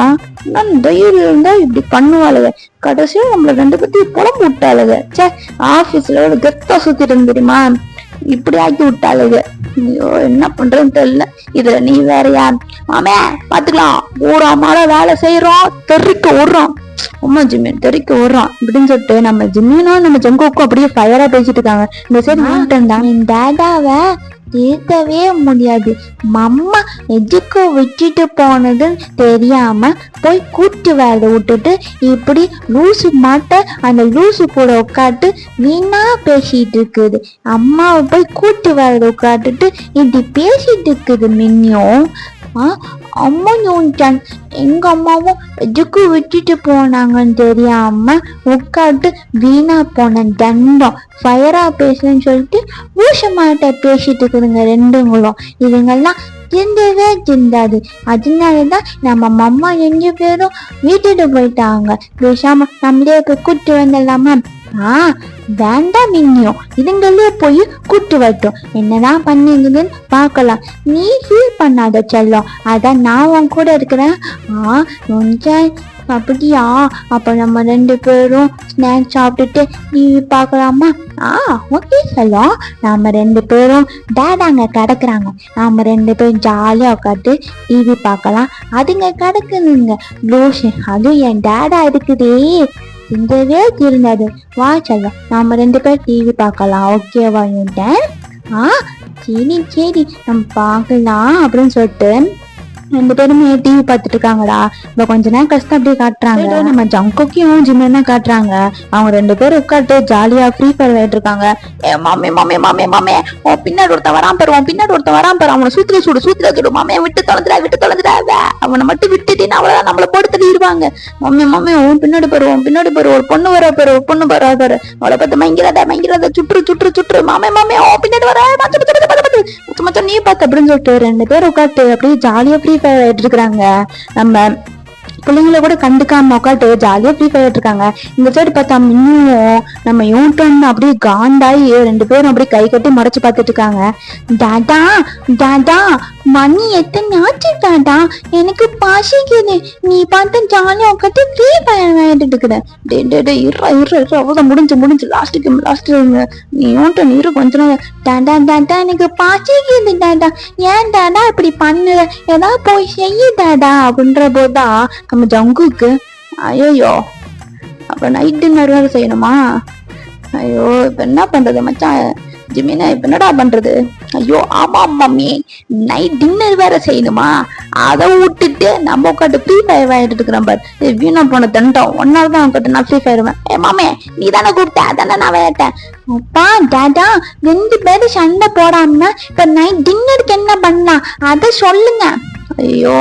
நான் தைரியம் இருந்தா இப்படி பண்ணுவாளுங்க, கடைசியா நம்மள 2 பேத்தையும் புலம்பு விட்டாளுங்க. சே, ஆபீஸ்ல ஒரு கெத்தா சுத்திட்டு தெரியுமா, இப்படி ஆக்கி விட்டாளுங்க. ஐயோ என்ன பண்றதுன்னு தெரியல. இதுல நீ வேறையா? மாமே பாத்துக்கலாம், ஊரா மழை வேலை செய்யறோம், தெறிக்க விடுறோம். அம்மா ஜிம்மின் தெறிக்க விடுறோம் அப்படின்னு சொல்லிட்டு நம்ம ஜிம்மினும் நம்ம ஜங்குக்கும் அப்படியே ஃபயரா பேசிட்டு இருக்காங்க. இந்த சைடு என் டேடாவை தீர்க்கவே முடியாது. மம்மா எதுக்கு விட்டுட்டு போனதுன்னு தெரியாம போய் கூட்டு வேலை விட்டுட்டு இப்படி லூசு மாட்ட அந்த லூசு கூட உட்காட்டு வீணா பேசிட்டு இருக்குது. அம்மாவை போய் கூட்டு வேலை உட்காட்டுட்டு இப்படி பேசிட்டு இருக்குது மின்னியும். அம்மா நோண்டான், எங்க அம்மாவும் எதுக்கு விட்டுட்டு போனாங்கன்னு தெரியாம உட்காட்டு வீணா போன தண்டம் ஃபயரா பேசுன்னு சொல்லிட்டு ஊசமாட்ட பேசிட்டு இருக்குதுங்க ரெண்டுங்களும். இதுங்கெல்லாம் திருந்தவே திருந்தாது. அதனாலதான் நம்ம அம்மா 2 பேரும் வீட்டுட்டு போயிட்டாங்க. பேசாம நம்மளே போய் கூட்டு வந்துடலாமா? வேண்டாம் மின்னியும், இதுங்களே போய் கூட்டு வரட்டும், என்னதான் பண்ணீங்கன்னு பாக்கலாம். நீ ஃபீல் பண்ணாத செல்லம், அதான் நான் உன் கூட இருக்கிறேன். அப்படியா? அப்ப நம்ம 2 பேரும் ஸ்நாக்ஸ் சாப்பிட்டுட்டு டிவி பார்க்கலாமா? ஓகே செல்லம், நாம 2 பேரும் டேடாங்க கிடக்குறாங்க, நாம 2 பேரும் ஜாலியா உட்காந்து டிவி பார்க்கலாம். அதுங்க கிடக்குதுங்க லூஷன், அதுவும் என் டேடா இருக்குதே, இந்தவே இருந்தது. வா செல்லம், நாம 2 பேர் டிவி பார்க்கலாம், ஓகேவா? சரி சரி நம்ம பார்க்கலாம் அப்படின்னு சொல்லிட்டு 2 பேருமே டிவி பார்த்துட்டு இருக்காங்கடா. இப்ப கொஞ்ச நேரம் கஷ்டம் அப்படியே காட்டுறாங்க. நம்ம ஜங்குக்கும் ஜிம்மினா காட்டுறாங்க. அவங்க 2 பேரும் உட்காந்து ஜாலியா ஃப்ரீ ஃபயர் விளையாட்டு இருக்காங்க. மாமே மாமே மாமே மாமே, பின்னாடி ஒருத்தன் வரான் பாரு, பின்னாடி ஒருத்தன் வரான் பாரு, அவனை சூத்துல சுடு மாமே, விட்டு தொலைஞ்சிடா, அவனை மட்டும் விட்டுட்டேன்னு அவ்வளவுதான் நம்மள போட்டு தள்ளிடுவாங்க. மாமே மாமே உன் பின்னாடி பாரு, ஒரு பொண்ணு வரா பாரு, அவளை பார்த்து மங்கிராத சுற்று மாமே மாமே பின்னாடி வர மச்சம் நீ பார்த்து அப்படின்னு சொல்லிட்டு 2 பேர் உட்காந்து அப்படியே ஜாலியா ஃப்ரீ ஃபயர் ஆயிட்டு இருக்கிறாங்க. நம்ம பிள்ளைங்களை கூட கண்டுக்காம உட்காந்து ஜாலியா ஃப்ரீ ஃபயர் இருக்காங்க. இந்த சைடு பார்த்தா இன்னும் நம்ம யூட்டன் அப்படியே காண்டாயி 2 பேரும் அப்படியே கை கட்டி மறைச்சு பார்த்துட்டு இருக்காங்க. டாடா மணி எத்தனை ஆச்சு டாடா, எனக்கு பசிக்குது, நீ பார்த்து ஜாலியா உட்காந்து ஃப்ரீ ஃபயர் விளையாடிட்டு இருக்கிற. அவ்வளவுதான் முடிஞ்சு லாஸ்ட் நீ யூட்டன் இரு கொஞ்ச நேரம். டாடா எனக்கு பசிக்குது டாடா, ஏன் டாடா இப்படி பண்ணுற, ஏதாவது போய் செய்ய டாடா அப்படின்ற போதுதான் நம்ம ஜங்குக்கு ஐயோ அப்ப நைட் டின்னர் வேற செய்யணுமா? ஐயோ இப்ப என்ன பண்றது மச்சான், ஜிமினா இப்ப என்னடா பண்றது? ஐயோ ஆமா மம்மி, நைட் டின்னர் வேற செய்யணுமா, அதை விட்டுட்டு நம்ம உட்காந்து ஃப்ரீ ஃபயர் விளையாடிட்டு இருக்கிறோம் பாரு. வீணா போன தண்டம், ஒன்னால்தான் உட்காந்து நான் ஃப்ரீ ஃபயர். மாமே நீ தானே கூப்பிட்ட, அதானே நான் விளையாட்டேன். அப்பா டாடா, 2 பேரும் சண்டை போடாம இப்ப நைட் டின்னருக்கு என்ன பண்ணலாம் அத சொல்லுங்க. ஐயோ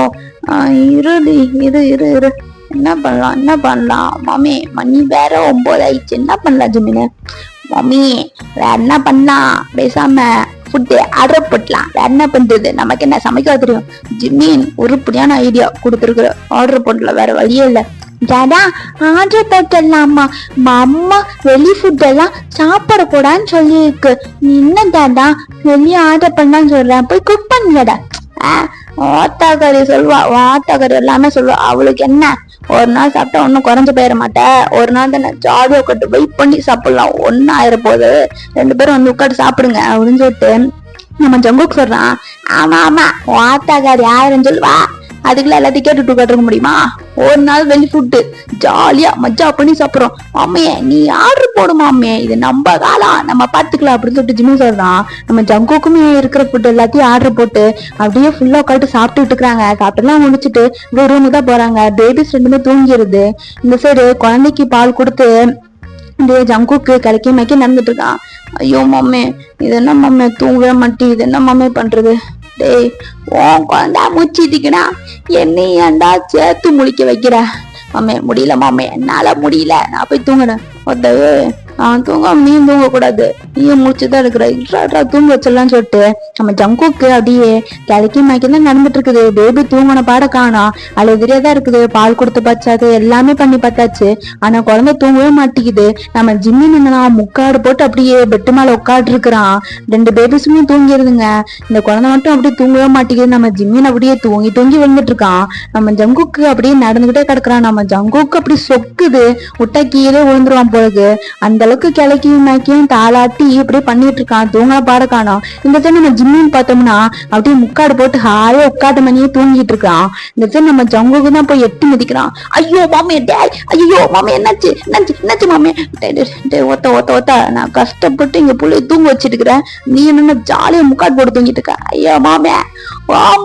இருடி, இரு இரு இரு, என்ன பண்ணலாம் மாமி, மணி வேற 9 ஆயிடுச்சு, என்ன பண்ணலாம் ஜிமினு? மம்மி வேற என்ன பண்ணலாம், பேசாம ஃபுட்டு ஆர்டர் போட்டலாம், வேற என்ன பண்றது, நமக்கு என்ன சமைக்க தெரியும். ஜிம்மின் உருப்படியான ஐடியா கொடுத்துருக்குற, ஆர்டர் போட்டலாம், வேற வழியே இல்லை. டாடா ஆர்டர் போட்டுடலாமா, அம்மா வெளி ஃபுட் எல்லாம் சாப்பிடக்கூடாதுன்னு சொல்லியிருக்கு, நீ என்ன டாடா வெளியே ஆர்டர் பண்ணலான்னு சொல்றேன், போய் குக் பண்ணலடா. ஓத்தாக்கறி சொல்லுவா, ஓத்தாக்கறி எல்லாமே சொல்லுவா, அவளுக்கு என்ன, ஒரு நாள் சாப்பிட்டா ஒன்னும் குறைஞ்சு போயிட மாட்டேன், ஒரு நாள் தானே ஜாலியா உட்காந்து வெயிட் பண்ணி சாப்பிடலாம், ஒன்னும் ஆயிர போகுது, 2 பேரும் வந்து உட்காந்து சாப்பிடுங்க அப்படின்னு சொல்லிட்டு நம்ம ஜங்குக்கு சொல்றான். ஆமா ஆமா ஓத்தாக்காரி ஆயிரம் சொல்லுவா, அதுக்குள்ள எல்லாத்தையும் கேட்டுட்டு உட்காந்துருக்க முடியுமா? ஒரு நாள் வெளி ஃபுட்டு ஜாலியா மஜா பண்ணி சாப்பிடுறோம். மாமியே நீ ஆர்டர் போடும் மாமியே, இது நம்ம காலம், நம்ம பாத்துக்கலாம் அப்படின்னு சொல்லிட்டு ஜிம்மி சொல்றான். நம்ம ஜங்குக்குமே இருக்கிற ஃபுட் எல்லாத்தையும் ஆர்டர் போட்டு அப்படியே ஃபுல்லா உட்காந்து சாப்பிட்டுட்டு இருக்கிறாங்க. சாப்பிட்டுலாம் முடிச்சுட்டு ரூமுக்கு தான் போறாங்க. பேபிஸ் 2மே தூங்கிடுது. இந்த சைடு குழந்தைக்கு பால் கொடுத்து அப்படியே ஜங்குக்கு கலக்கி மேக்கி நடந்துட்டு இருக்கான். ஐயோ மாமே, இது என்ன மாமே தூங்கவே மாட்டி, இது என்ன மாமே பண்றது? டேய் உன் குழந்தை முச்சிட்டுக்குனா என்னை ஏன்டா சேர்த்து முழிக்க வைக்கிற? மாமே முடியல மாமே, என்னால முடியல, நான் போய் தூங்குறேன். ஒத்தவே நான் தூங்க, நீ தூங்க கூடாது, நீயும் முடிச்சுதான் இருக்கிற, இன்ட்ரா தூங்க வச்சிடலாம்னு சொல்லிட்டு நம்ம ஜங்குக்கு அப்படியே கிழக்கி மாய்க்கி நடந்துட்டு இருக்குது. பேபி தூங்கின பாட காணோம், அழுதுறியாதான் இருக்குது. பால் கொடுத்து பார்த்தாது, எல்லாமே பண்ணி பார்த்தாச்சு, ஆனா குழந்தை தூங்கவே மாட்டேங்குது. நம்ம ஜிம்மி நின்னா முக்காடு போட்டு அப்படியே பெட்டு மேல உட்காட்டு இருக்கிறான். 2 பேபிஸுமே தூங்கிடுதுங்க. இந்த குழந்தை மட்டும் அப்படியே தூங்கவே மாட்டேங்குது. நம்ம ஜிம்மின் அப்படியே தூங்கி தூங்கி வந்துட்டு இருக்கான். நம்ம ஜங்குக்கு அப்படியே நடந்துகிட்டே கிடக்குறான். நம்ம ஜங்குக்கு அப்படி சொக்குது, விட்டா கீழே விழுந்துருவான் போகுது. அந்த அளவுக்கு கிழக்கியும் மேக்கியும் தாளாட்டி இப்படி பண்ணிட்டு இருக்கான். தூங்கல பாட காணோம். இந்த சைடு நம்ம ஜிம்மின்னு பார்த்தோம்னா அப்படியே முக்காடு போட்டு ஹாயே உட்காட்டு மணியே தூங்கிட்டு இருக்கான். இந்த சைடு நம்ம ஜங்குக்கு தான் போய் எட்டி மிதிக்கிறான். ஐயோ மாமே, டேய் ஐயோ மாமே, என்னாச்சு என்னாச்சு என்னாச்சு மாமே? ஒத்த ஒத்த ஒத்த, நான் கஷ்டப்பட்டு இங்க புள்ளைய தூங்க வச்சிட்டு இருக்கிறேன், நீ என்ன ஜாலியா முக்காடு போட்டு தூங்கிட்டு இருக்க? ஐயோ மாமே,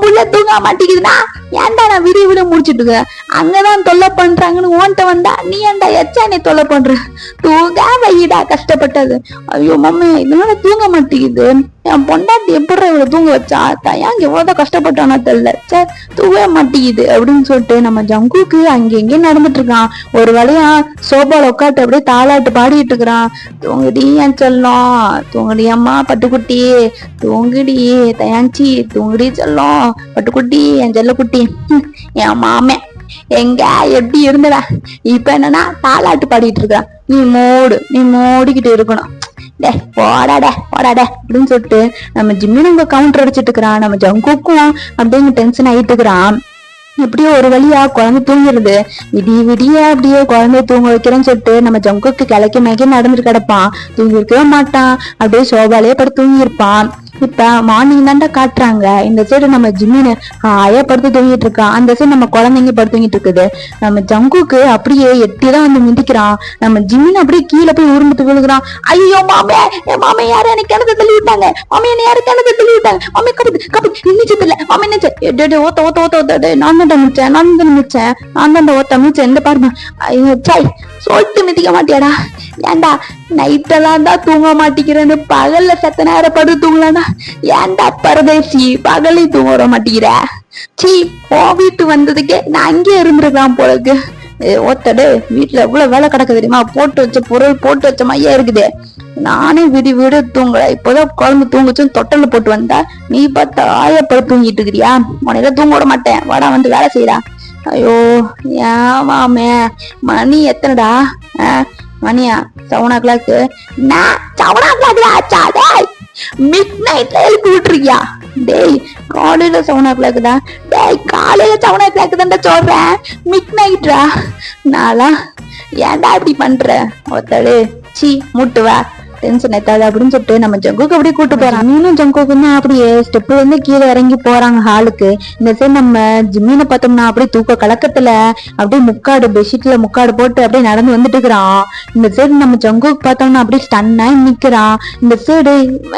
புள்ள தூங்க மாட்டேங்குதுன்னா ஏன்டா நான் விடிய விட முடிச்சிட்டு இருக்கேன், அங்கதான் தொல்லை பண்றாங்கன்னு ஓன்ட்ட வந்தா நீ ஏன்டா எச்சானே தொல்லை பண்ற? தூங்க வைடா கஷ்டப்பட்டது. ஐயோ மம்மி, இதனால தூங்க மாட்டேங்குது, என் பொண்டாட்டி எப்படி இவ்வளவு தூங்க வச்சா, ஏன் எவ்வளவுதான் கஷ்டப்பட்டானா தெரியல, சார் தூங்கவே மாட்டேங்குது அப்படின்னு சொல்லிட்டு நம்ம ஜங்குக்கு அங்க எங்கே நடந்துட்டு இருக்கான். ஒரு வழியா சோபால உட்காட்டு அப்படியே தாளாட்டு பாடிட்டு இருக்கிறான். தூங்குடி என் செல்லம், தூங்குடி அம்மா பட்டுக்குட்டி, தூங்குடி தயாஞ்சி, தூங்குடி செல்லம் பட்டுக்குட்டி, என் செல்லக்குட்டி. என் மாமே எங்க எப்படி இருந்தவ இப்ப என்னன்னா தாளாட்டு பாடிட்டு இருக்கான். நீ மூடிக்கிட்டு இருக்கணும், போடாட போடாட அப்படின்னு சொல்லிட்டு நம்ம ஜிம்மின் அங்க கவுண்டர் அடிச்சிட்டு இருக்கிறான். நம்ம ஜங்குக்கும் அப்படிங்க டென்ஷன் ஆயிட்டு இருக்கிறான். எப்படியோ ஒரு வழியா குழந்தை தூங்கிடுது. விடிய அப்படியே குழந்தைய தூங்க வைக்கிறேன்னு சொல்லிட்டு நம்ம ஜங்குக்கு கிழக்கி மேக்கி நடந்துட்டு கிடப்பான். தூங்கி இருக்கவே மாட்டான், அப்படியே சோபாலேயே படுத்து தூங்கி இருப்பான். இப்ப மார்னிங் தாண்டா காட்டுறாங்க. இந்த சைடு நம்ம ஜிம்மின்னு ஹாயா படுத்து தூங்கிட்டு இருக்கான், அந்த சைடு நம்ம குழந்தைங்க படுத்து தூங்கிட்டு இருக்குது. நம்ம ஜங்குக்கு அப்படியே எட்டிதான் வந்து மிதிக்கிறான். நம்ம ஜிம்மின் அப்படியே கீழே போய் உருண்டுட்டு விழுகிறான். ஐயோ மாமே, மாமே யாரு எனக்கு கிணத்து தள்ளி விட்டாங்க, மாமே என்ன யாரு கிணத்து தள்ளி விட்டாங்க, மாமே கபடி கபடி நிச்சயத்து இல்ல மாமே நிச்சயம் ஓத்த ஓத்த ஓத்த ஓத்த, நான் தான் மிச்சேன், நான் தான் ஓத்த மிச்சேன், இந்த பாருமா சாய் சொல்லிட்டு மிதிக்க மாட்டியாடா? ஏன்டா நைட்டெல்லாம் தான் தூங்க மாட்டேங்கிறேன்னு பகல்ல செத்த நேரம் படு தூங்கலாம்டா, ஏன்டா பரதேசி பகலை தூங்க வர மாட்டேங்கிற? சீ, ஓ வீட்டு வந்ததுக்கே நான் அங்கேயே இருந்துருக்கலாம் போலக்கு. ஒத்தடு வீட்டுல எவ்வளவு வேலை கிடக்கு தெரியுமா, போட்டு வச்ச பொருள் போட்டு வச்ச மையா இருக்குது. நானே வீடு தூங்கல, இப்போதான் குழம்பு தூங்குச்சுன்னு தொட்டல போட்டு வந்தா, நீ பார்த்தா ஆயப்பட தூங்கிட்டு இருக்கிறியா? உனையில தூங்க விட மாட்டேன், வாடா வந்து வேலை செய்யறா. ஐயோ ஏமாமே, மணி எத்தனைடா? மணியா 7 o'clock. நான் 7 o'clock ஆச்சா? டேய் மிட் நைட்ல எழுப்பி விட்டுருக்கியா? டேய் காலையில 7 o'clock தான். டேய் காலையில 7 o'clock தான்டா சொல்றேன், மிட் நைட்ரா. நாளா ஏன்டா இப்படி பண்ற? ஒத்தடு சீ முட்டுவா. டென்ஷன் ஏத்தாது அப்படின்னு சொல்லிட்டு நம்ம ஜங்குக்கு அப்படியே கூட்டு போறான். மீனும் ஜங்குக்குன்னா அப்படியே ஸ்டெப்ல இருந்து கீழே இறங்கி போறாங்க ஹாலுக்கு. இந்த சைடு நம்ம ஜிம்மீனை பார்த்தோம்னா அப்படியே தூக்க கலக்கத்துல அப்படியே முக்காடு பெட்ஷீட்ல முக்காடு போட்டு அப்படியே நடந்து வந்துட்டு இருக்கிறான். இந்த சைடு நம்ம ஜங்குக்கு பார்த்தோம்னா அப்படியே ஸ்டன்னா நிக்கிறான். இந்த சைடு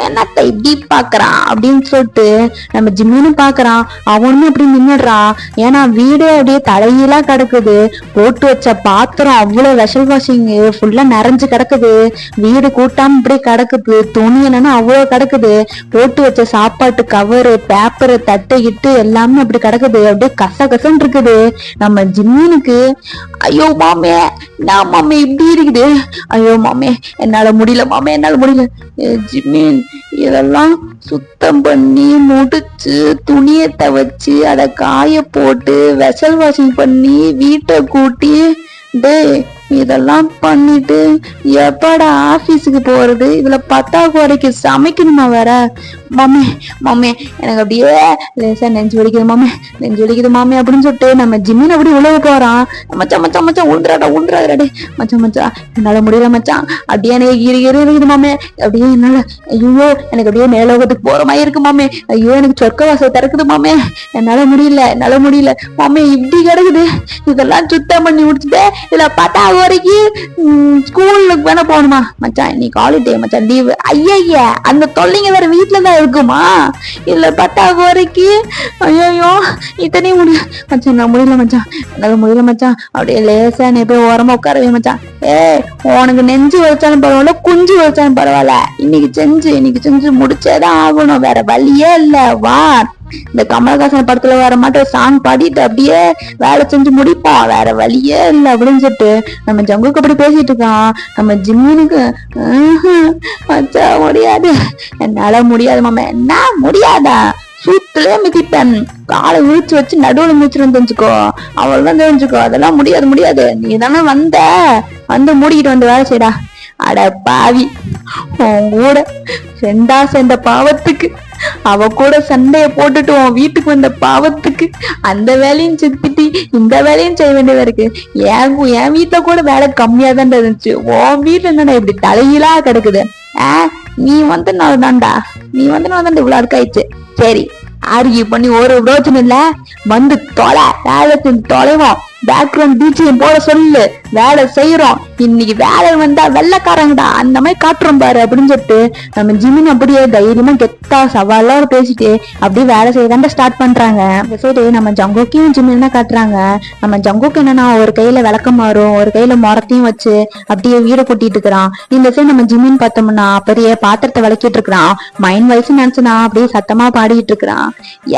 என்னத்த இப்படி பாக்குறான் அப்படின்னு சொல்லிட்டு நம்ம ஜிம்மீனும் பாக்குறான். அவனுமே அப்படி நின்னுடுறான். ஏன்னா வீடே அப்படியே தலையீழா கிடக்குது. போட்டு வச்ச பாத்திரம் அவ்வளவு வெஷல் வாஷிங் ஃபுல்லா நிறைஞ்சு கிடக்குது. வீடு கூட்டாம இப்படி கிடக்குது. துணி என்னன்னா அவ்வளவு கிடக்குது. போட்டு வச்ச சாப்பாட்டு கவரு பேப்பரு தட்டை இட்டு எல்லாமே அப்படி கிடக்குது. அப்படியே கசகசன்னு இருக்குது. நம்ம ஜிம்மீனுக்கு ஐயோ மாமே நான் மாமே இப்படி இருக்குது, ஐயோ மாமே என்னால முடியல மாமே என்னால முடியல. ஜிம்மீன் இதெல்லாம் சுத்தம் பண்ணி முடிச்சு துணியை துவைச்சு அதை காய போட்டு வெசல் வாஷிங் பண்ணி வீட்டை கூட்டி இதெல்லாம் பண்ணிட்டு எப்படா ஆபீஸுக்கு போறது? இதுல 10வது வரைக்கும் சமைக்கணுமா வேற? மாமே மாமே எனக்கு அப்படியே லேசா நெஞ்சு வலிக்குது மாமே நெஞ்சு வலிக்குது மாமே அப்படின்னு சொல்லிட்டு நம்ம ஜிம்மின் அப்படி உழவு போறான். மச்சான் மச்சான் மச்சான் உழுந்துறாடே மச்சான் மச்சான் என்னால முடியல மச்சான், அப்படியே எனக்கு ஈரி இருக்குது மாமே, அப்படியே என்னால ஐயோ எனக்கு அப்படியே மேலோகத்துக்கு போற மாதிரி இருக்கு மாமே, ஐயோ எனக்கு சொர்க்க வாசல் திறக்குது மாமே, என்னால முடியல மாமே இப்படி கிடக்குது. இதெல்லாம் சுத்தம் பண்ணி முடிச்சுட்டு இதுல 10வது வரைக்கும் ஸ்கூலுக்கு வேணா போகணுமா மச்சான், இன்னைக்கு ஹாலிடே மச்சான் லீவு. ஐயா அந்த தொல்லைங்க வேற வீட்டுலதான் இருக்குமா? இல்ல 10வது வரைக்கும் ஐயோ இத்தனையும் முடியும் மச்சான், நான் முடியல மச்சான் என்னால முடியல மச்சான், அப்படியே லேசா நீ போய் ஓரமா உட்காரவே மச்சான். உனக்கு நெஞ்சு வச்சாலும் பரவாயில்ல குஞ்சு வச்சாலும் பரவாயில்ல, இன்னைக்கு செஞ்சு முடிச்சேதான் ஆகணும், வேற வழியே இல்ல வா. இந்த கமலஹாசன் படத்துல வர மாட்டோம் சாங் பாடிட்டு அப்படியே வேலை செஞ்சு முடிப்போம், வேற வழியே இல்லை அப்படின்னு சொல்லிட்டு நம்ம ஜங்குக்கு அப்படி பேசிட்டு இருக்கான். நம்ம ஜிம்மினுக்கு வச்சா முடியாது, என்னால முடியாது மாமா. என்ன முடியாதா? சூத்துலயே மிதிப்பேன், காலை விழிச்சு வச்சு நடுவுல மிதிச்சிருந்து தெரிஞ்சுக்கோ, அவள்தான் தெரிஞ்சுக்கோ. அதெல்லாம் முடியாது, நீ தானே வந்து மூடிக்கிட்டு வந்து வேலை செய்டா. அட பாவி, உன் கூட சேர்ந்த பாவத்துக்கு, அவ கூட சண்டைய போட்டுட்டு உன் வீட்டுக்கு வந்த பாவத்துக்கு அந்த வேலையும் செத்துட்டு இந்த வேலையும் செய்ய வேண்டியதா இருக்கு. என் வீட்டுல கூட வேலை கம்மியா தான் இருந்துச்சு, உன் வீட்டுல என்னடா இப்படி தலையிலா கிடக்குது? நீ வந்து நான் தான்டா இவ்வளவு அழுக்காயிடுச்சு. சரி ஆர்கியூ பண்ணி ஒரு பிரோஜனம் இல்ல, வந்து வேலை செஞ்சு தொலைவோம், பேக்ரவுண்ட் பீச்சையும் போட சொல்லு, வேலை செய்யறோம், இன்னைக்கு வேலை வந்தா வெள்ளக்காரங்கடா அந்த மாதிரி காட்டுறோம் பாரு அப்படின்னு சொல்லிட்டு நம்ம ஜிம்மின் அப்படியே தைரியமா கெத்தா சவாலா பேசிட்டு அப்படியே வேலை செய்யதாண்ட ஸ்டார்ட் பண்றாங்க. இந்த சைடு நம்ம ஜங்குக்கையும் ஜிம்மின் தான் காட்டுறாங்க. நம்ம ஜங்குக்கு என்னன்னா ஒரு கையில விளக்கம் மாறும், ஒரு கையில மரத்தையும் வச்சு அப்படியே வீடு கூட்டிட்டு இருக்கிறான். இந்த சைடு நம்ம ஜிம்மின் பார்த்தோம்னா பெரிய பாத்திரத்தை விளக்கிட்டு இருக்கிறான். மைண்ட் வயசு நினைச்சுனா அப்படியே சத்தமா பாடிட்டு இருக்கிறான்.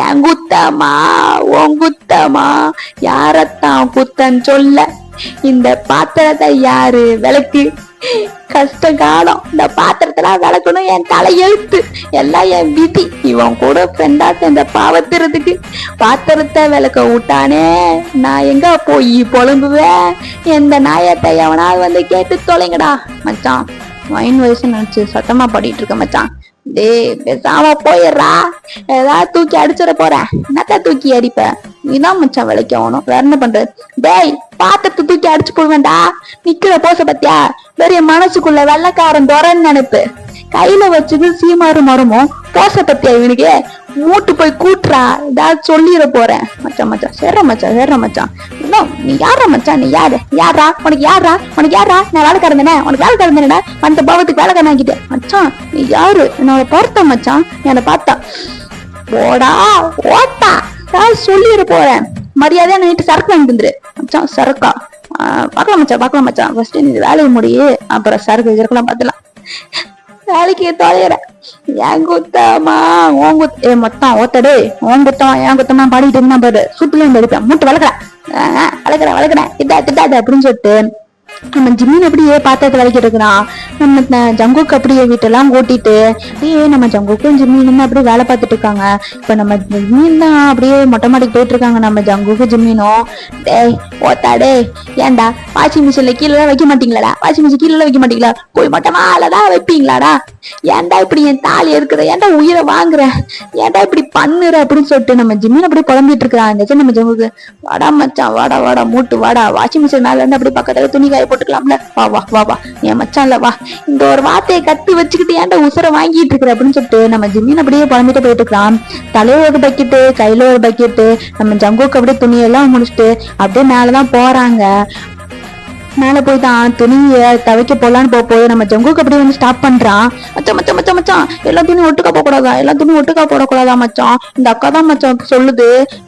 என் குத்தமா உன் குத்தமா யாரத்தான் குத்தன்னு சொல்ல, இந்த பாத்திரத்தை யாரு விளக்கு? கஷ்ட காலம், இந்த பாத்திரத்துல விளக்கணும் என் தலையெழுத்து, எல்லாம் என் விதி. இவன் கூட ஃப்ரெண்டா இந்த பாவத்துறதுக்கு பாத்திரத்தை விளக்க விட்டானே, நான் எங்க போய் புலம்புவேன்? எந்த நாயத்தை எவனாவது வந்து கேட்டு தொலைங்கடா. மச்சான் மைண்ட் வயசு நினைச்சு சத்தமா பாடிட்டு இருக்க மச்சான். பேசாம போயிடுறா, ஏதாவது தூக்கி அடிச்சிட போறேன். என்னத்த தூக்கி அடிப்ப? நீதான் மச்சான் விலைக்கு ஆகணும், வேற என்ன பண்றது? பாத்திரத்தை தூக்கி அடிச்சு போடுவேன்டா. நிக்கிற போச பத்தியா? பெரிய மனசுக்குள்ள வெள்ளக்காரன் துறன்னு நினைப்பு, கையில வச்சது சீமாறு மரமும் போச பத்தியா இவனுக்கு? மூட்டு போய் கூட்டுறா, ஏதாவது சொல்லிட போறேன். மச்சான் சேர்ற மச்சான். நீ யாரா மச்சான்? நீ யாரா? உனக்கு யாரா? நான் வேலைக்காரன் தானே, உனக்கு வேலைக்காரன் தானேடா, அந்த பாவத்துக்கு வேலைக்காரன் ஆக்கிட்டேன். மச்சான் நீ யாரு? என்னோட பார்த்தா மச்சான், என்னை பார்த்தா போடா ஓட்டா சொல்லிட போறேன். மரியாதையா நைட்டு சரக்கு வாங்கிட்டு வந்துரு மச்சான். சரக்கா? பார்க்கலாம் மச்சான், ஃபர்ஸ்ட் நீ வேலையை முடிய, அப்புறம் சரக்கு இருக்கலாம் பார்த்துலாம். வேலைக்கு தொலைற என் குத்தமா உன் குத்த மொத்தம் ஓத்தடே, உன் குத்தமா என் குத்தமா பாடிட்டு இருந்தா பாரு, சுத்துலையும் படிப்பேன், மூட்டு வளர்க்குறேன் திட்டாது அப்படின்னு சொல்லிட்டு நம்ம ஜிம்மின் அப்படியே பாத்திரத்தை விளக்கிட்டு இருக்கிறான். நம்ம ஜங்குக்கு அப்படியே வீட்டெல்லாம் கூட்டிட்டு நம்ம ஜங்குக்கும் ஜிம்மினும் அப்படியே வேலை பார்த்துட்டு இருக்காங்க. இப்ப நம்ம ஜிம்மின் தான் அப்படியே மொட்டை மாடிக்கு போயிட்டு இருக்காங்க. நம்ம ஜங்குக்கு ஜிம்மினும் ஓத்தாடே ஏன்டா வாஷிங் மிஷின்ல கீழே வைக்க மாட்டீங்களாடா? வாஷிங் மிஷின் கீழே வைக்க மாட்டீங்களா? போய் மொட்டை மாலதான் வைப்பீங்களாடா? ஏன்டா இப்படி என் தாலி இருக்கிற, ஏன்டா உயிரை வாங்குற, ஏன்டா இப்படி பண்ணுற அப்படின்னு சொல்லிட்டு நம்ம ஜிம்மின் அப்படியே குழம்பிட்டு இருக்கிறான். இந்த நம்ம ஜம்முக்கு வாடா மச்சான், வாடா வாடா மூட்டு வாடா, வாஷிங் மிஷின் மேல இருந்து அப்படி பக்கத்துல துணி காய போட்டுக்கலாம்ல, வா வா வா வா என் மச்சான்ல வா, இந்த ஒரு வார்த்தையை கத்து வச்சுக்கிட்டு ஏன்டா உசுரை வாங்கிட்டு இருக்கிற அப்படின்னு சொல்லிட்டு நம்ம ஜிம்மின் அப்படியே குழம்பிட்டு போயிட்டு இருக்கிறான். தலையில ஒரு பக்கெட்டு, கையில ஒரு பக்கெட்டு, நம்ம ஜங்குக்கு அப்படியே துணியெல்லாம் முடிச்சுட்டு அப்படியே மேலதான் போறாங்க. மேல போய் தான் துணிய துவைக்க போலான்னு போது நம்ம ஜங்குக்கு அப்படியே வந்து ஸ்டாப் பண்றான். மச்சான் மச்சான் மச்சான் மச்சான் எல்லா துணியும் ஒட்டுக்கா போக கூடாதா, எல்லா துணியும் ஒட்டுக்கா போடக்கூடாதா மச்சான், இந்த அக்கா தான் மச்சான் சொல்லுது,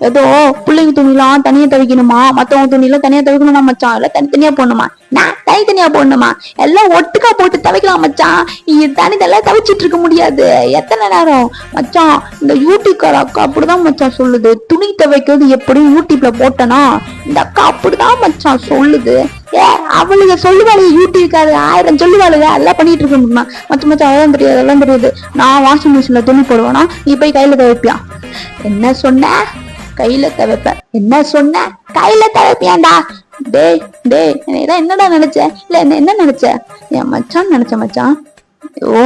ஏதோ பிள்ளைங்க துணிலாம் தனியா துவைக்கணுமா, மத்தவங்க துணியெல்லாம் தனியா துவைக்கணுமா மச்சான், எல்லாம் தனித்தனியா போடணுமா, நான் தனித்தனியா போடணுமா, எல்லாம் ஒட்டுக்கா போட்டு துவைக்கலாம் மச்சான், தனித்தெல்லாம் துவைச்சிட்டு இருக்க முடியாது எத்தனை நேரம் மச்சான், இந்த யூடியூப்கார அக்கா அப்படிதான் மச்சான் சொல்லுது, துணி துவைக்கிறது எப்படி யூடியூப்ல போட்டனா இந்த அக்கா அப்படிதான் மச்சான் சொல்லுது. அவளுங்க சொல்லுவாளுங்க, யூடியூப்காரு 1000 சொல்லுவாளுங்க, எல்லாம் பண்ணிட்டு இருக்க முடியுமா மச்சம் மச்சம், அதெல்லாம் தெரியாது அதெல்லாம் தெரியாது, நான் வாஷிங் மிஷின்ல துணி போடுவேனா, நீ போய் கையில துவைப்பியா, என்ன சொன்ன கையில துவைப்ப, என்ன சொன்ன கையில துவைப்பியாண்டா, டேய் டேய் என்னதான் என்னடா நினைச்ச, இல்ல என்ன நினைச்ச, என் மச்சான் நினைச்ச மச்சான், ஓ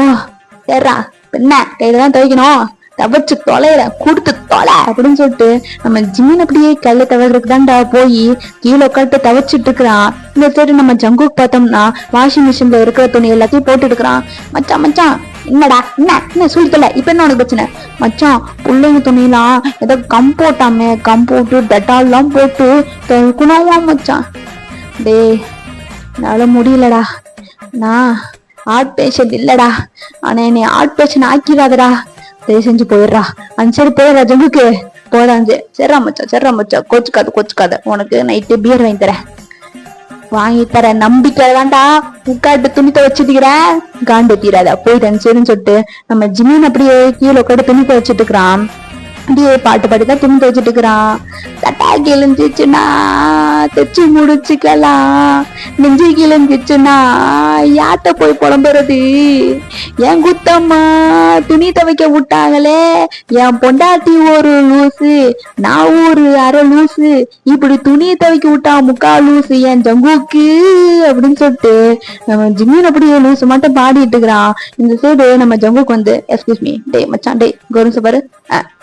சரிடா என்ன கையில தான் துவைக்கணும், தவச்சு தொலைற கொடுத்து தொலை அப்படின்னு சொல்லிட்டு நம்ம ஜிம்மின் அப்படியே கையில தவறதுக்கு தான்டா போய் கீழே உட்காந்து தவச்சிட்டு இருக்கிறான். இந்த சைடு நம்ம ஜங்குக்கு பார்த்தோம்னா வாஷிங் மிஷின்ல இருக்கிற துணி எல்லாத்தையும் போட்டு இருக்கிறான். மச்சான் மச்சான் என்னடா என்ன சொல்லித்தல, இப்ப என்ன உனக்கு பிரச்சனை மச்சான், பிள்ளைங்க துணியெல்லாம் ஏதோ கம்போட்டாமே, கம்போட்டு டெட்டால் எல்லாம் போட்டு துவைக்கணுமா மச்சான், டேய் என்னால முடியலடா, நான் ஹார்ட் பேஷண்ட் இல்லடா, ஆனா என்னை ஹார்ட் பேஷண்ட் ஆக்கிடாதடா, தயவு செஞ்சு போயிடுறா, அந்த சரி போயிடுறா ஜங்குக்கு போடாஞ்சு, சரிரா மச்சான் கோச்சுக்காத, உனக்கு நைட்டு பியர் வாங்கி தரேன், வாங்கி தர நம்பிக்கை வேண்டா, உட்காட்டு துணி துவைச்சிட்டுக்கிற காண்டு தீராதா போயிட்டேன் சரின்னு சொல்லிட்டு நம்ம ஜிம்மின் அப்படியே கீழே உட்காட்டு துணி துவைச்சிட்டு இருக்கிறான். அப்படியே பாட்டு பாட்டுதான் துணி துவைச்சிட்டு இருக்கிறான். சட்டா கிழிஞ்சிச்சுன்னா தைச்சு முடிச்சுக்கலாம், நெஞ்சு கிழிஞ்சிச்சுன்னா யாட்ட போய் புலம்புறது, என் குத்தம்மா துணி துவைக்க விட்டாங்களே, என் பொண்டாட்டி ஒரு லூசு, நான் ஒரு அரை லூசு, இப்படி துணி துவைக்க விட்டா முக்கா லூசு என் ஜங்குக்கு அப்படின்னு சொல்லிட்டு நம்ம ஜிம்மின் அப்படியே லூசு மட்டும் பாடிட்டு இருக்கிறான். இந்த சைடு நம்ம ஜங்குக்கு வந்து எக்ஸ்கியூஸ் மீ, டே மச்சான், டே கவனிச்சு பாரு,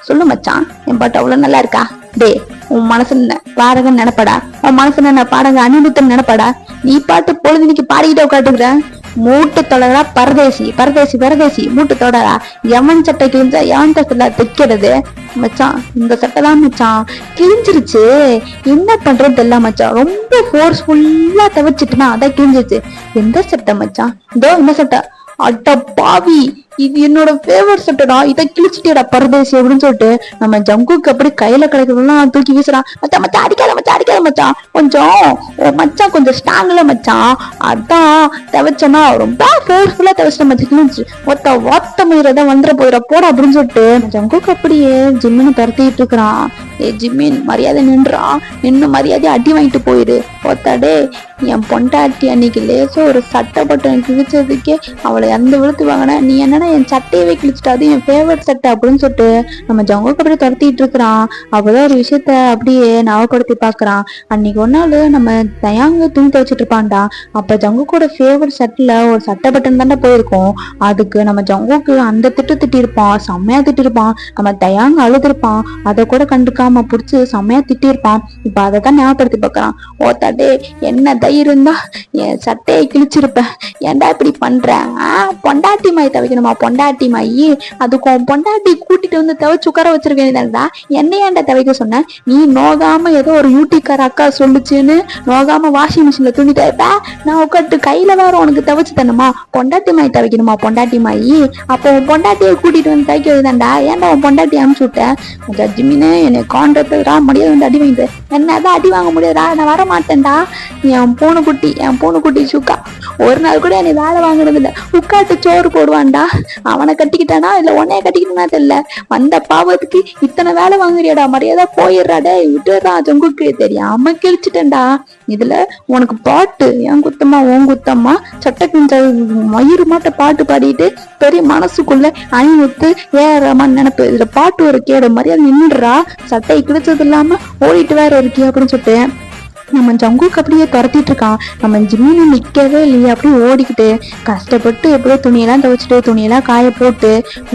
சொல்லு மச்சான் என் பாட்டு அவ்வளவு நல்லா இருக்கா, டே உன் மனசு பாடகன் நினைப்படா, உன் மனசு என்ன பாடக அனிருத்தன் நினைப்படா, நீ பாட்டு பொழுதுனிக்கு பாடிக்கிட்ட உட்காட்டுக்கிற, மூட்டு தொடரா பரதேசி பரதேசி பரதேசி மூட்டு தொடரா, எவன் சட்டை கிழிஞ்சா எவன் சட்டை தைக்கிறது மச்சான், இந்த சட்டை தான் மச்சான் கிழிஞ்சிருச்சு, என்ன பண்றது தெரியல மச்சான், ரொம்ப ஃபோர்ஸ்ஃபுல்லா துவைச்சிட்டுனா அதான் கிழிஞ்சிருச்சு, எந்த சட்டை மச்சான், இதோ இந்த சட்டை, அட்ட பாவி இது என்னோட ஃபேவரட் சட்டடா, இதை கிழிச்சிட்டேடா பரதேசி அப்படின்னு சொல்லிட்டு நம்ம ஜங்குக்கு அப்படி கையில கிடைக்கிறதெல்லாம் தூக்கி வீசுறான். மச்சான் மச்சான் அடிக்காத மச்சான் கொஞ்சம் மச்சான் கொஞ்சம் ஸ்ட்ராங்ல மச்சான், அதான் துவைச்சனா ரொம்ப ஃபோர்ஸ்ஃபுல்லா துவைச்சிட்ட மச்சான் கிழிச்சு ஒத்த முயறத வந்துட போயிட போட அப்படின்னு சொல்லிட்டு ஜங்குக்கு அப்படியே ஜிம்மின்னு துரத்திட்டு இருக்கிறான். ஜிம்மின் மரியாதை நின்று மரியாதை அடி வாங்கிட்டு போயிரு ஒத்தாடே, என் பொண்டாட்டி அன்னைக்கு லேசா ஒரு சட்டை பட்டன் கிழிச்சதுக்கே அவளை எந்த விழுத்து வாங்கின, நீ என்னன்னா என் சட்டையவே கிழிச்சிட்டா, அது என் ஃபேவரட் சட்டை அப்படின்னு சொல்லிட்டு நம்ம ஜங்குக்கு அப்படியே துரத்திட்டு இருக்கிறான். அப்பதான் ஒரு விஷயத்த அப்படியே ஞாபகப்படுத்தி பாக்குறான். அன்னைக்கு ஒரு நாள் நம்ம தயாங்க துணி துவைச்சிட்டு இருப்பான்டா, அப்ப ஜங்குக்கோட ஃபேவரட் சட்டில ஒரு சட்டை பட்டன் தாண்டா போயிருக்கோம், அதுக்கு நம்ம ஜங்குக்கு அந்த திட்டிருப்பான், செம்மையா திட்டிருப்பான், நம்ம தயாங்க அழுதுருப்பான், அதை கூட கண்டுக்காம புடிச்சு செம்மையா திட்டிருப்பான். இப்ப அதை தான் ஞாபகப்படுத்தி பாக்குறான். ஓத்தாடே என்ன தைரியம் தான் என் சட்டையை கிழிச்சிருப்பேன், ஏன்டா இப்படி பண்ற, பொண்டாட்டி மாய் துவைக்கணுமா, பொண்டாட்டி மாயி அதுக்கும் பொண்டாட்டி கூட்டிட்டு வந்து துவைச்சு உட்கார வச்சிருக்க வேண்டியதான்டா, என்ன ஏன்டா துவைக்க சொன்ன, நீ நோகாம ஏதோ ஒரு யூடியூப்கார அக்கா சொல்லுச்சுன்னு நோகாம வாஷிங் மிஷின்ல துணி துவைப்ப, நான் உட்காந்து கையில வேற உனக்கு துவைச்சு தரணுமா, பொண்டாட்டி மாய் துவைக்கணுமா பொண்டாட்டி மாயி, அப்போ உன் பொண்டாட்டியை கூட்டிட்டு வந்து துவைக்க வேண்டியதான்டா, ஏன்டா உன் பொண்டாட்டி அனுப்பிச்சு விட்ட, ஜட்ஜிமின்னு என்னை காண்ட்ரா முடியாது வந்து அடி வாங்கிட்டு, என்னதான் அடி வாங்க முடியாதா, நான் வர மாட்டேன்டா, என் பூனைக்குட்டி சுக்கா ஒரு நாள் கூட என்னை வேலை வாங்குறது இல்ல, உட்காட்டு சோறு போடுவான்டா, அவனை கட்டிக்கிட்டானா இல்ல உன்னைய கட்டிக்கிட்டா தெரியல, வந்த பாவத்துக்கு இத்தனை வேலை வாங்குறியாடா, மரியாதை போயிடுறாடே விட்டுறா ஜங்குக்கு, தெரியாம கிழிச்சிட்டேன்டா, இதுல உனக்கு பாட்டு என் குத்தம்மா உன் குத்தம்மா சட்டை கிஞ்ச மயிறு மாட்ட பாட்டு பாடிட்டு பெரிய மனசுக்குள்ள அணிமுத்து ஏறமான்னு நினைப்பு, இதுல பாட்டு ஒரு கேடு, மரியாதை நின்றுடுறா, சட்டை கிழிச்சது இல்லாம ஓடிட்டு வேற இருக்கே அப்படின்னு சொல்லிட்டு நம்ம ஜங்குக்கு அப்படியே துரத்திட்டு இருக்கான். நம்ம ஜிம்மின்னு நிக்கவே இல்லையே, அப்படியே ஓடிக்கிட்டு கஷ்டப்பட்டு எப்படியோ துணியெல்லாம் துவைச்சிட்டு துணியெல்லாம் காய போட்டு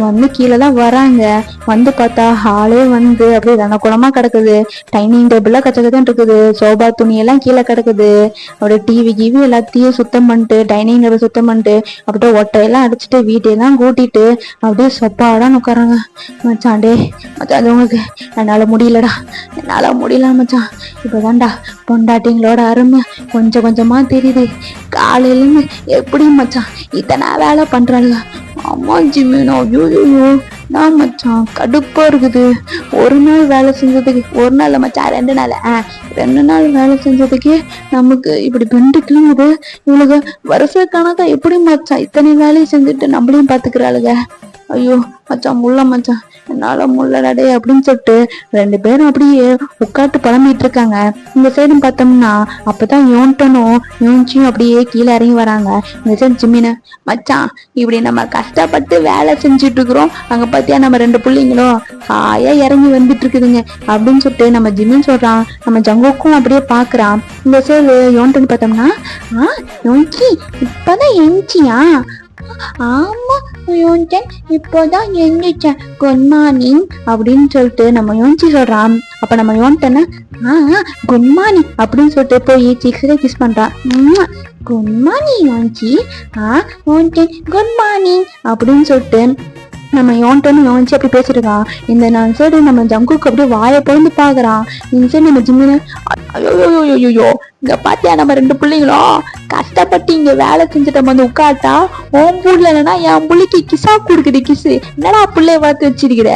வந்து கீழே தான் வராங்க. வந்து பார்த்தா ஹாலே வந்து அப்படியே ரணகுலமா கிடக்குது. டைனிங் டேபிள்லாம் கச்சக்கதான் இருக்குது. சோபா துணியெல்லாம் கீழே கிடக்குது. அப்படியே டிவி கிவி எல்லாத்தையும் சுத்தம் பண்ணிட்டு டைனிங் டேபிள் சுத்தம் பண்ணிட்டு அப்படியே ஒட்டையெல்லாம் அடிச்சுட்டு வீட்டையெல்லாம் கூட்டிட்டு அப்படியே சொப்பாடான்னு உட்காராங்க. மச்சான் டே மச்சான், அது உங்களுக்கு என்னால முடியலடா, என்னால முடியல மச்சான். இப்பதான்டா பொண்டாட்டிங்களோட அருமை கொஞ்சம் கொஞ்சமா தெரியுது. காலையில எப்படி மச்சான் இத்தனை வேலை பண்றாங்க. அம்மா ஜிம்மினோ ஐயோ நான் மச்சான் கடுப்பா இருக்குது. ஒரு நாள் வேலை செஞ்சதுக்கு, ஒரு நாள் மச்சான் 2 நாள் 2 நாள் வேலை செஞ்சதுக்கு நமக்கு இப்படி பெண்டுக்குங்குது. இவளுக்கு வருஷ கணக்கா எப்படி மச்சான் இத்தனை வேலையை செஞ்சுட்டு நம்மளையும் பாத்துக்கிறாளுங்க. ஐயோ மச்சான் முள்ள மச்சான் என்னால முள்ளடே அப்படின்னு சொல்லிட்டு 2 பேரும் அப்படியே உட்காட்டு புலம்பிட்டு இருக்காங்க. இந்த சைடும் பார்த்தோம்னா அப்பதான் யோன்டனும் யோன்ச்சியும் அப்படியே கீழே இறங்கி வராங்க. இந்த சைடு ஜிம்மின மச்சான் இப்படி நம்ம கஷ்டப்பட்டு வேலை செஞ்சுட்டு இருக்கிறோம், அங்க பாத்தியா நம்ம 2 பிள்ளைங்களும் ஹாயா இறங்கி வந்துட்டு இருக்குதுங்க அப்படின்னு சொல்லிட்டு நம்ம ஜிம்மின்னு சொல்றான். நம்ம ஜங்குக்கும் அப்படியே பாக்குறான். இந்த சைடு யோன்டன் பார்த்தோம்னா யோன்ச்சி இப்பதான் எஞ்சியா? ஆமா யோன்டன் இப்போதான் எந்திரிச்சேன், குட் மார்னிங் அப்படின்னு சொல்லிட்டு நம்ம யோன்ச்சி சொல்றான். அப்ப நம்ம யோன்டன குட் மார்னிங் அப்படின்னு சொல்லிட்டு போய் சிக்ஸிலே கிஸ் பண்றான். குட் மார்னிங் யோன்ச்சி. யோன்டன் குட் மார்னிங் அப்படின்னு சொல்லிட்டு நம்ம யோன்டனும் யோன்ச்சி அப்படி பேசிருக்கான். இந்த சைடு நம்ம ஜங்குக்கு அப்படியே வாயை பொழுந்து பாக்குறான். இந்த சைடு நம்ம ஜிம்மின ஐயோ இங்க பாத்தியா நம்ம 2 பிள்ளைங்களும் கஷ்டப்பட்டு இங்க வேலை செஞ்சுட்டு வந்து உட்காட்டா உன் புள்ள இல்லைன்னா என் புள்ளைக்கு கிசா கொடுக்குது. கிசு என்னடா பிள்ளைய வளர்த்து வச்சிருக்கிற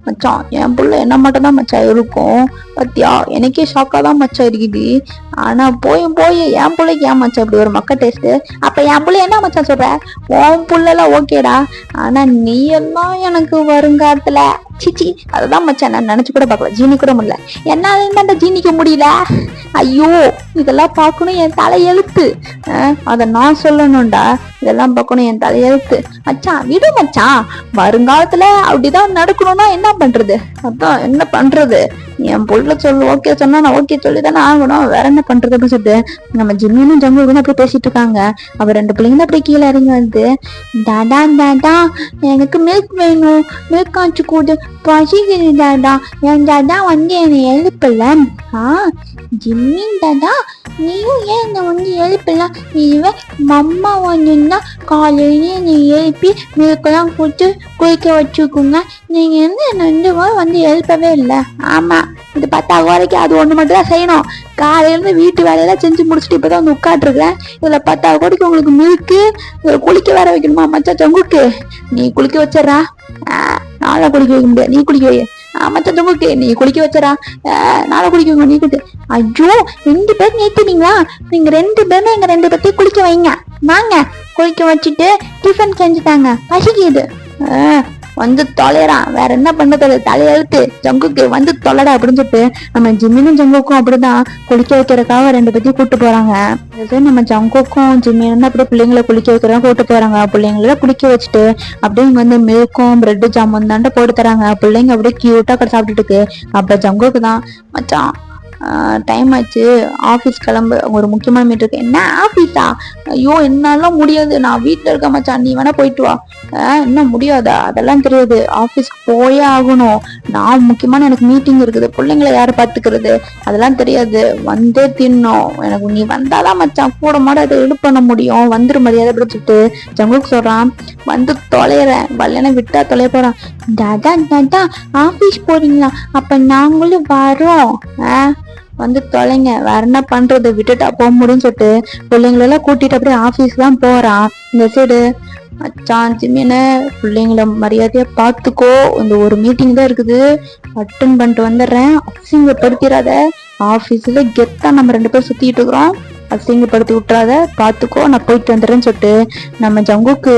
மச்சான்? என் புள்ள என்ன மட்டும் தான் மச்சான் இருக்கும் பாத்தியா, எனக்கே ஷாக்கா தான் மச்சான் இருக்குது. ஆனா போய் என் பிள்ளைக்கு ஏன் மச்சான் இப்படி ஒரு மக்க டேஸ்ட்? அப்ப என் பிள்ளை என்ன மச்சான் சொல்ற? உன் புள்ளெல்லாம் ஓகேடா, ஆனா நீ எல்லாம் எனக்கு வருங்காலத்துல சிச்சி அததான் மச்சான் நான் நினைச்சு கூட பார்க்கல, ஜீனி கூட முடியல. என்னால ஜீனிக்க முடியல. ஐயோ இதெல்லாம் பார்க்கணும் என் தலையெழுத்து, அத நான் சொல்லணும்டா. இதெல்லாம் பார்க்கணும் என் தலையெழுத்து. மச்சான் விடு மச்சான், வருங்காலத்துல அப்படிதான் நடக்கணும்னா என்ன பண்றது? அதான் என்ன பண்றது, என் புள்ள சொல்லு ஓகே சொன்னா நான் ஓகே சொல்லிதானே ஆகணும், வேற என்ன பண்றது அப்படின்னு சொல்லிட்டு நம்ம ஜிம்மியும் ஜங்குக்கும் அப்படியே பேசிட்டு இருக்காங்க. அவ 2 பிள்ளைங்க அப்படியே கீழே இறங்கி வந்து டாடா டாடா எனக்கு மில்க் வேணும், மில்க் காய்ச்சி கூடு, பசிக்குது டாடா, என் டாடா வந்து என்னை எழுப்பல. ஜிம்மி டாடா நீயும் ஏன் என்னை வந்து எழுப்பல? இதுவே மம்மா வந்துன்னா காலையில என்னை எழுப்பி மில்கெல்லாம் கொடுத்து குளிக்க வச்சுக்கோங்க. நீங்க என்ன 2 வாரம் வந்து எழுப்பவே இல்லை. ஆமா இது 10 வரைக்கும் அது ஒண்ணு மட்டும் தான் செய்யணும். காலையில இருந்து வீட்டு வேலையெல்லாம் செஞ்சு முடிச்சுட்டு இப்பதான் வந்து உட்காந்துருக்கேன். இதுல 10 கோடிக்கு உங்களுக்கு மில்க்கு குளிக்க வேற வைக்கணுமா மச்சா ஜங்குக்கு? நீ குளிக்க வச்சிடறா. நாளை குளிக்க வைக்க முடியாது, நீ குளிக்க வை. மச்சா ஜங்குக்கு நீ குளிக்க வச்சரா, நாளை குளிக்க வைக்க நீ குளிக்க. ஐயோ 2 பேர் நேத்துனீங்களா? நீங்க 2 பேருமே எங்க 2 பேர்த்தையும் குளிக்க வைங்க. வாங்க குளிக்க வச்சுட்டு டிஃபன் செஞ்சுட்டாங்க, பசிக்குது. வந்து தொலைறான், வேற என்ன பண்றது, தலையெழுத்து ஜங்குக்கு வந்து தொலைடா அப்படின்னு சொல்லிட்டு நம்ம ஜிம்மினும் ஜங்குக்கும் அப்படிதான் குளிக்க வைக்கிறதுக்காக 2 பேத்தையும் கூட்டு போறாங்க. நம்ம ஜங்குக்கும் ஜிம்மினும் அப்படியே பிள்ளைங்களை குளிக்க வைக்கிறதா கூட்டு போறாங்க. பிள்ளைங்கள குளிக்க வச்சுட்டு அப்படியே வந்து மில்க்கும் பிரெட் ஜாமுன் தாண்ட போட்டு தராங்க. பிள்ளைங்க அப்படியே கியூட்டா சாப்பிட்டுட்டு இருக்கு. அப்ப ஜங்குக்கு தான் மச்சான் டைம் ஆச்சு, ஆஃபீஸ் கிளம்பு, ஒரு முக்கியமான மீட் இருக்கு. என்ன ஆஃபீஸா? ஐயோ என்னால முடியாது, நான் வீட்டுல இருக்க மச்சான், நீ வேணா போயிட்டு வா. என்ன முடியாதா? அதெல்லாம் தெரியாது, ஆஃபீஸ்க்கு போயே ஆகணும். நான் முக்கியமான எனக்கு மீட்டிங் இருக்குது, பிள்ளைங்களை யாரு பாத்துக்கிறது அதெல்லாம் தெரியாது, வந்தே தின்னும். எனக்கு நீ வந்தாதான் மச்சான் கூட மாட அதை எடு பண்ண முடியும், வந்துரு மரியாதை அப்படின்னு சொல்லிட்டு ஜங்குக்கு சொல்றான். வந்து தொலைறேன், வல்லனை விட்டா தொலைய போறான். டாடா டாடா ஆஃபீஸ் போறீங்களா? அப்ப நாங்களும் வரோம். வந்து தொலைங்க, வேற என்ன பண்றது, விட்டுட்டா போக முடியும்னு சொல்லிட்டு பிள்ளைங்களெல்லாம் கூட்டிட்டு அப்படியே ஆபீஸ் தான் போறான். இந்த சைடு மச்சான் ஜிம்மின பிள்ளைங்கள மரியாதையா பாத்துக்கோ, இந்த ஒரு மீட்டிங் தான் இருக்குது, அட்டன் பண்ணிட்டு வந்துடுறேன், அசிங்கப்படுத்திடாத, ஆபீஸ்ல கெத்தா நம்ம 2 பேரும் சுத்திட்டு இருக்கிறோம், அசிங்கப்படுத்தி விட்டுறாத, பாத்துக்கோ, நான் போயிட்டு வந்துடுறேன்னு சொல்லிட்டு நம்ம ஜங்குக்கு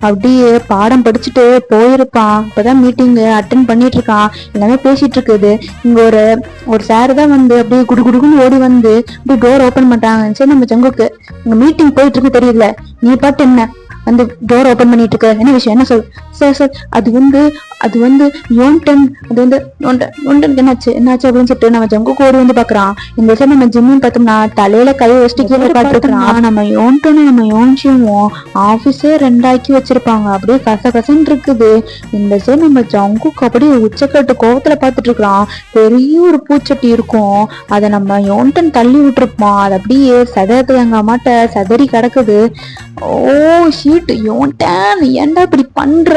அப்படியே பாடம் படிச்சுட்டு போயிருப்பான். இப்பதான் மீட்டிங் அட்டன் பண்ணிட்டு இருக்கான், எல்லாமே பேசிட்டு இருக்குது. இங்க ஒரு சார் தான் வந்து அப்படியே குடுகுடுன்னு ஓடி வந்து அப்படியே டோர் ஓபன் பண்றாங்க. சரி நம்ம ஜங்குக்கு இங்க மீட்டிங் போயிட்டு இருக்கு தெரியல, நீ பாட்டு என்ன வந்து டோர் ஓபன் பண்ணிட்டு இருக்க, என்ன விஷயம், என்ன சொல்? சார் சார் அது வந்து அது வந்து யோன்டன், அது வந்து யோன்டனுக்கு என்னாச்சு அப்படின்னு சொல்லிட்டு நம்ம ஜங்குக்கு ஓடி வந்து பாக்குறான். இந்த சைடு நம்ம ஜிம்மின்னு பார்த்தோம்னா தலையில கை வச்சுட்டு கீழே பாத்துக்கிறான். நம்ம யோன்டனும் நம்ம யோன்சியும் ஆபீஸே ரெண்டாக்கி வச்சிருப்பாங்க, அப்படியே கசகசன்னு இருக்குது. இந்த சைடு நம்ம ஜங்குக்கு அப்படியே உச்சக்கட்டு கோவத்துல பாத்துட்டு இருக்கிறான். பெரிய ஒரு பூச்சட்டி இருக்கும், அதை நம்ம யோன்டன் தள்ளி விட்டுருப்பான். அது அப்படியே சதறதுக்கு எங்க அம்மாட்ட சதறி கிடக்குது. ஓ ஷீட் யோன்டன், ஏன்டா இப்படி பண்ற,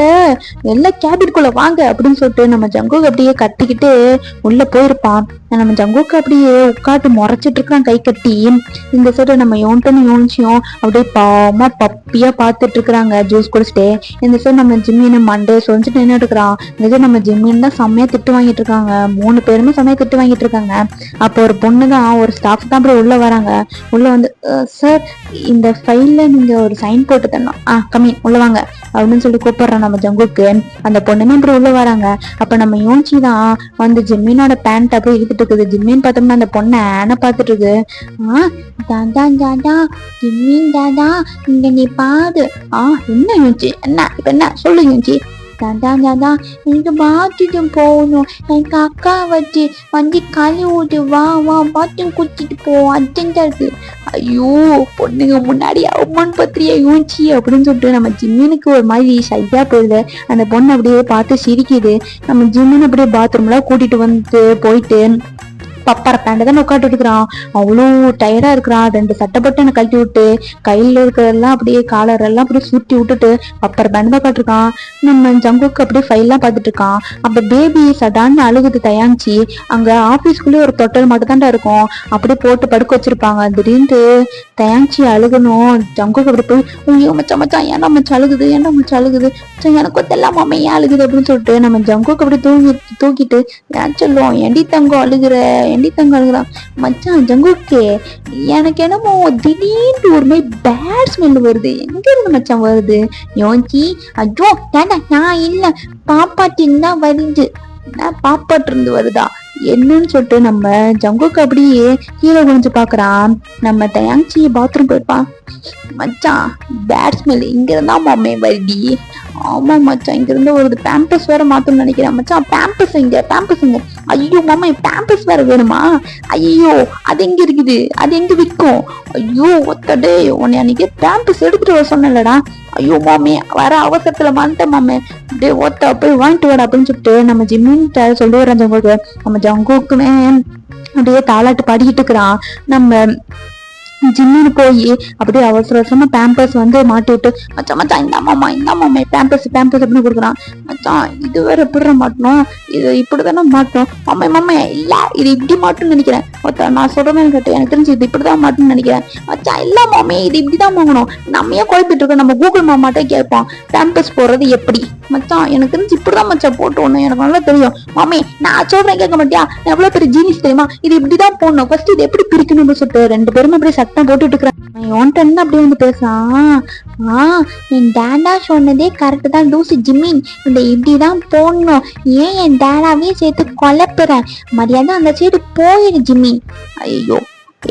எல்லாம் கேபின்குள்ள வாங்க அப்படின்னு சொல்லிட்டு நம்ம ஜங்குக்கு அப்படியே கட்டிக்கிட்டு உள்ள போயிருப்பான். நம்ம ஜங்குக்கு அப்படியே உட்காட்டு முறைச்சிட்டு இருக்கான் கை கட்டி. இந்த சைடு நம்ம யோன்டனும் யோன்சியும் அப்படியே பாவமா பப்பியா பாத்துட்டு இருக்கிறாங்க ஜூஸ் குடிச்சிட்டு. இந்த சைடு நம்ம ஜிம்மின்னு மண்டே சொல்லிட்டு நின்றுட்டு இருக்கிறான். இந்த சைடு நம்ம ஜிம்மின்னு தான் செம்மையா திட்டு வாங்கிட்டு இருக்காங்க, 3 பேருமே செம்மையா திட்டு வாங்கிட்டு இருக்காங்க. அப்போ ஒரு பொண்ணு தான், ஒரு ஸ்டாஃப் தான் அப்படியே உள்ள வராங்க. உள்ள வந்து சார் இந்த ஃபைல்ல நீங்க ஒரு சைன் போட்டு தரணும், கம்மி உள்ள வாங்க அப்படின்னு சொல்லி கூப்பிடுறான் நம்ம ஜங்குக்கு. அந்த பொண்ணுமே அப்படி உள்ள வராங்க. அப்ப நம்ம யோன்சி தான் வந்து ஜிம்மினோட பேண்ட் அப்படியே இழுத்துட்டு இருக்குது. ஜிம்மின்னு பார்த்தோம்னா அந்த பொண்ணை ஆன பாத்துட்டு இருக்கு. தாதா தாதா ஜிம்மின் தாதா இங்க நீ பாரு. என்ன யோன்சி, என்ன இப்ப என்ன சொல்லு யோன்சி. தாதா தாதா எனக்கு பாத்ரூம் போகணும், எனக்கு அக்கா வச்சு வந்து கழி ஊட்டு, வா வா பாத்ரூம் குடிச்சிட்டு போ, அர்ஜென்டா இருக்கு. ஐயோ பொண்ணுங்க முன்னாடி அவமான் பத்திரியா யோன்சி அப்படின்னு சொல்லிட்டு நம்ம ஜிம்மினுக்கு ஒரு மாதிரி ஷையா போயிடுது. அந்த பொண்ணு அப்படியே பார்த்து சிரிக்குது. நம்ம ஜிம்மின் அப்படியே பாத்ரூம்லாம் கூட்டிட்டு வந்து போயிட்டு பப்பர பேண்ட் தான் உட்காந்து இருக்கிறான். அவ்வளோ டயர்டா இருக்கிறான். 2 சட்டப்பட்டு எனக்கு கழட்டி விட்டு கையில இருக்கிறதெல்லாம் அப்படியே காலர் எல்லாம் அப்படியே சுட்டி விட்டுட்டு பப்பர பேண்ட் தான் உட்காந்துருக்கான். நம்ம ஜங்குக்கு அப்படியே ஃபைல்லாம் பார்த்துட்டு இருக்கான். அப்ப பேபி சடான்னு அழுகுது தயாஞ்சி. அங்க ஆபீஸ்க்குள்ளேயே ஒரு தொட்டல் மட்டும் தான்டா இருக்கும், அப்படியே போட்டு படுக்க வச்சிருப்பாங்க. திடீர்னு தயாஞ்சி அழுகணும். ஜங்குக்கு அப்படி போய் ஐயோ மச்சான் மச்சான் ஏன்னா மச்சான் அழுகுது, ஏன்னா மச்சான் அழுகுது, எனக்கு தெல்லாம் மாமா ஏன் அழுகுது அப்படின்னு சொல்லிட்டு நம்ம ஜங்குக்கு அப்படி தூக்கிட்டு ஏன் சொல்லுவோம், எண்டி தங்கம் அழுகுற, எண்டி தங்கம் அழுகுறான். மச்சான் ஜங்குக்கே எனக்கு என்னமோ திடீர்னு ஒரு மாதிரி பேட் ஸ்மெல் வருது, எங்க இருந்து மச்சான் வருது? யோன்சி ஐயோ ஏன்னா நான் இல்ல பாப்பாட்டின்னு தான் வருது. பாப்பாட்டு இருந்து வருதா என்னன்னு சொல்லிட்டு நம்ம ஜங்குக்கு அப்படியே கீழே குனிஞ்சு பாக்குறான். நம்ம தயாஞ்சி பாத்ரூம் போயிருப்பான். மச்சான் பேட் ஸ்மெல் இங்க இருந்தா மாமே வருடி. ஆமா மச்சான் இங்க இருந்து வருது, பேம்பஸ் வேற மாத்தணும்னு நினைக்கிறேன். மச்சான் பேம்பஸ் இங்க. ஐயோ மாமா பேம்பஸ் வேற வேணுமா? ஐயோ அது எங்க இருக்குது, அது எங்க விற்கும்? ஐயோ ஒத்தடே உன்னை அன்னைக்கு பேம்பஸ் எடுத்துட்டு வர சொன்னலடா. ஐயோ மாமே வர அவசரத்துல வந்துட்டேன் மாமே, டே ஒத்த போய் வாங்கிட்டு வாடா அப்படின்னு சொல்லிட்டு நம்ம ஜிம்மின்ட்ட சொல்லி வர ஜங்குக்கு. நம்ம ஜங்குக்குமே அப்படியே தாளாட்டு பாடிக்கிட்டு இருக்கிறான். நம்ம ஜிம்மின்னு போய் அப்படியே அவசர அவசரமா பேம்பர்ஸ் வந்து மாட்டி விட்டு மச்சான் மச்சான் இந்த மாமா பேம்பர்ஸ் அப்படின்னு கொடுக்குறான். மச்சான் இது வேற எப்படி மாட்டணும், இது இப்படிதானே மாட்டணும். மாமா இல்ல இது இப்படி மாட்டணும்னு நினைக்கிறேன். நான் சொல்றேன் கேட்டு எனக்கு தெரிஞ்சு இது இப்படிதான் மாட்டணும்னு நினைக்கிறேன். மச்சான் இல்ல மாமே இது இப்படிதான் வாங்கணும், நம்ம ஏன் குழப்பிட்டு இருக்கோம், நம்ம கூகுள் மாமாட்டே கேட்போம் பேம்பர்ஸ் போடுறது எப்படி. மச்சான் எனக்கு தெரிஞ்சு இப்படிதான் மச்சான் போட்டோன்னு எனக்கு நல்லா தெரியும். மாமே நான் சொல்றேன் கேட்க மாட்டியா, எவ்வளவு பெரிய ஜீனிஸ் தெரியுமா, இது இப்படிதான் போடணும், ஃபர்ஸ்ட் இது எப்படி பிரிக்கணும்னு சொல்லிட்டு 2 பேருமே அப்படியே சட்டம் போட்டுட்டு இருக்கிறான். அப்படியே வந்து பேசுறான். என் டேடா சொன்னதே கரெக்ட் தான் லூசு ஜிம்மின், இந்த இப்படிதான் போடணும், ஏன் என் டேடாவே சேர்த்து குழப்புறேன், மரியாதை அந்த சைடு போயிடு ஜிம்மி. ஐயோ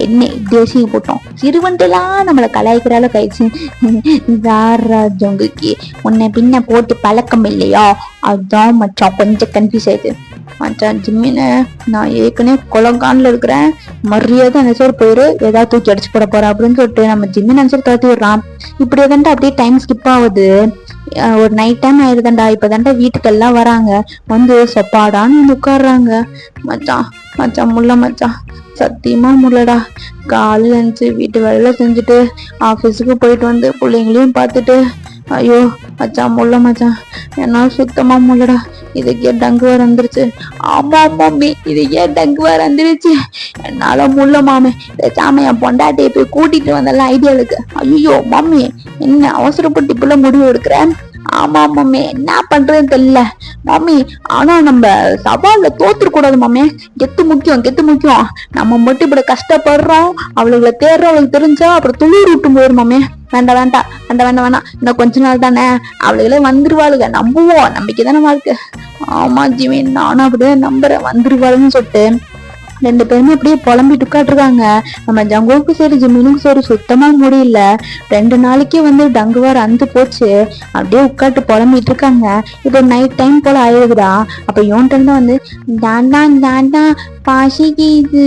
என்ன தேசிய போட்டோம், சிறுவன்லாம் நம்மளை கலாய்க்கிறால கழிச்சு ஜங்குக்கு உன்னை பின்ன போட்டு பழக்கம் இல்லையா, அதுதான் மச்சான் கொஞ்சம் கன்ஃபியூஸ் ஆயிடுது. மச்சான் ஜிம்மின்னு நான் ஏற்கனவே கொலங்கான்ல இருக்கிறேன், மரியாதை அந்த சைடு போயிரு, ஏதாவது தூக்கி அடிச்சு போட போறேன் அப்படின்னு சொல்லிட்டு நம்ம ஜிம்மின் அந்த சைடு துரத்தி விடுறான். இப்படி தாண்டா அப்படியே டைம் ஸ்கிப் ஆகுது. ஒரு நைட் டைம் ஆயிருதாண்டா. இப்பதாண்டா வீட்டுக்கெல்லாம் வராங்க, வந்து சொப்பாடான்னு வந்து உட்காடுறாங்க. மச்சான் முல்ல மச்சான் சத்தியமா முல்லடா, காலையில இருந்துச்சு வீட்டு வேலை செஞ்சுட்டு ஆபீஸுக்கு போயிட்டு வந்து பிள்ளைங்களையும் பார்த்துட்டு ஐயோ மச்சான் முல்ல மச்சான் என்னால சுத்தமா முல்லடா, இதுக்கே டங்கு வேற வந்துருச்சு. ஆமா மாமி இதுக்கே டங்கு வேற வந்துருச்சு, என்னால முல்ல மாமே, பேசாம என் பொண்டாட்டியை போய் கூட்டிட்டு வந்தலாம் ஐடியாவுக்கு. ஐயோ மாமி என்ன அவசரப்பட்டு இப்ப முடிவு எடுக்கிறேன். ஆமா மாமி என்ன பண்றதுன்னு தெரியல மாமி, ஆனா நம்ம சவால்ல தோத்துட கூடாது மாமே, கெத்து முக்கியம். நம்ம மட்டும் இப்படி கஷ்டப்படுறோம், அவளுகளை தேடுறோம், அவளுக்கு தெரிஞ்சா அப்புறம் துளிர் விட்டு போயிரும் மாமே. வேண்டாம் இன்னும் கொஞ்ச நாள் தானே, அவளுகளே வந்துருவாளுங்க, நம்புவோம், நம்பிக்கை தானே வாழ்க்கை. ஆமா ஜிமின் நானும் அப்படியே நம்புறேன் வந்துருவாளுன்னு சொல்லிட்டு ரெண்டு பேருமே அப்படியே புலம்பிட்டு உட்காட்டுருக்காங்க. நம்ம ஜங்குவுக்கு சரி ஜிம்மினுக்கு சரி சுத்தமா முடியல. 2 நாளைக்கே வந்து டங்குவார் அந்து போச்சு. அப்படியே உட்காட்டு புலம்பிட்டு இருக்காங்க. இப்போ நைட் டைம் போல ஆயிடுதுடா. அப்ப யோன்ட்டு தான் வந்து டாண்டா பசிக்குது,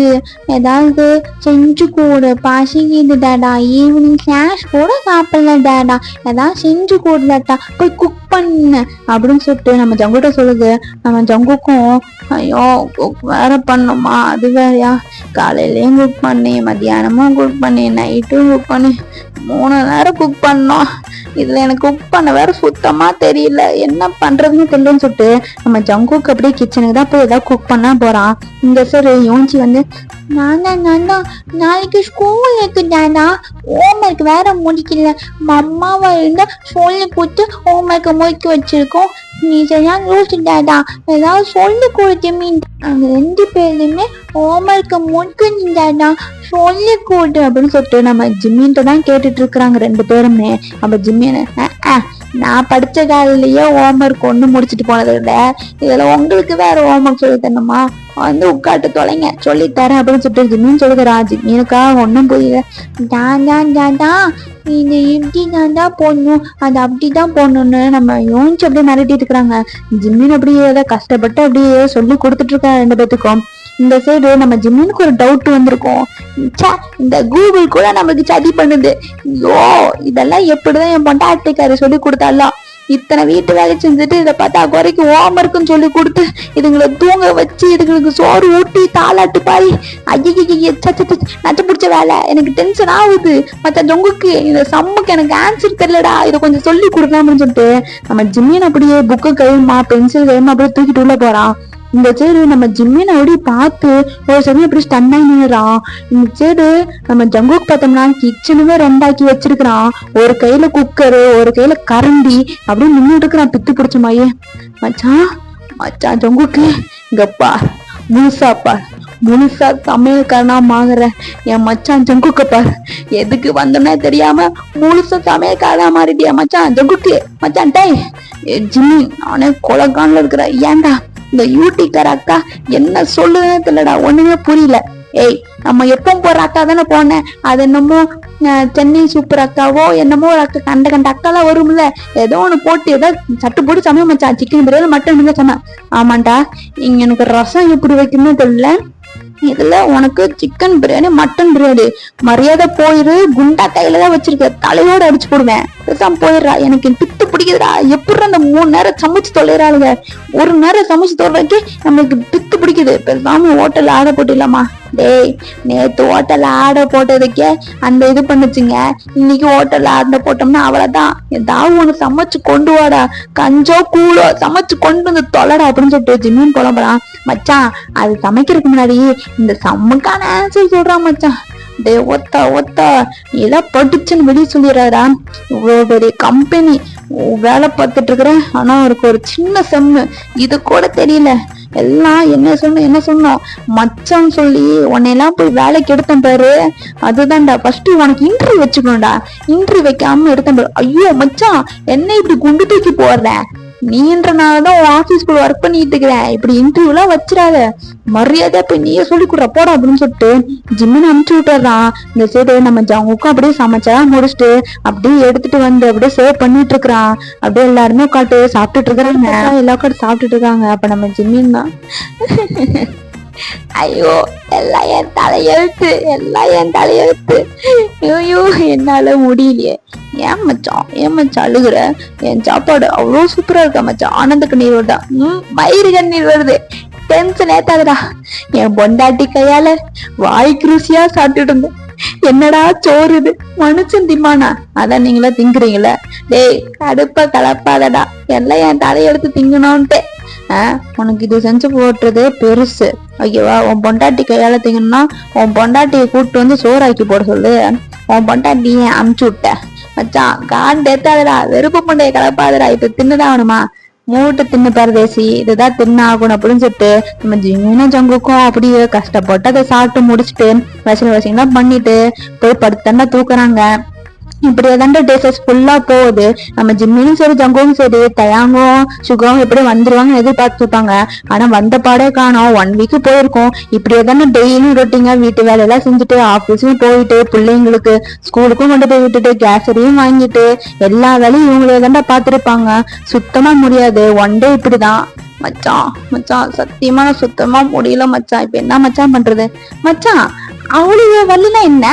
ஏதாவது செஞ்சு கூடு, பசிக்குது டேடா, ஈவினிங் ஸ்நாக்ஸ் கூட சாப்பிடல டேடா, ஏதாவது செஞ்சு கூடலட்டா, போய் குக் பண்ணு அப்படின்னு சொல்லிட்டு நம்ம ஜங்குட்ட சொல்லுது. நம்ம ஜங்குக்கும் ஐயோ குக் வேற பண்ணுமா, அது வேறையா, காலையிலயும் குக் பண்ணி, மத்தியானமும் குக் பண்ணி, நைட்டும் குக் பண்ணி, 3 நேரம் குக் பண்ணோம். இதுல எனக்கு குக் பண்ண வேற சுத்தமா தெரியல, என்ன பண்றதுன்னு தெரியலன்னு சொல்லிட்டு நம்ம ஜங்குக்கு அப்படியே கிச்சனுக்கு தான் போய் ஏதாவது குக் பண்ணா போறான். இந்த சார் யோன்ச்சி வந்து நானா நாளைக்கு ஸ்கூல் இருக்குதானா, ஹோம்ஒர்க் வேற முடிக்கல, அம்மாவை இருந்தா சொல்லி கொடுத்து ஹோம்ஒர்க் முடிக்க வச்சிருக்கோம், நீ சரியா யோசிச்சாடா, ஏதாவது சொல்லி கொடுத்து மீன் நாங்க 2 பேருமே ஹோம்ஒர்க்க முடிக்கணுடாடா, சொல்லி கொடு அப்படின்னு சொல்லிட்டு நம்ம ஜிம்மின்ட்டு தான் கேட்டுட்டு இருக்கிறாங்க 2 பேருமே. நம்ம ஜிம்மின்னு நான் படிச்ச காலையிலயே ஹோம்ஒர்க் ஒண்ணு முடிச்சுட்டு போனது இல்லை, இதுல உங்களுக்கு வேற ஹோம்ஒர்க் சொல்லி தரணுமா, வந்து உட்காட்டு தொலைங்க சொல்லித்தரேன் அப்படின்னு சொல்லிட்டு ஜிம்மின்னு சொல்லுகிறா. ஜிம்மினுக்கா ஒன்னும் புரியல. டாண்டா இது இப்படி தாண்டா போடணும், அது அப்படிதான் போடணும்னு நம்ம யோசிச்சு அப்படியே மிரட்டிட்டு இருக்கிறாங்க. ஜிம்மின் அப்படியே ஏதோ கஷ்டப்பட்டு அப்படியே சொல்லி கொடுத்துட்டு இருக்கா 2 பேத்துக்கும். இந்த சைடு நம்ம ஜிம்மினுக்கு ஒரு டவுட் வந்திருக்கும். இந்த கூகுள் கூட நமக்கு சதி பண்ணுது, ஐயோ இதெல்லாம் எப்படிதான் என் பொண்டாட்டிக்காரி சொல்லி கொடுத்தாலும், இத்தனை வீட்டு வேலை செஞ்சுட்டு இதை பார்த்தா குறைக்கு ஹோம்ஒர்க்குன்னு சொல்லி கொடுத்து இதுங்களை தூங்க வச்சு இதுங்களுக்கு சோறு ஊட்டி தாளாட்டு பாரி, நச்சு பிடிச்ச வேலை, எனக்கு டென்ஷன் ஆகுது. மற்ற ஜொங்குக்கு இந்த சம்முக்கு எனக்கு ஆன்சர் தெரியலடா, இதை கொஞ்சம் சொல்லி கொடுக்கலாம்னு சொல்லிட்டு நம்ம ஜிம்மின் அப்படியே புக்கு கையுமா பென்சில் கையுமா அப்படியே தூக்கிட்டு உள்ள போறான். இந்த சைடு நம்ம ஜிம்மின் அப்படி பார்த்து ஒரு சமயம் அப்படி ஸ்டன் ஆகி நின்னுறான். இந்த சைடு நம்ம ஜங்குக்கு பார்த்தோம்னா கிச்சனுமே 2 வச்சிருக்கிறான். ஒரு கையில குக்கரு, ஒரு கையில கரண்டி அப்படி நின்றுட்டு இருக்கிறான் பித்து பிடிச்ச மாதிரியே. மச்சான் ஜங்குக்கு இங்கப்பா முழுசா சமையல்காரனா மாறுற என் மச்சான் ஜங்குக்கு பாரு, எதுக்கு வந்தோம்னா தெரியாம முழுசா சமையல்காரனா மாறிட்டியா மச்சான் ஜங்குக்கு. மச்சான் டே ஜிம்மி நானே கொலகான்ல இருக்கிற, ஏன்டா இந்த யூடிக்கார அக்கா என்ன சொல்லுன்னு தெரியலடா, ஒண்ணுமே புரியல. ஏய் நம்ம எப்பவும் போற அக்கா தானே போனேன், அது என்னமோ சென்னை சூப்பர் அக்காவோ என்னமோ ஒரு அக்கா, கண்ட அக்காலாம் வரும்ல, ஏதோ ஒண்ணு போட்டு ஏதோ சட்டு போட்டு சமையல் மச்சான், சிக்கன் பிரியாணி மட்டன் பிரியாணி சொன்னேன். ஆமாண்டா இங்க எனக்கு ரசம் எப்படி வைக்கணும்னு தெரியல, இதுல உனக்கு சிக்கன் பிரியாணி மட்டன் பிரியாணி, மரியாதை போயிரு, குண்டா கையில தான் வச்சிருக்க, தலையோட அடிச்சு போடுவேன், பேசாம போயிடுறா, எனக்கு பித்து பிடிக்குதுடா. எப்படி அந்த 3 நேரம் சமைச்சு தொலைறாளுங்க, ஒரு நேரம் சமைச்சு தொலைறதுக்கு நம்மளுக்கு பித்து பிடிக்குது, பேசாம ஹோட்டல்ல ஆர்டர் போட்டுலாமா. டேய் நேத்து ஹோட்டல்ல ஆர்டர் போட்டதுக்கே அந்த இது பண்ணுச்சுங்க, இன்னைக்கு ஹோட்டல்ல ஆர்டர் போட்டோம்னா அவ்வளவுதான், ஏதாவது ஒண்ணு சமைச்சு கொண்டு வாடா, கஞ்சோ கூழோ சமைச்சு கொண்டு வந்து தொலைடா அப்படின்னு சொல்லிட்டு ஜிம்மின் புலம்புறான். மச்சான் அது சமைக்கிறதுக்கு முன்னாடி இந்த சம்முக்கான ஆன்சர் சொல்றான் மச்சான். டே ஒத்தா எல்லாம் படிச்சுன்னு வெளியே சொல்லிடுறாரா, இவ்வளவு பெரிய கம்பெனி வேலை பார்த்துட்டு இருக்கிறேன், ஆனா அவருக்கு ஒரு சின்ன செம்மு இது கூட தெரியல, எல்லாம் என்ன சொன்னோம் மச்சான் சொல்லி உன்னையெல்லாம் போய் வேலைக்கு எடுத்தேன் பாரு, அதுதான்டா ஃபர்ஸ்ட் உனக்கு இன்டர்வியூ வச்சுக்கணும்டா, இன்டர்வியூ வைக்காம எடுத்தேன் பாரு. ஐயோ மச்சான் என்ன இப்படி குண்டு தூக்கி போடுற, நீன்றனாலதான் உன் ஆபீஸ்க்குள்ள ஒர்க் பண்ணிட்டு இருக்கிறேன், இப்படி இன்டர்வியூ எல்லாம் வச்சிடாத, மரியாதை போய் நீயே சொல்லி கொடுற போட அப்படின்னு சொல்லிட்டு ஜிம்மின் அனுப்பிச்சு விட்டுறான். இந்த சைடு நம்ம ஜங்குக்கும் அப்படியே சமைச்சா முடிச்சுட்டு அப்படியே எடுத்துட்டு வந்து அப்படியே சேவ் பண்ணிட்டு இருக்கிறான். அப்படியே எல்லாருமே உட்காந்து சாப்பிட்டுட்டு இருக்கிறாங்க, எல்லா உட்காந்து சாப்பிட்டுட்டு இருக்காங்க. அப்ப நம்ம ஜிம்மின் தான் ஐயோ எல்லாம் என் தலையெழுத்து, ஐயோ என்னால முடியலையே, ஏன் மச்சான் அழுகுற, என் சாப்பாடு அவ்வளவு சூப்பரா இருக்கா மச்சான், ஆனந்த கண்ணீர் வருதா, வயிறு கண்ணீர் வருது, டென்ஷன் ஏத்தாதுடா, என் பொண்டாட்டி கையால வாய்க்கு ருசியா சாப்பிட்டுட்டு இருந்தேன், என்னடா சோறு இது, மனுஷன் திம்மானா, அதான் நீங்களா திங்குறீங்களே, டேய் கடுப்ப கலப்பாதடா, எல்லாம் என் தலையெடுத்து திங்கணும்ட்டு, உனக்கு இது செஞ்சு போட்டுறது பெருசு, ஓகேவா, உன் பொண்டாட்டி கையால திங்கணும்னா உன் பொண்டாட்டியை கூப்பிட்டு வந்து சோறாக்கி போட சொல்லு, உன் பொண்டாட்டிய அமுச்சு விட்ட மச்சான், கான் தேத்தாதடா, வெறுப்பு பண்டைய கலப்பாதடா, இப்ப தின்னுதான் ஆகணுமா, மூட்டை தின்னு பரதேசி, இதுதான் தின்னு ஆகணும் அப்படின்னு சொல்லிட்டு நம்ம ஜிம்மினும் ஜங்குக்கும் அப்படியே கஷ்டப்பட்டு அதை சாப்பிட்டு முடிச்சுட்டு வசதிலாம் பண்ணிட்டு போய் படுத்தண்டா தூக்குறாங்க. இப்படியே தாண்ட டேசஸ் ஃபுல்லா போகுது. நம்ம ஜிம்மியும் சரி ஜங்குவும் சரி தயாங்கும் சுகாவும் எப்படி வந்துருவாங்கன்னு எதிர்பார்த்துருப்பாங்க. ஆனா வந்த பாடே காணோம். 1 வீக் போயிருக்கோம். இப்படியே தானே டெய்லியும் ரொட்டீங்க வீட்டு வேலையெல்லாம் செஞ்சுட்டு ஆபீஸும் போயிட்டு பிள்ளைங்களுக்கு ஸ்கூலுக்கும் கொண்டு போய் விட்டுட்டு கேசரியும் வாங்கிட்டு எல்லா வேலையும் இவங்களே தாண்டா பாத்துருப்பாங்க. சுத்தமா முடியாது. 1 டே இப்படிதான். மச்சான் மச்சான் சத்தியமா சுத்தமா முடியல மச்சான். இப்ப என்ன மச்சான் பண்றது? மச்சான் அவளுக்கு வரலன்னா என்ன,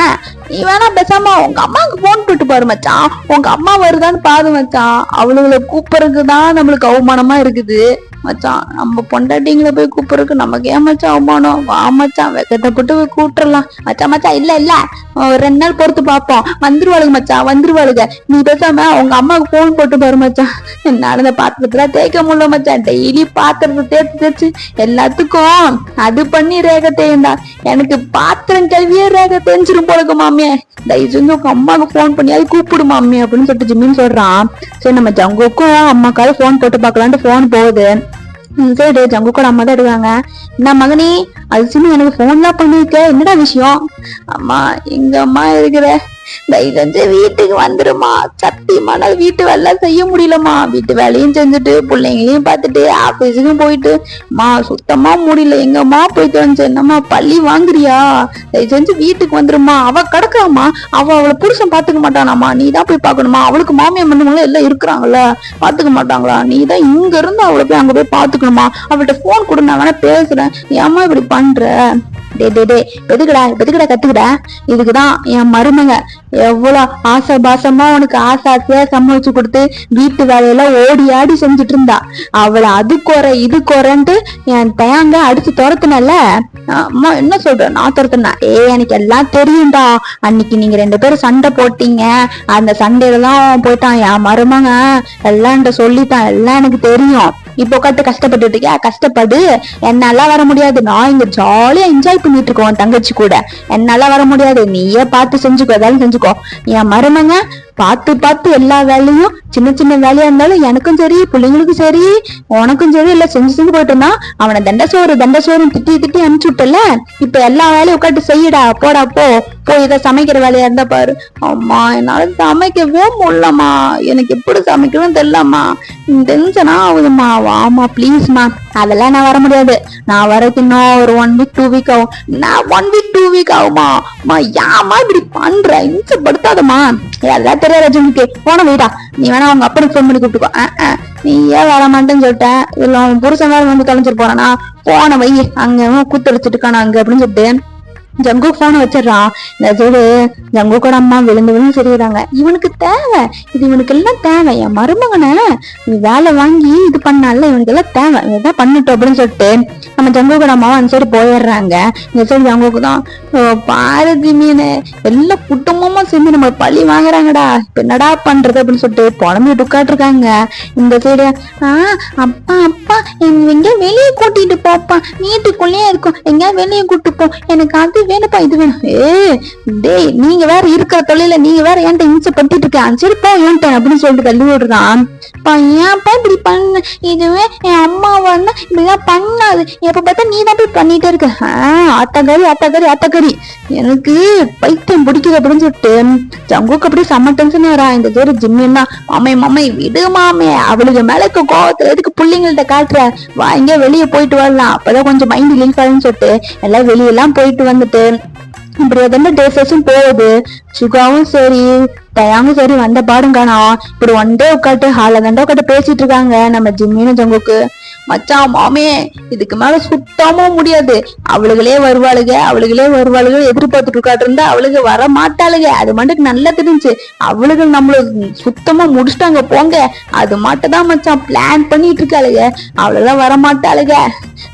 நீ வேணா பேசாம உங்க அம்மாவுக்கு போன் போட்டு பாரு மச்சான். உங்க அம்மா வருதான்னு பாரு மச்சான். அவளுகளை கூப்பிடுறதுதான் நம்மளுக்கு அவமானமா இருக்குது மச்சான். நம்ம பொண்டாட்டிங்களை போய் கூப்பிடுறதுக்கு நமக்கு ஏன் மச்சான் அவமானம்? வா மச்சான் வெக்கத்தைப்பட்டு போய் கூப்பிட்டுறலாம் மச்சான். மச்சான் இல்ல இல்ல 2 நாள் பொறுத்து பாப்போம். வந்துருவாளுங்க மச்சான் வந்துருவாளுங்க. நீ பேசாம உங்க அம்மாவுக்கு போன் போட்டு பாரு மச்சான். என்னால இந்த பாத்திரத்துல தேய்க்க முடியல மச்சான். டெய்லி பாத்திரத்தை தேய்ச்சு எல்லாத்துக்கும் அது பண்ணி ரேக தேய்ந்தா எனக்கு பாத்திரம் கல்வியே ரேக தேய்ஞ்சிரும் போலக்கு மாமியே. தயவு செஞ்சு உங்க அம்மாவுக்கு போன் பண்ணி அது கூப்பிடு மாமி அப்படின்னு சொல்லிட்டு ஜிம்மின்னு சொல்றான். சரி நம்ம ஜங்குக்கும் அம்மாக்காவது போன் போட்டு பாக்கலான்ட்டு போன் போகுது. சரி ஜங்கு கூட அம்மா தான் எடுக்காங்க. என்ன மகனே அது எனக்கு போன்லாம் பண்ணிருக்க, என்னடா விஷயம்? அம்மா எங்க அம்மா இருக்கிற தயவு செஞ்சு வீட்டுக்கு வந்துருமா. சத்தியமா நான் வீட்டு வேலை செய்ய முடியலம்மா. வீட்டு வேலையும் செஞ்சுட்டு பிள்ளைங்களையும் பார்த்துட்டு ஆபீஸுக்கும் போயிட்டு சுத்தமா முடியல. எங்கம்மா போயிட்டு வந்து என்னம்மா பள்ளி வாங்குறியா? தயவு செஞ்சு வீட்டுக்கு வந்துருமா. அவ கிடக்காமா. அவளை புருஷன் பாத்துக்க மாட்டானாமா. நீ தான் போய் பாக்கணுமா. அவளுக்கு மாமியா மண்ணுங்களும் எல்லாம் இருக்கிறாங்கல்ல, பாத்துக்க மாட்டாங்களா? நீ தான் இங்க இருந்து அவளை போய் அங்க போய் பாத்துக்கணுமா. அவள்கிட்ட போன் கொடு, நான் வேணா பேசுறேன். ஏமா இப்படி பண்ற? எதுக்குடா கத்துக்கிட? இதுக்குதான் என் மருமக எவ்வளவு ஆசை பாசமா உனக்கு ஆசையா சமாளிச்சு கொடுத்து வீட்டு வேலையெல்லாம் ஓடி ஆடி செஞ்சுட்டு இருந்தா. அவளை அது குறை இது குறைன்ட்டு என் தயாங்க அடிச்சு துரத்துனல. அம்மா என்ன சொல்ற? நான் துரத்துனா? எனக்கு எல்லாம் தெரியும்டா. அன்னைக்கு நீங்க 2 பேரும் சண்டை போட்டீங்க. அந்த சண்டையில தான் போயிட்டான் என் மருமக. எல்லாம் சொல்லிட்டான். எல்லாம் எனக்கு தெரியும். இப்போ உட்காந்து கஷ்டப்பட்டு இருக்கியா? கஷ்டப்படு. என்னால வர முடியாது. நான் இங்க ஜாலியா என்ஜாய் பண்ணிட்டு இருக்கோம் தங்கச்சி கூட. என்னால வர முடியாது. நீயே பார்த்து செஞ்சுக்கோ, ஏதாவது செஞ்சுக்கோ. என் மருமங்க பார்த்து எல்லா வேலையும் சின்ன சின்ன வேலையா இருந்தாலும் எனக்கும் சரி பிள்ளைங்களுக்கும் சரி உனக்கும் சரி எல்லாம் செஞ்சு போயிட்டோம்னா அவனை தண்டசோறு திட்டி அனுப்பிச்சு விட்டல. இப்ப எல்லா வேலையும் உட்காந்து செய்யடா. போடா போய் இதை சமைக்கிற வேலையா இருந்தா பாரு. அம்மா என்னால சமைக்கவே முடியலம்மா. எனக்கு எப்படி சமைக்கணும் தெரியலம்மா. டென்ஷனா ஆகுதுமா. வாமா பிளீஸ்மா. அதெல்லாம் நான் வர முடியாது. நான் வரதுக்கு இன்னும் ஒரு 1 வீக் 2 வீக் ஆகும். நான் 1 வீக் 2 வீக் ஆகுமா? ஏமா இப்படி பண்ற? இன்சப்படுத்தாதமா. எல்லாம் தெரியாது ரஜினிக்கு. போன வீடா. நீ வேணா அவங்க அப்பனுக்கு போன் பண்ணி கூப்பிட்டுக்கோ. நீ ஏன் வர மாட்டேன்னு சொல்லிட்ட. இல்ல அவன் புருஷன் வேற வந்து தொலைஞ்சிட்டு போறானா? போன வை அங்க கூத்தடிச்சிட்டு இருக்கானா அங்க அப்படின்னு சொல்லிட்டு ஜங்கு போன வச்சிடறான். இந்த சைடு ஜங்கு கூட அம்மா விழுந்து சொல்லிடுறாங்க. இவனுக்கு தேவை இது, இவனுக்கு எல்லாம் தேவை. என் மருமகனை நீ வேலை வாங்கி இது பண்ணால இவனுக்கு எல்லாம் தேவை. இதான் பண்ணிட்டோம் அப்படின்னு சொல்லிட்டு நம்ம ஜங்கு கூட அம்மாவும் அந்த சைடு போயிடுறாங்க. இந்த சைடு ஜங்குக்கு தான் பாரதி மீன் எல்லாம் குடும்பமா சேர்ந்து நம்ம பழி வாங்குறாங்கடா. இப்ப என்னடா பண்றது அப்படின்னு சொல்லிட்டு புலம்பிட்டு உட்காந்துருக்காங்க. இந்த சைடு அப்பா எங்க வெளியே கூட்டிட்டு போப்பா. வீட்டுக்குள்ளேயே இருக்கும். எங்க வெளியே கூட்டு போ. எனக்கு அது வேணுப்பா இது வேணும். டேய் நீங்க வேற இருக்கிற தொழில நீங்க வேற ஏன்ட்ட இம்சப்படுத்திட்டு இருக்க. சரி போ ஏன்ட்டேன் அப்படின்னு சொல்லிட்டு தள்ளி விடுறான். ஏன்ப்பா இப்படி பண்ண? இதுவே என் அம்மாவான்னா இப்படிதான் பண்ணாது. எப்ப பார்த்தா நீ தான் போய் பண்ணிட்டே இருக்க. ஆட்டக்கறி எனக்கு பைத்தியம் பிடிக்குது அப்படின்னு சொல்லிட்டு ஜங்குக்கு அப்படியே செம்ம டென்ஷன் வரா. இந்த பேரு ஜிம்மின்னா மாமை விடு மாமே. அவளுக்கு மேல இருக்க கோவத்துல எதுக்கு பிள்ளைங்கள்ட்ட காட்டுற? வாங்க வெளியே போயிட்டு வரலாம். அப்பதான் கொஞ்சம் மைண்ட் ரிலீஃப் ஆகுன்னு சொல்லிட்டு எல்லாம் வெளியெல்லாம் போயிட்டு வந்துட்டு இப்படி எதனா டேஸும் போகுது. சுகாவும் சரி தயாவும் சரி வந்த பாடும் காணா. இப்படி 1 டே உட்காந்து ஹால தண்டா உட்காந்து பேசிட்டு இருக்காங்க நம்ம ஜிம்மின்னு ஜங்குக்கு. மச்சான் மாமே இதுக்கு மேல சுத்தமா முடியாது. அவளுகளே வருவாளுங்க எதிர்பார்த்துட்டு உட்காட்டு இருந்தா அவளுக்கு வர மாட்டாளுங்க. அது மட்டும் நல்லா தெரிஞ்சு அவளுக்கு நம்மளுக்கு சுத்தமா முடிச்சுட்டாங்க போங்க. அது மட்டும் தான் மச்சான் பிளான் பண்ணிட்டு இருக்காளுங்க. அவளெல்லாம் வர மாட்டாளுங்க.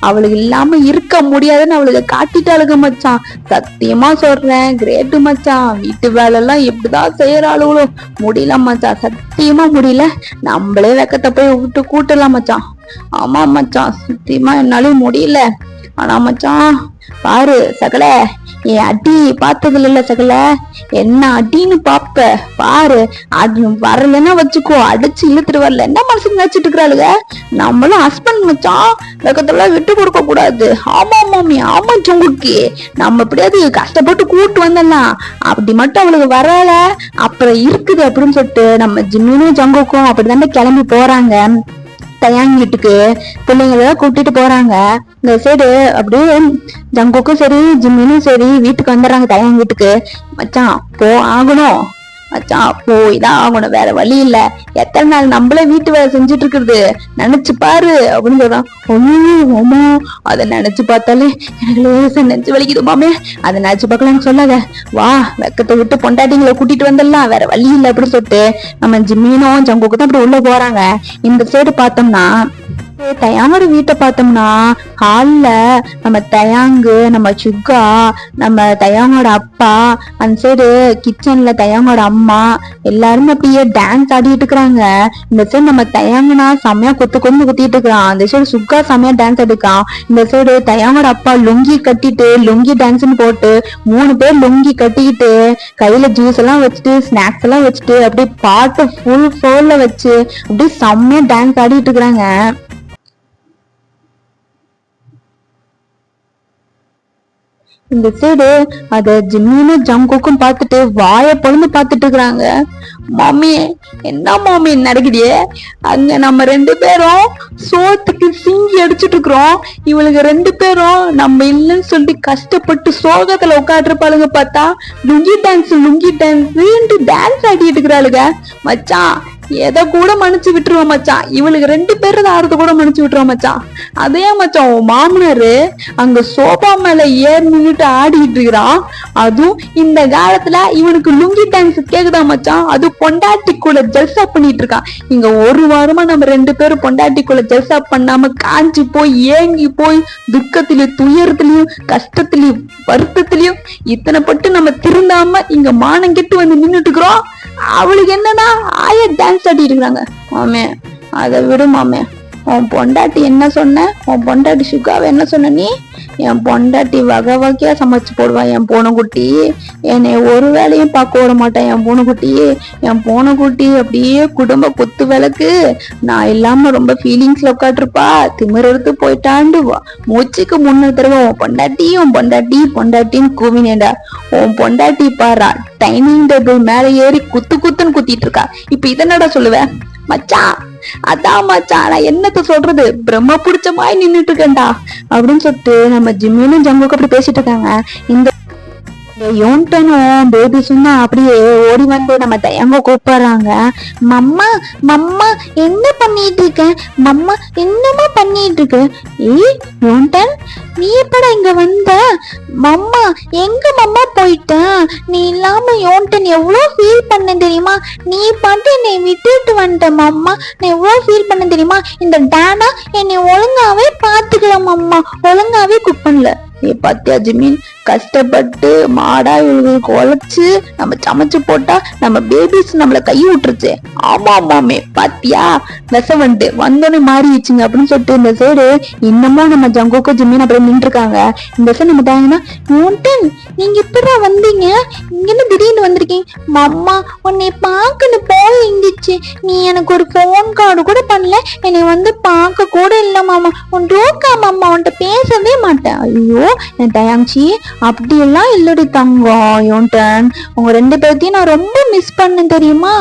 அவளுக்கு இல்லாம இருக்க முடியாதுன்னு அவளுக்கு காட்டிட்டாளுங்க மச்சான். சத்தியமா சொல்றேன் கிரேட்டு மச்சான். வீட்டு வேலை எல்லாம் எப்படிதான் செய்யறாளுகளோ முடியல மச்சான். சத்தியமா முடியல. நம்மளே வெக்கத்தை போய் விட்டு கூட்டலாம் மச்சான். ஆமா மச்சான் சத்தியமா என்னாலும் முடியல. ஆனா மச்சான் பாரு சகல, என் அடி பார்த்ததுல இல்ல சகல, என்ன அடின்னு பாப்ப பாரு. அது வரலன்னா வச்சுக்கோ, அடிச்சு இழுத்துட்டு வரல என்ன மனசுக்கு நினைச்சிட்டு இருக்கிறாளுங்க. நம்மளும் ஹஸ்பண்ட் மச்சான் வெக்கத்தெல்லாம் விட்டு கொடுக்க கூடாது. ஆமா மாமி, ஆமா ஜங்குக்கி, நம்ம எப்படியாவது கஷ்டப்பட்டு கூட்டு வந்தலாம். அப்படி மட்டும் அவளுக்கு வரல அப்புறம் இருக்குது அப்படின்னு சொல்லிட்டு நம்ம ஜிம்மினும் ஜங்குக்கும் அப்படிதானே கிளம்பி போறாங்க தயாங் வீட்டுக்கு. பிள்ளைங்கள கூட்டிட்டு போறாங்க. இந்த சைடு அப்படியே ஜங்குக்கும் சரி ஜிம்மினும் சரி வீட்டுக்கு வந்துடுறாங்க தயாங் வீட்டுக்கு. மச்சான் போ ஆகணும் மச்சான், போய்தான் ஆகணும், வேற வழி இல்ல. எத்தனை நாள் நம்மளே வீட்டு வேலை செஞ்சுட்டு இருக்கிறது, நினைச்சு பாரு அப்படின்னு சொல்றான். அதை நினைச்சு பார்த்தாலே எனக்கு நெஞ்சு வலிக்குது மாமே, அதை நினைச்சு பார்க்கலான்னு சொல்லாத. வா, வெக்கத்தை விட்டு பொண்டாட்டிங்களை கூட்டிட்டு வந்துடலாம், வேற வழி இல்லை அப்படின்னு சொல்லிட்டு நம்ம ஜிம்மீனும் ஜங்குக்கு தான் அப்படி உள்ள போறாங்க. இந்த சைடு பார்த்தோம்னா தயாங்கோட வீட்டை பார்த்தோம்னா ஹால்ல நம்ம தயாங்கு, நம்ம சுக்கா, நம்ம தயாங்கோட அப்பா, அந்த சைடு கிச்சன்ல தயாங்கோட அம்மா எல்லாருமே அப்படியே டான்ஸ் ஆடிட்டு இருக்கிறாங்க. இந்த சைடு நம்ம தயாங்குனா செம்மையா குத்திட்டு இருக்கிறான். அந்த சைடு சுக்கா செம்மையா டான்ஸ் ஆடிருக்கான். இந்த சைடு தயாங்கோட அப்பா லுங்கி கட்டிட்டு லுங்கி டான்ஸ்ன்னு போட்டு 3 பேர் லுங்கி கட்டிக்கிட்டு கையில ஜூஸ் எல்லாம் வச்சுட்டு ஸ்நாக்ஸ் எல்லாம் வச்சுட்டு அப்படியே பாட்டு ஃபுல் ஃபோர்ல வச்சு அப்படியே செம்மையா டான்ஸ் ஆடிட்டு இருக்கிறாங்க. இந்த சைடு அத ஜிம்மினும் ஜங்குக்கும் பார்த்துட்டு வாய பொழுது பார்த்துட்டு இருக்கிறாங்க. மாமி, என்ன மாமி நடக்குதியே, அங்க நம்ம 2 பேரும் சோத்துக்கு சிங்கி அடிச்சுட்டு இருக்கிறோம். இவளுக்கு 2 பேரும் நம்ம இல்லைன்னு சொல்லி கஷ்டப்பட்டு சோகத்துல உட்காந்துருப்பாளுங்க. பார்த்தா லுங்கி டான்ஸ் டான்ஸ் ஆடிட்டு இருக்கிறாளுங்க. மச்சான் எதை கூட மன்னிச்சு விட்டுருவோம் மச்சான், இவளுக்கு 2 பேரும் ஆறுத கூட மன்னிச்சு விட்டுருவோம் மச்சான். அதே மச்சான் உன் மாமனாரு அங்க சோபா மேல ஏறி நின்னுட்டு ஆடிட்டு இருக்கிறான். அதுவும் இந்த காலத்துல இவனுக்கு லுங்கி டான்ஸ் கேக்குதா மச்சான், அது பொண்டாட்டி கூட ஜல்சா பண்ணிட்டு இருக்கான். இங்க 1 வாரமா நம்ம 2 பேரும் பொண்டாட்டி கூட ஜல்சா பண்ணாம காஞ்சி போய் ஏங்கி போய் துக்கத்திலயும் துயரத்திலயும் கஷ்டத்திலயும் வருத்தத்திலயும் இத்தனை பட்டு நம்ம திருந்தாம இங்க மானம் கெட்டு வந்து நின்னுட்டு இருக்கிறோம். அவளுக்கு என்னன்னா ஆயா டான்ஸ் ஆடி இருக்கிறாங்க. மாமே அதை விடு மாமே, உன் பொண்டாட்டி என்ன சொன்ன, உன் பொண்டாட்டி சுகாவை என்ன சொன்ன நீ? என் பொண்டாட்டி வகை வகையா சமைச்சு போடுவான் என் பூனைக்குட்டி, என்னை ஒரு வேலையும் பார்க்க விட மாட்டேன் என் பூனைக்குட்டி அப்படியே குடும்ப குத்து விளக்கு. நான் இல்லாம ரொம்ப ஃபீலிங்ஸ்ல உட்காந்துருப்பா, திமிரெடுத்து போயிட்டாண்டு மூச்சுக்கு 3 தடவை உன் பொண்டாட்டின்னு கூவினேடா. உன் பொண்டாட்டி பாரா டைனிங் டேபிள் மேல ஏறி குத்துன்னு குத்திட்டு இருக்கா. இப்ப இதனடா சொல்லுவேன் மச்சான், அதான் மச்சான் நான் என்னத்த சொல்றது, பிரம்ம புடிச்ச மாதிரி நின்னுட்டு இருக்கேன்டா அப்படின்னு சொல்லிட்டு நம்ம ஜிம்மினும் ஜங்குக்கு அப்படி பேசிட்டு இருக்காங்க. இந்த யோன்டனும் பேபிஸும் தான் அப்படியே ஓடி வந்து நம்ம தயங்க கூப்பிடுறாங்க. மம்மா மம்மா என்ன பண்ணிட்டு இருக்க, மம்மா என்னமா பண்ணிட்டு இருக்க? யோன்டன் நீ எப்படா இங்க வந்த? மம்மா எங்க மம்மா போயிட்ட? நீ இல்லாம யோன்டன் எவ்வளவு ஃபீல் பண்ண தெரியுமா? நீ பாட்டு என்னை விட்டுட்டு வந்துட்ட மம்மா, நான் எவ்வளவு ஃபீல் பண்ண தெரியுமா? இந்த டானா என்னை ஒழுங்காவே பாத்துக்கல மம்மா, ஒழுங்காவே குக் பண்ணல. பாத்தியா ஜிமின், கஷ்டப்பட்டு மாடா இவங்களுக்கு உழைச்சு நம்ம சமைச்சு போட்டா நம்ம பேபிஸ் நம்மள கை விட்டுருச்சு. ஆமா ஆமாமே பாத்தியா, நெசவண்டு வந்தோடனே மாறிடுச்சுங்க அப்படின்னு சொல்லிட்டு இந்த சைடு இன்னமும் நம்ம ஜங்குக்கோ ஜிமின் அப்படியே நின்று இருக்காங்க. இந்த சைடு நம்ம தாங்கன்னா நீங்க எப்படா வந்தீங்க, இங்க என்ன திடீர்னு வந்திருக்கீங்க? மம்மா உன்னை பார்க்கணும் போய் இருந்துச்சு, நீ எனக்கு ஒரு போன் கார்டு கூட பண்ணல, என்னை வந்து பார்க்க கூட இல்ல மாமா, உன் ரோக்கா மாமா உன்கிட்ட பேசவே மாட்டேன். ஐயோ என் தயாங்சி அப்படியெல்லாம் இல்லடி தங்கம் யோன்டன், உங்க 2 பேர்த்தையும் நான் ரொம்ப மிஸ் பண்ணேன் தெரியுமா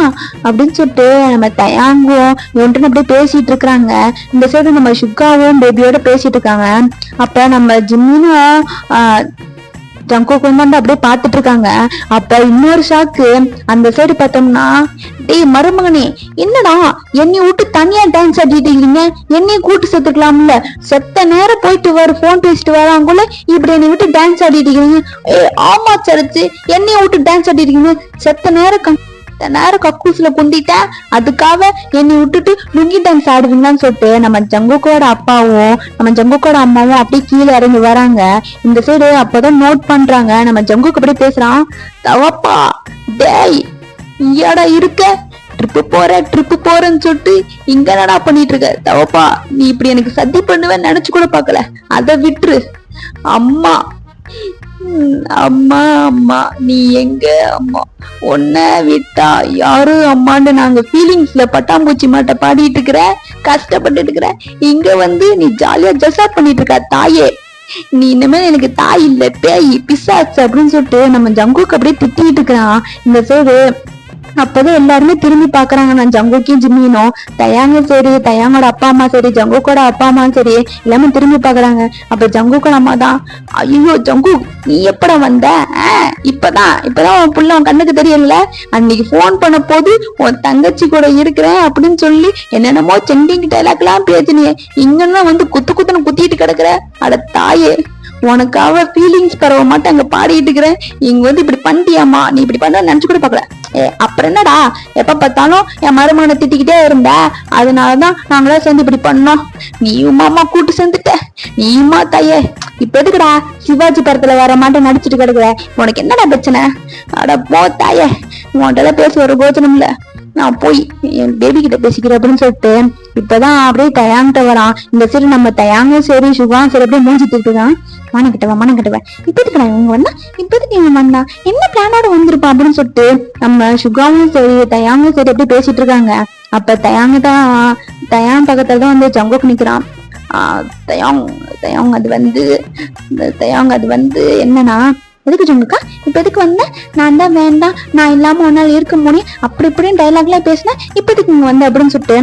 அப்படின்னு சொல்லிட்டு நம்ம தயாங்கும் யோன்டன் அப்படியே பேசிட்டு இருக்கிறாங்க. இந்த சைடு நம்ம சுக்காவும் பேபியோட பேசிட்டு இருக்காங்க. அப்ப நம்ம ஜிம்மினும் ஜங்குக்கு வந்து அப்படியே பாத்துட்டு இருக்காங்க. அப்ப இன்னொரு ஷாக்கு அந்த சைடு பார்த்தோம்னா, டேய் மருமகனே என்னடா என்னை விட்டு தனியா டான்ஸ் ஆடிட்டு இருக்கீங்க, என்னைய கூட்டு சேர்த்துக்கலாம்ல, செத்த நேரம் போயிட்டு வர போன் பேசிட்டு வராங்குள்ள இப்படி என்னை விட்டு டான்ஸ் ஆடிட்டு இருக்கீங்க. ஆமா சரச்சு, என்னைய விட்டு டான்ஸ் ஆடிட்டு இருக்கீங்க, செத்த நேரம் கக்கூஸ்ல குந்திட்டேன், அதுக்காக என்னை விட்டுட்டு லுங்கி டான்ஸ் ஆடுவீங்களான்னு சொல்லிட்டு நம்ம ஜங்குக்கோட அப்பாவும் நம்ம ஜங்குக்கோட அம்மாவும் அப்படியே கீழே இறங்கி வராங்க. இந்த சைடு அப்பதான் நோட் பண்றாங்க. நம்ம ஜங்குக்கு அப்படியே பேசுறான், தவப்பா டேய் இங்கடா இருக்க, ட்ரிப்பு போறேன்னு சொல்லிட்டு இங்க என்னடா பண்ணிட்டு இருக்க? தவப்பா நீ இப்படி எனக்கு சத்தி பண்ணுவேன்னு நினைச்சு கூட பாக்கல, அதை விட்டுரு. அம்மா அம்மா அம்மா நீ எங்க அம்மா, உன்ன விட்டா யாரு அம்மான்னு நாங்க ஃபீலிங்ஸ்ல பட்டாம்பூச்சி மாட்ட பாடிட்டு இருக்கிற, கஷ்டப்பட்டு இருக்கிற. இங்க வந்து நீ ஜாலியா ஜசா பண்ணிட்டு இருக்க தாயே. நீ இனிமேல் எனக்கு தாய் இல்ல பேய் பிசாச்சு அப்படின்னு சொல்லிட்டு நம்ம ஜங்குக்கு அப்படியே திட்டிட்டு இருக்கிறான் இந்த சைடு. அப்பதான் எல்லாருமே திரும்பி பாக்குறாங்க. நான் ஜங்குக்கும் ஜிம்மினும் தயாங்கும் சரி, தயாங்கோட அப்பா அம்மா சரி, ஜங்குக்கோட அப்பா அம்மா சரி, எல்லாமே திரும்பி பாக்குறாங்க. அப்ப ஜங்குக்கோட அம்மா தான், ஐயோ ஜங்கு நீ எப்படா வந்த? இப்பதான் உன் புள்ள உன் கண்ணுக்கு தெரியல, அன்னைக்கு போன் பண்ண போது உன் தங்கச்சி கூட இருக்கிறேன் அப்படின்னு சொல்லி என்னென்னமோ செண்டிங் டைலாக் எல்லாம் பேசினியே, இங்கன்னா வந்து குத்துன்னு குத்திட்டு கிடக்குற. அட தாயே, உனக்காக ஃபீலிங்ஸ் பரவ மாட்டேன் அங்க பாடிட்டு இருக்கிறேன், இங்க வந்து இப்படி பண்ணிட்டியாமா, நீ இப்படி பண்ண நினைச்சு கூட பாக்கல. அப்புறம் என்னடா எப்ப பார்த்தாலும் என் மருமகனை திட்டிக்கிட்டே இருந்த, அதனாலதான் நாங்களா சேர்ந்து இப்படி பண்ணோம். நீயும் மாமா கூட்டு சேர்ந்துட்ட, நீயுமா தாயே. இப்ப எதுக்குடா சிவாஜி படத்துல வர மாட்டேன் நடிச்சுட்டு கிடக்குற, உனக்கு என்னடா பிரச்சனை? அட போ தாயே, உன்கிட்ட பேச ஒரு போச்சனம் இல்ல, நான் போய் என் பேபி கிட்ட பேசிக்கிறேன் அப்படின்னு சொல்லிட்டு இப்பதான் அப்படியே தயாங்கிட்ட வரான். இந்த சரி நம்ம தயாங்கும் சரி சுகாவும் சரி அப்படியே மூஞ்சிட்டு இருக்குதான். மனம் கிட்டவா இப்பதுக்கு நான் இவங்க வந்தா, இப்பதுக்கு இவங்க வந்தா என்ன பிளானோட வந்திருப்பான் அப்படின்னு சொல்லிட்டு நம்ம சுகாவும் சரி தயாங்கும் சரி அப்படியே பேசிட்டு இருக்காங்க. அப்ப தயாங் பக்கத்துல தான் வந்து ஜங்குக்கு நிக்கிறான். தயாங் அது வந்து என்னன்னா, எதுக்கு ஜங்குக்கா இப்ப எதுக்கு வந்த? நான் தான் வேண்டாம், நான் இல்லாம உன்னால இருக்க முடியும் அப்படி இப்படின்னு டைலாக்ல பேசினேன், இப்ப எதுக்கு இங்க வந்த அப்படின்னு சொல்லிட்டு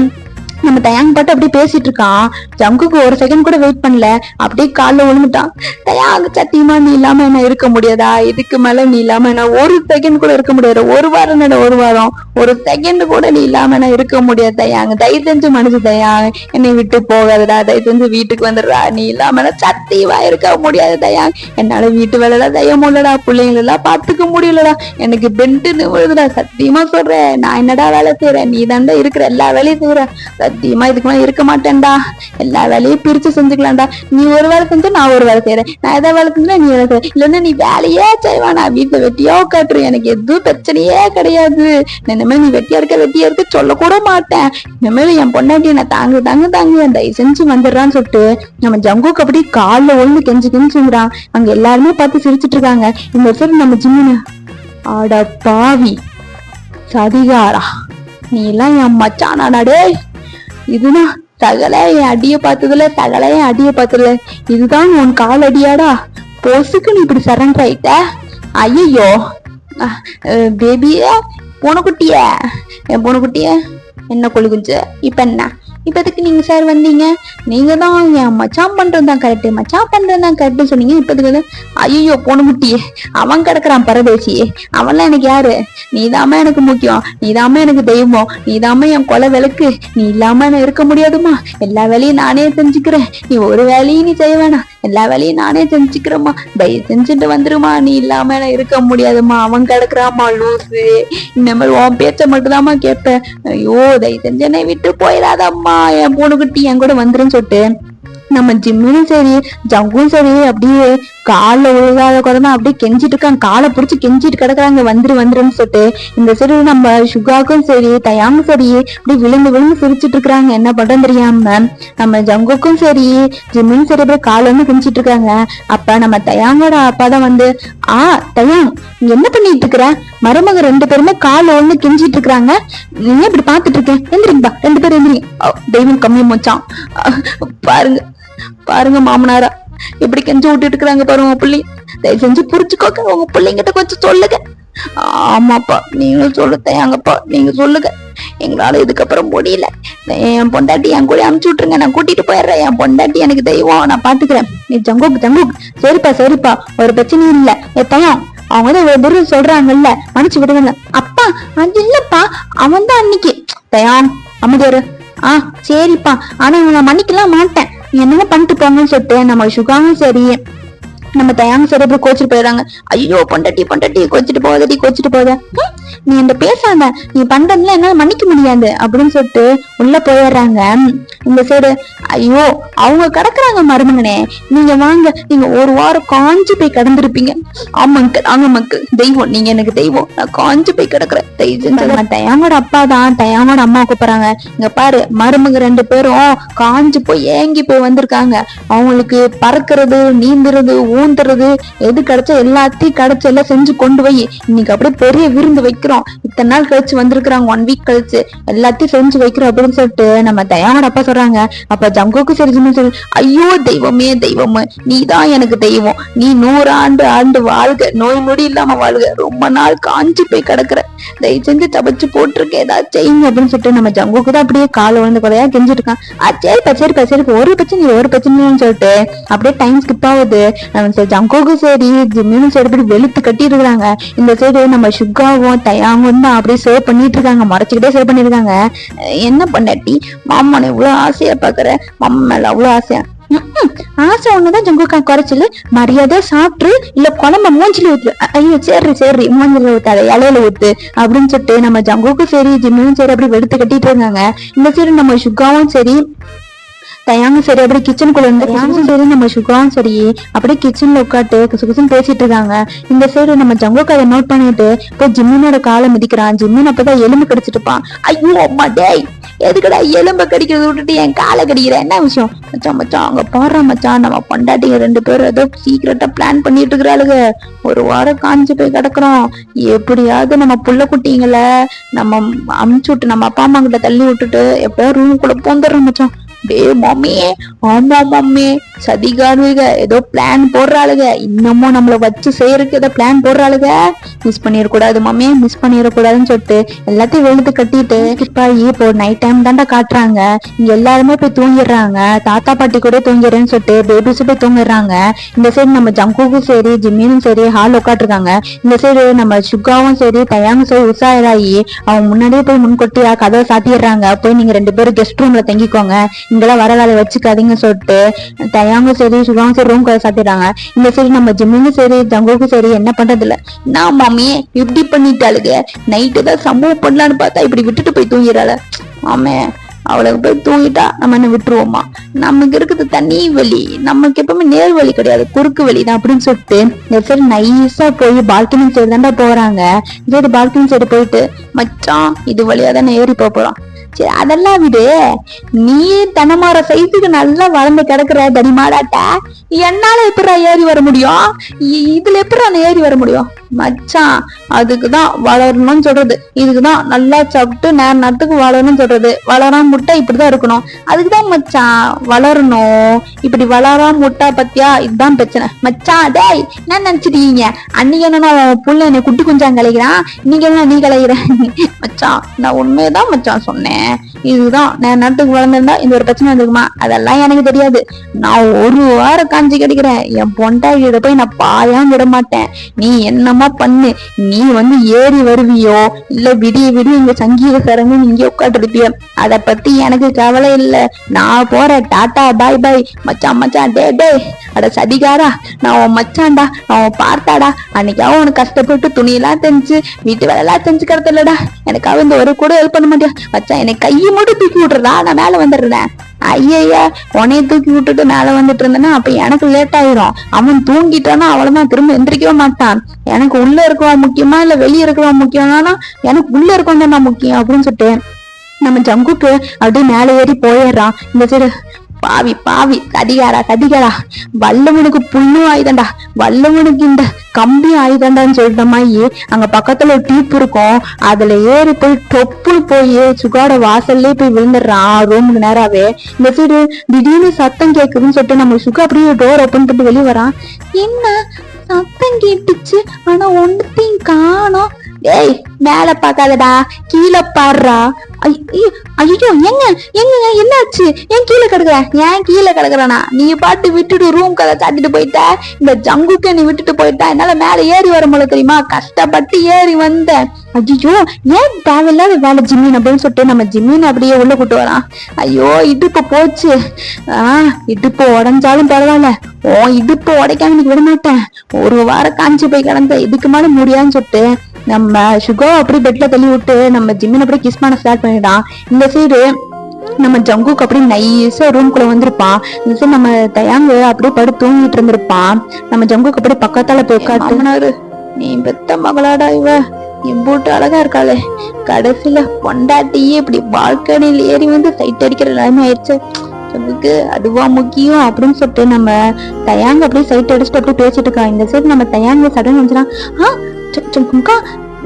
நம்ம தயாங் பாட்டு அப்படியே பேசிட்டு இருக்கான். ஜங்குக்கு ஒரு செகண்ட் கூட வெயிட் பண்ணல, அப்படியே காலில் விழுந்துட்டான். தயாங் சத்தியமா நீ இல்லாம என்ன இருக்க முடியாதா? இதுக்கு மேல நீ இல்லாம என்ன ஒரு செகண்ட் கூட இருக்க முடியாது. ஒரு வாரம் ஒரு செகண்ட் கூட நீ இல்லாம என்ன இருக்க முடியாது தயாங். தயவு செஞ்சு மனசு தயாங், என்னை விட்டு போகாதடா, தயவு செஞ்சு வீட்டுக்கு வந்துடுறா. நீ இல்லாம சத்தியமா இருக்க முடியாது தயாங். என்னால வீட்டு வேலைலாம் செய்ய முடியலடா, பிள்ளைங்கள எல்லாம் பாத்துக்க முடியலடா, எனக்கு பென்ட்டுன்னு விழுதுடா. சத்தியமா சொல்றேன், நான் என்னடா வேலை செய்யறேன், நீ தாண்டா இருக்கிற எல்லா வேலையும் செய்யற. சத்தியமா இதுக்கு மேல இருக்க மாட்டேன்டா, எல்லா வேலையும் பிரிச்சு செஞ்சுக்கலாம்டா. நீ ஒரு வேலை செஞ்சு நான் ஒரு வேலை செய்யறேன், நான் எதாவது வேலை செஞ்சா நீ வேலை செய்ய, இல்லன்னா நீ வேலையே செய்வா, நான் வீட்டுல வெட்டியா உட்காட்டுறேன், எனக்கு எதுவும் பிரச்சனையே கிடையாது. இனிமேல் நீ வெட்டியா இருக்க சொல்லக்கூட மாட்டேன். இனிமேல் என் பொண்டாட்டி நான் தாங்கு தயவு செஞ்சு வந்துடுறான்னு சொல்லிட்டு நம்ம ஜங்குக்கு அப்படி காலில் ஒழுங்கு கெஞ்சுங்கிறான். அங்க எல்லாருமே பார்த்து சிரிச்சிட்டு இருக்காங்க. இந்த வருஷம் நம்ம ஜிம்முன்னு, ஆட பாவி சதிகாரா, நீ எல்லாம் என் மச்சானாடே, இதுதான் சகல என் அடிய பார்த்ததுல இதுதான் உன் கால் அடியாடா, போசுக்கு நீ இப்படி சரண்டர் ஆயிட்ட. ஐயோ பேபிய பூனைக்குட்டிய என்ன கொழு குஞ்சு, இப்ப என்ன இப்ப எதுக்கு நீங்க சார் வந்தீங்க? நீங்க தான் என் மச்சான் பண்றதுதான் கரெக்ட் சொன்னீங்க. இப்ப ஐயோ பொண்ணுமுட்டியே, அவன் கிடக்குறான் பரதேசியே, அவன்லாம் எனக்கு யாரு? நீதாம எனக்கு முக்கியம், நீதாம எனக்கு தெய்வம், நீதாம என் கொலை விளக்கு, நீ இல்லாம நான் இருக்க முடியாதுமா. எல்லா வேலையும் நானே செஞ்சுக்கிறேன், நீ ஒரு வேலையும் நீ செய்ய வேணாம், எல்லா வேலையும் நானே செஞ்சுக்கிறேம்மா, தயவு செஞ்சுட்டு வந்துருமா, நீ இல்லாம நான் இருக்க முடியாதுமா. அவன் கிடக்குறாமா லூசு, இனிமேல் உன் பேச்ச மட்டும்தாம்மா கேட்பேன். ஐயோ தயவு செஞ்சு என்னை விட்டு போயிடாதம்மா, என் பொண்ணுக்குட்டி என் கூட வந்துருன்னு சொல்லிட்டு நம்ம ஜிம்மும் சரி ஜங்கும் சரி அப்படியே கால ஒழுகாத குறைதான் அப்படியே கெஞ்சிட்டு இருக்காங்க, காலை பிடிச்சி கெஞ்சிட்டு கிடக்குறாங்க வந்துருன்னு சொல்லிட்டு. இந்த சரி நம்ம சுகாக்கும் சரி தயாங்கும் சரி அப்படி விழுந்து சிரிச்சிட்டு இருக்கிறாங்க. என்ன பண்றோம் தெரியாம நம்ம ஜங்குக்கும் சரி ஜிம்மும் சரி அப்படியே கால வந்து கெஞ்சிட்டு இருக்காங்க. அப்ப நம்ம தயாங்கோட அப்பா தான் வந்து, தயாங் நீ என்ன பண்ணிட்டு இருக்கிற? மருமக 2 பேருமே கால ஒண்ணு கெஞ்சிட்டு இருக்கிறாங்க, நீ இப்படி பாத்துட்டு இருக்கேன், எந்திரிங்கப்பா 2 பேரும் எந்திரிங்க. தெய்வம் கம்மியா மச்சான், பாருங்க மாமனாரா எப்படி கெஞ்சு விட்டுட்டு இருக்கிறாங்க பாருங்க உங்க பிள்ளை, தயவு செஞ்சு புரிச்சுக்கோங்க, உங்க பிள்ளைங்கிட்ட கொஞ்சம் சொல்லுங்க. ஆமாப்பா நீங்களும் சொல்லு தயாங்கப்பா, நீங்க சொல்லுங்க, எங்களால இதுக்கப்புறம் முடியல, என் பொண்டாட்டி என் கூட அனுப்பிச்சு விட்டுருங்க, நான் கூட்டிட்டு போயிடுறேன், என் பொண்டாட்டி எனக்கு தெய்வம், நான் பாத்துக்கிறேன். நீ ஜங்குக் சரிப்பா ஒரு பிரச்சனையும் இல்ல. தயம் அவங்க தான் இவ்வளவு தூரம் சொல்றாங்கல்ல, மன்னிச்சு விடுங்க. அப்பா அது இல்லப்பா, அவன் தான் அன்னைக்கு தயான் அமைதியாரு. சரிப்பா, ஆனா நான் மன்னிக்கலாம் மாட்டேன், என்னமோ பண்ணிட்டு போங்கன்னு சொல்லிட்டு நம்ம சுகாவும் சரி நம்ம தயாங்க சரி அப்படி கோச்சிட்டு போயிடுறாங்க. ஐயோ பொண்டாட்டி கோச்சிட்டு போகுத, நீ என்கிட்ட பேசாத, நீ பண்றதுல என்னால மன்னிக்க முடியாது அப்படின்னு சொல்லிட்டு உள்ள போயிடுறாங்க. இந்த சைடு ஐயோ அவங்க கிடக்குறாங்க மருமகனே, நீங்க வாங்க, நீங்க ஒரு வாரம் காஞ்சு போய் கிடந்திருப்பீங்க. ஆமாங்க ஆமாக்கு தெய்வம், நீங்க எனக்கு தெய்வம், நான் காஞ்சு போய் கிடக்குறேன். தயாங்கோட அப்பா தான் தயாங்கோட அம்மா கூப்பிடுறாங்க. இங்க பாரு மருமக 2 பேரும் காஞ்சு போய் ஏங்கி போய் வந்திருக்காங்க. அவங்களுக்கு பறக்கிறது, நீந்துறது, ஊந்துறது எது கிடைச்சா எல்லாத்தையும் கிடைச்ச எல்லாம் செஞ்சு கொண்டு போய் இன்னைக்கு அப்படியே பெரிய விருந்து வைக்கிறோம். இத்தனை நாள் கழிச்சு வந்திருக்கிறாங்க, 1 வீக் கழிச்சு எல்லாத்தையும் செஞ்சு வைக்கிறோம் அப்படின்னு சொல்லிட்டு நம்ம தயாங்கோட அப்பா சொல்றாங்க. அப்ப ஜங்குக்கு சரி சொல்லி, ஐயோ தெய்வமே தெய்வமே, நீதான் எனக்கு தெய்வம், நீ 100 ஆண்டு வாழ்க, நோய் நொடி இல்லாம வாழ்க, ரொம்ப நாள் காஞ்சு போய் கிடக்குற, தயவு செஞ்சு தபச்சு போட்டிருக்க, ஏதாவது செய்யுங்க அப்படின்னு சொல்லிட்டு நம்ம ஜங்குக்கு தான் அப்படியே கால விழுந்து கொலையா கெஞ்சிட்டு இருக்கான். சரிப்பா ஒரு பிரச்சனைன்னு சொல்லிட்டு அப்படியே டைம் ஸ்கிப் ஆகுது. நம்ம ஜங்குக்கு சரி ஜிம்மியும் சரி இப்படி வெளுத்து கட்டி இருக்கிறாங்க. இந்த சைடு நம்ம சுகாவும் தயாங்கும் தான் அப்படியே சேவ் பண்ணிட்டு இருக்காங்க, மறைச்சுக்கிட்டே சேவ் பண்ணிருக்காங்க. என்ன பண்ணாட்டி மாமனை இவ்வளவு ஆசையா பாக்குற, மாமா மேல அவ்வளவு ஆசையா, ஆசை ஒண்ணுதான் ஜங்குக்கா குறைச்சல், மரியாதை சாப்பிட்டு இல்ல குழம்ப மூஞ்சில ஊத்து. ஐயோ சரி மூஞ்சில ஊத்தாத, இலையில ஊத்து அப்படின்னு சொல்லிட்டு நம்ம ஜங்குக்கும் சரி ஜிம்மியும் சரி அப்படி வெளுத்து கட்டிட்டு இருக்காங்க. இந்த சைடு நம்ம சுகாவும் சரி தயாங்கும் சரி அப்படியே கிச்சனுக்குள்ள இருந்து சரி நம்ம சுகாவும் சரி அப்படியே கிச்சன்ல உட்காட்டு குசு பேசிட்டு இருக்காங்க. இந்த சைடு நம்ம ஜங்குக்கு அதை நோட் பண்ணிட்டு இப்போ ஜிம்மினோட காலை மிதிக்கிறான். ஜிம்மின் அப்பதான் எலும்பு கடிச்சிட்டு இருப்பான். ஐயோ அம்மா டேய், எதுக்கடா எலும்ப கடிக்கிறத விட்டுட்டு என் காலை கடிக்கிற, என்ன விஷயம்? மச்சான் அங்க பாடுறா மச்சான், நம்ம பொண்டாட்டிங்க 2 பேரும் ஏதோ சீக்கிரட்டா பிளான் பண்ணிட்டு இருக்கிறாளுங்க, ஒரு வாரம் காஞ்சு போய் கிடக்குறோம், எப்படியாவது நம்ம புள்ள குட்டிங்கள நம்ம அமுச்சு விட்டு நம்ம அப்பா அம்மா கிட்ட தள்ளி விட்டுட்டு எப்படியாவது ரூமுக்குள்ள போந்துடுறோம் மச்சான். டே மம்மி, ஆமா மம்மி, சதிகாருக ஏதோ பிளான் போடுறாளுங்க, இன்னமும் நம்மள வச்சு செய்யறதுக்கு ஏதோ பிளான் போடுறாளுங்க, மிஸ் பண்ணிடக்கூடாது மம்மி, மிஸ் பண்ணிடக்கூடாதுன்னு சொல்லிட்டு எல்லாத்தையும் வெளுத்து கட்டிட்டு இப்போ நைட் டைம் தாண்டா காட்டுறாங்க. இங்க எல்லாருமே போய் தூங்கிடுறாங்க, தாத்தா பாட்டி கூட தூங்கிடுறேன்னு சொல்லிட்டு பேபிஸ் போய் தூங்கிடுறாங்க. இந்த சைடு நம்ம ஜங்குக்கும் சரி ஜிம்மியும் சரி ஹால் உட்காட்டுருக்காங்க. இந்த சைடு நம்ம சுகாவும் சரி தயாங்கும் சரி உஷாராயி அவங்க முன்னாடியே போய் முன்கொட்டியா கதவை சாத்திடுறாங்க. போய் நீங்க 2 பேரும் கெஸ்ட் ரூம்ல தங்கிக்கோங்க, இங்கெல்லாம் வர வேலை வச்சுக்காதீங்க சொல்லிட்டு தயாங்கும் சரி சுகாவும் சரி ரூம் கதை சாத்திடுறாங்க. இந்த சரி நம்ம ஜிம்மியும் சரி ஜங்குக்கும் சரி என்ன பண்றது இல்ல, நான் மாமியே இப்படி பண்ணிட்டாளுங்க, நைட்டு தான் சம்பவம் பண்ணலான்னு பார்த்தா இப்படி விட்டுட்டு போய் தூங்கிடாள, ஆமே அவளுக்கு போய் தூங்கிட்டா நம்ம என்ன விட்டுருவோமா, நமக்கு இருக்குது தனி வழி, நமக்கு எப்பவுமே நேர் வழி கிடையாது, குறுக்கு வழி தான் அப்படின்னு சொல்லிட்டு சரி நைஸா போய் பால்கனி சைடு தாண்டா போறாங்க. சரி பால்கனி சைடு போயிட்டு மச்சான் இது வழியா தானே ஏறி போறோம், சரி அதெல்லாம் விடு, நீ தனமாற சைஸுக்கு நல்லா வளர்ந்து கிடக்குற தடிமாடாட்ட, என்னால எப்படா ஏறி வர முடியும், இதுல எப்படா ஏறி வர முடியும் மச்சான், அதுக்குதான் வளரணும்னு சொல்றது, இதுக்குதான் நல்லா சாப்பிட்டு நேரத்துக்கு வளரணும்னு சொல்றது, வளராம முட்டை இப்படிதான் இருக்கணும், அதுக்குதான் மச்சான் வளரணும், இப்படி வளராம முட்டா பத்தியா, இதுதான் பிரச்சனை மச்சான். டேய் என்ன நினைச்சிருக்கீங்க, அன்னைக்கு என்னன்னா புள்ள என்னை குட்டி குஞ்சாங்க கலைக்கிறான், நீங்க என்ன நீ கலைகிற மச்சான், நான் உண்மையதான் மச்சான் சொன்னேன், இதுதான் நேரத்துக்கு வளர்ந்திருந்தா இந்த ஒரு பிரச்சனை இருக்குமா, அதெல்லாம் எனக்கு தெரியாது, நான் ஒரு வாரம் காஞ்சி கிடைக்கிறேன், என் பொண்டாட்டியோட போய் நான் பாயாம விட மாட்டேன், நீ என்னமா பண்ணு, நீ ஏறி வருவியோ இல்ல விடிய இங்க சங்கீத சரங்கு இங்க உட்காந்து இருப்பியோ, அத பத்தி எனக்கு கவலை இல்ல, நான் போறேன், டாட்டா பாய் பாய் மச்சான். டே அட சதிகாரா, நான் உன் மச்சான்டா, நான் உன் பார்த்தாடா, அன்னைக்காவது உனக்கு கஷ்டப்பட்டு துணியெல்லாம் தெரிஞ்சு வீட்டு வேலை எல்லாம் தெரிஞ்சு கிடத்தலடா, எனக்காக இந்த ஒரு கூட ஹெல்ப் பண்ண மாட்டியா மச்சான், எனக்கு கையை மட்டும் தூக்கி விட்டுறா, நான் மேல வந்துடுறேன். ஐயா உனைய தூக்கி விட்டுட்டு மேல வந்துட்டு இருந்தேன்னா அப்ப எனக்கு லேட் ஆயிரும், அவன் தூங்கிட்டானா அவ்வளவுதான், திரும்ப எந்திரிக்கவே மாட்டான், எனக்கு உள்ள இருக்கவா முக்கியமா இல்ல வெளியே இருக்கவா முக்கியம்னா எனக்கு உள்ள இருக்கவங்க தான் முக்கியம் அப்படின்னு சொல்லிட்டு நம்ம ஜங்குக்கு அப்படியே மேல ஏறி போயிடுறான். இந்த சைடு பாவி சதிகாரா வல்லவனுக்கு புண்ணு ஆயுதண்டா, வல்லவனுக்கு இந்த கம்பி ஆயுதண்டான்னு சொல்லிட்டோமாயி அங்க பக்கத்துல ஒரு டீப் இருக்கும், அதுல ஏறி போய் டொப்புன்னு போய் சுகாட வாசல்லே போய் விழுந்துடுறான் ரூமுக்கு நேராவே. இந்த சைடு திடீர்னு சத்தம் கேக்குதுன்னு சொல்லிட்டு நம்ம சுகா அப்படியே டோர் ஓபன் பண்ணிட்டு வெளியே வரான். என்ன சத்தம் கேட்டுச்சு ஆனா ஒன்னுத்தையும் காணோம், ஏய் மேல பாக்காதடா கீழே பாடுறா, ஐயோ எங்க என்னாச்சு, ஏன் கீழே கிடக்குறானா, நீ பாட்டு விட்டுட்டு ரூம் கதை சாத்திட்டு போயிட்ட, இந்த ஜங்குக்கு நீ விட்டுட்டு போயிட்டா, என்னால மேல ஏறி வர முடியல தெரியுமா, கஷ்டப்பட்டு ஏறி வந்த, ஐயோ ஏன் தேவையில்லாத வேலை ஜிம்மின் அப்படின்னு சொல்லிட்டு நம்ம ஜிம்மின் அப்படியே உள்ள கூட்டு வரான். ஐயோ இடுப்பு போச்சு, இடுப்பு உடஞ்சாலும் பரவாயில்ல, இடுப்பு உடைக்காம நீ விட மாட்டேன், ஒரு வாரம் காஞ்சி போய் கிடந்த, இதுக்கு மேல முடியாதுன்னு சொல்லிட்டு நம்ம சுகோ அப்படி பெட்ல தள்ளி விட்டு நம்ம ஜிம்மின் அப்படியே கிஸ் பண்ண ஸ்டார்ட் பண்ணிட்டான். இந்த சைடு நம்ம ஜங்குக்கு அப்படியே நைஸா ரூம்குள்ள வந்திருப்பான். இந்த சைடு நம்ம தயாங்க அப்படியே படுத்து தூங்கிட்டு இருந்திருப்பான். நம்ம ஜங்குக்கு அப்படியே பக்கத்தால போய் காட்டுனாரு, நீ பெத்த மகளாடா இவ, இம்பூட்டு அழகா இருக்காளே, கடைசியில பொண்டாட்டியே இப்படி பால்கனியில் ஏறி வந்து சைட் அடிக்கிற நிலைமை ஆயிடுச்சு, ஜங்குக்கு அதுவா முக்கியம் அப்படின்னு சொல்லிட்டு நம்ம தயாங்க அப்படியே சைட் அடிச்சுட்டு அப்படியே பேசிட்டு இருக்கா. இந்த சைடு நம்ம தயாங்க சடன் வந்துச்சுன்னா, ஜங்குக்கா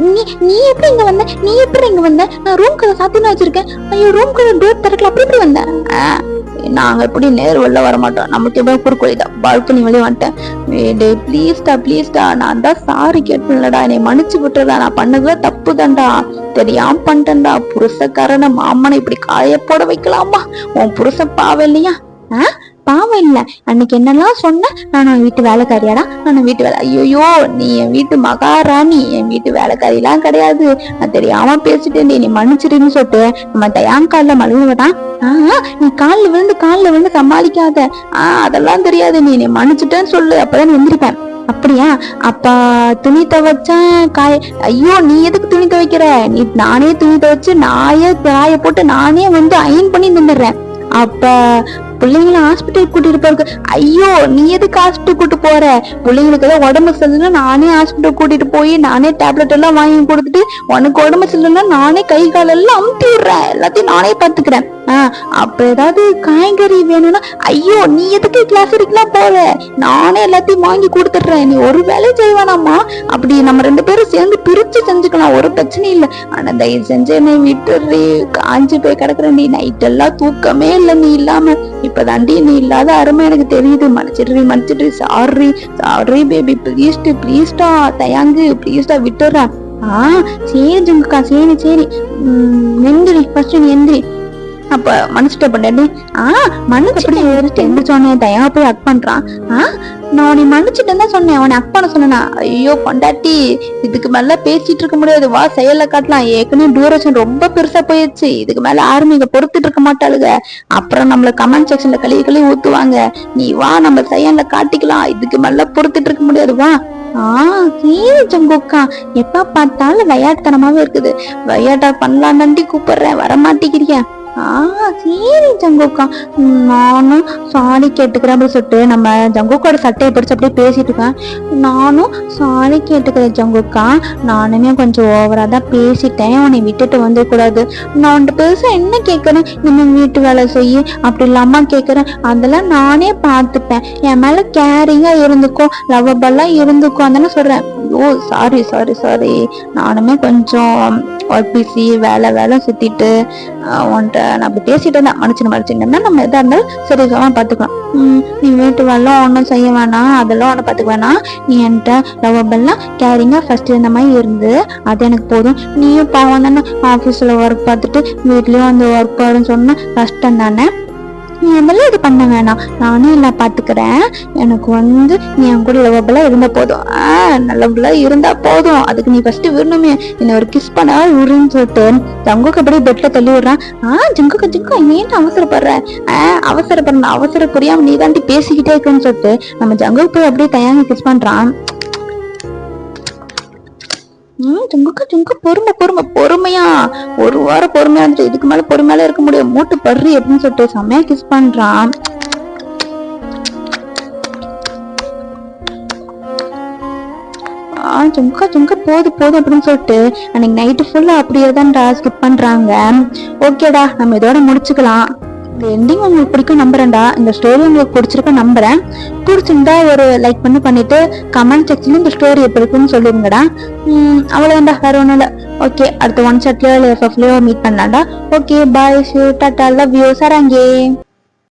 நீ நீ எப்படி இங்க வந்த, நீ எப்படி இங்க வந்த, நான் ரூம் கதை சாத்தினா வச்சிருக்கேன், ஐயோ ரூம் கதை டோர் திறக்கல, அப்படி எப்படி வந்தேன், நாங்க எப்படி நேர் வெளில வர மாட்டோம், நமக்கு எப்படி குறுக்கொழிதான் பால்கனி வெளியே வந்துட்டேன், பிளீஸ்டா நான் தான் சாரி கேட்பேன்லடா, என்னை மன்னிச்சு விட்டுறா, நான் பண்ணதுல தப்பு தான்டா, தெரியாம பண்ணிட்டேன்டா, புருஷக்காரன மாமனை இப்படி காயப்போட வைக்கலாமா, உன் புருஷ பாவம் இல்லையா, பாவம் இல்ல, அன்னைக்கு என்னெல்லாம் சொன்ன, நான் வீட்டு வேலைக்காரியாடா, நான் வீட்டு வேலை, ஐயோ நீ என் வீட்டு மகாராணி, என் வீட்டு வேலைக்காரி எல்லாம் கிடையாது, நான் தெரியாம பேசிட்டேன், நீ மன்னிச்சிடுன்னு சொல்லிட்டு நம்ம தயாங்கால மழுவுதான். நீ காலில் விழுந்து சமாளிக்காத, அதெல்லாம் தெரியாது, நீ மன்னிச்சுட்டேன்னு சொல்லு, அப்பதான் எந்திரிப்பேன். அப்படியா, அப்ப துணி துவைச்சேன் காய, ஐயோ நீ எதுக்கு துணி துவைக்கிற, நீ நானே துணி துவைச்சு நாயே காய போட்டு நானே வந்து அயன் பண்ணி நின்றுடுறேன், அப்ப பிள்ளைங்களை ஹாஸ்பிட்டல் கூட்டிட்டு போறதுக்கு, ஐயோ நீ எதுக்கு ஹாஸ்பிட்டல் கூட்டு போற, பிள்ளைங்களுக்கு ஏதாவது உடம்பு சரியில்லைன்னா நானே ஹாஸ்பிட்டல் கூட்டிட்டு போய் நானே டேப்லெட் எல்லாம் வாங்கி கொடுத்துட்டு, உனக்கு உடம்பு சரியில்லைன்னா நானே கை காலெல்லாம் அமுத்தி விடுறேன், எல்லாத்தையும் நானே பாத்துக்கிறேன், அப்ப ஏதாவது காய்கறி வேணும்னா, ஐயோ நீ எதுக்கு கிளாஸ் வரைக்கும் போற, நானே எல்லாத்தையும் வாங்கி கொடுத்துடுறேன், நீ ஒரு வேலை செய்வானாமா, அப்படி நம்ம 2 பேரும் சேர்ந்து பிரிச்சு செஞ்சுக்கலாம், ஒரு பிரச்சனையும் இல்லை, ஆனா தயவு செஞ்சு என்னை விட்டுறி, காஞ்சி போய் கிடக்குறேன், நீ நைட் எல்லாம் தூக்கமே இல்லை நீ இல்லாம, இப்பதாண்டி நீ இல்லாத அருமை எனக்கு தெரியுது, மன்னிச்சிடுறி, சாரி பேபி, பிளீஸ்டா தயாங்கு, பிளீஸ்டா விட்டுறேன், சரி ஜங்குக்கா, சரி எந்திரி, ஃபர்ஸ்ட் நீ எந்திரி, அப்ப மன்னிச்சுட்ட பண்ணி, மன்னிச்சுட்டு எந்திரிச்சோன்னே தயா போய் அக் பண்றான், நான் நீ மன்னிச்சுட்டு தான் சொன்னேன், உன்னை அக் பண்ண சொன்னா, ஐயோ பொண்டாட்டி இதுக்கு மேல பேசிட்டு இருக்க முடியாது, வா செயல்ல காட்டலாம், ஏற்கனவே டியூரேஷன் ரொம்ப பெருசா போயிடுச்சு, இதுக்கு மேல யாருமே இங்க பொறுத்துட்டு இருக்க மாட்டாளுங்க, அப்புறம் நம்மள கமெண்ட் செக்ஷன்ல கழுவி ஊத்துவாங்க, நீ வா நம்ம செயல்ல காட்டிக்கலாம், இதுக்கு மேல பொறுத்துட்டு இருக்க முடியாது, வா. சரி ஜங்குக்கா, எப்ப பார்த்தாலும் விளையாட்டுத்தனமாவே இருக்குது, விளையாட்டா பண்ணலான்னு கூப்பிடுறேன், வரமாட்டேங்கிறியா, சரி ஜங்குக்கா, நானும் சாரி கேட்டுக்கிறேன் அப்படின்னு சொல்லிட்டு நம்ம ஜங்குக்கோட சட்டையை பிடிச்சு அப்படியே பேசிட்டு இருக்கேன், நானும் சாரி கேட்டுக்கிறேன் ஜங்குக்கா, நானுமே கொஞ்சம் ஓவரா தான் பேசிட்டேன், உன்னை விட்டுட்டு வந்துடக்கூடாது, நான் உன்ட்டு பெருசா என்ன கேட்கறேன், நம்ம வீட்டு வேலை செய்ய அப்படி இல்லாம கேட்கறேன், அதெல்லாம் நானே பார்த்துப்பேன், என் மேல கேரிங்கா இருந்துக்கும், லவ்வபல்லா இருந்துக்கும் தானே சொல்றேன், ஓ சாரி, நானுமே கொஞ்சம் பிஸி வேலை சுத்திட்டு உன்ட்ட நான் அப்படி பேசிட்டு இருந்தேன், மன்னிச்சுன்னா நம்ம எதா இருந்தாலும் சரி பாத்துக்கலாம், நீ வீட்டு வேலை ஒன்னும் செய்ய வேணாம், அதெல்லாம் ஒன்னும் பாத்துக்க வேணாம், நீ என்கிட்ட லவ்வபெல்லாம் கேரிங்கா ஃபர்ஸ்ட் இருந்த மாதிரி இருந்து அது எனக்கு போதும், நீயும் பாவம் தானே, ஆபீஸ்ல ஒர்க் பார்த்துட்டு வீட்லயும் அந்த ஒர்க் பாருன்னு சொன்னா கஷ்டம் தானே, நீ எல்லாம் இது பண்ண வேணாம், நானும் எல்லாம் பாத்துக்கிறேன், எனக்கு வந்து நீ என் கூட லவ்வபெல்லா இருந்தா போதும், நல்லபெல்லா இருந்தா போதும், அதுக்கு நீ ஃபர்ஸ்ட் விடணுமே, என்ன ஒரு கிஸ் பண்ண விடுன்னு சொல்லிட்டு ஜங்குக்கு அப்படியே பெட்ல தள்ளி விடுறான், ஜங்கு ஏன் அவசரப்படுற, அவசர புரியாம நீ தாண்டி பேசிக்கிட்டே இருக்குன்னு சொல்லிட்டு நம்ம ஜங்குக்கு போய் அப்படியே தயாங்க கிஸ் பண்றான், ஜங்கு பொறுமையா, ஒரு வாரம் பொறுமையா இருந்துட்டு இதுக்கு மேல பொறுமையால இருக்க முடியும், மூட்டு படுறி அப்படின்னு சொல்லிட்டு செம்மையா கிஸ் பண்றான், ஜுங்கா போதும் அப்படின்னு சொல்லிட்டு அன்னைக்கு நைட்டு ஃபுல்லா அப்படியே தான்டா ஸ்கிப் பண்றாங்க. ஓகேடா, நம்ம இதோட முடிச்சுக்கலாம். இந்த எண்டிங் உங்களுக்கு பிடிக்கும் நம்புறேன்டா, இந்த ஸ்டோரி உங்களுக்கு பிடிச்சிருக்க நம்புறேன், பிடிச்சிருந்தா ஒரு லைக் பண்ணிட்டு கமெண்ட் செக்ஷன்ல இந்த ஸ்டோரி எப்படி இருக்குன்னு சொல்லிருங்கடா. அவ்வளவுதான்டா, வேற ஒண்ணும் இல்ல. ஓகே, அடுத்த ஒன் ஷாட்லயோ இல்லை எஃப்எஃப்லயோ மீட் பண்ணலாம்டா. Okay, bye, tata, love you, சராங்கே.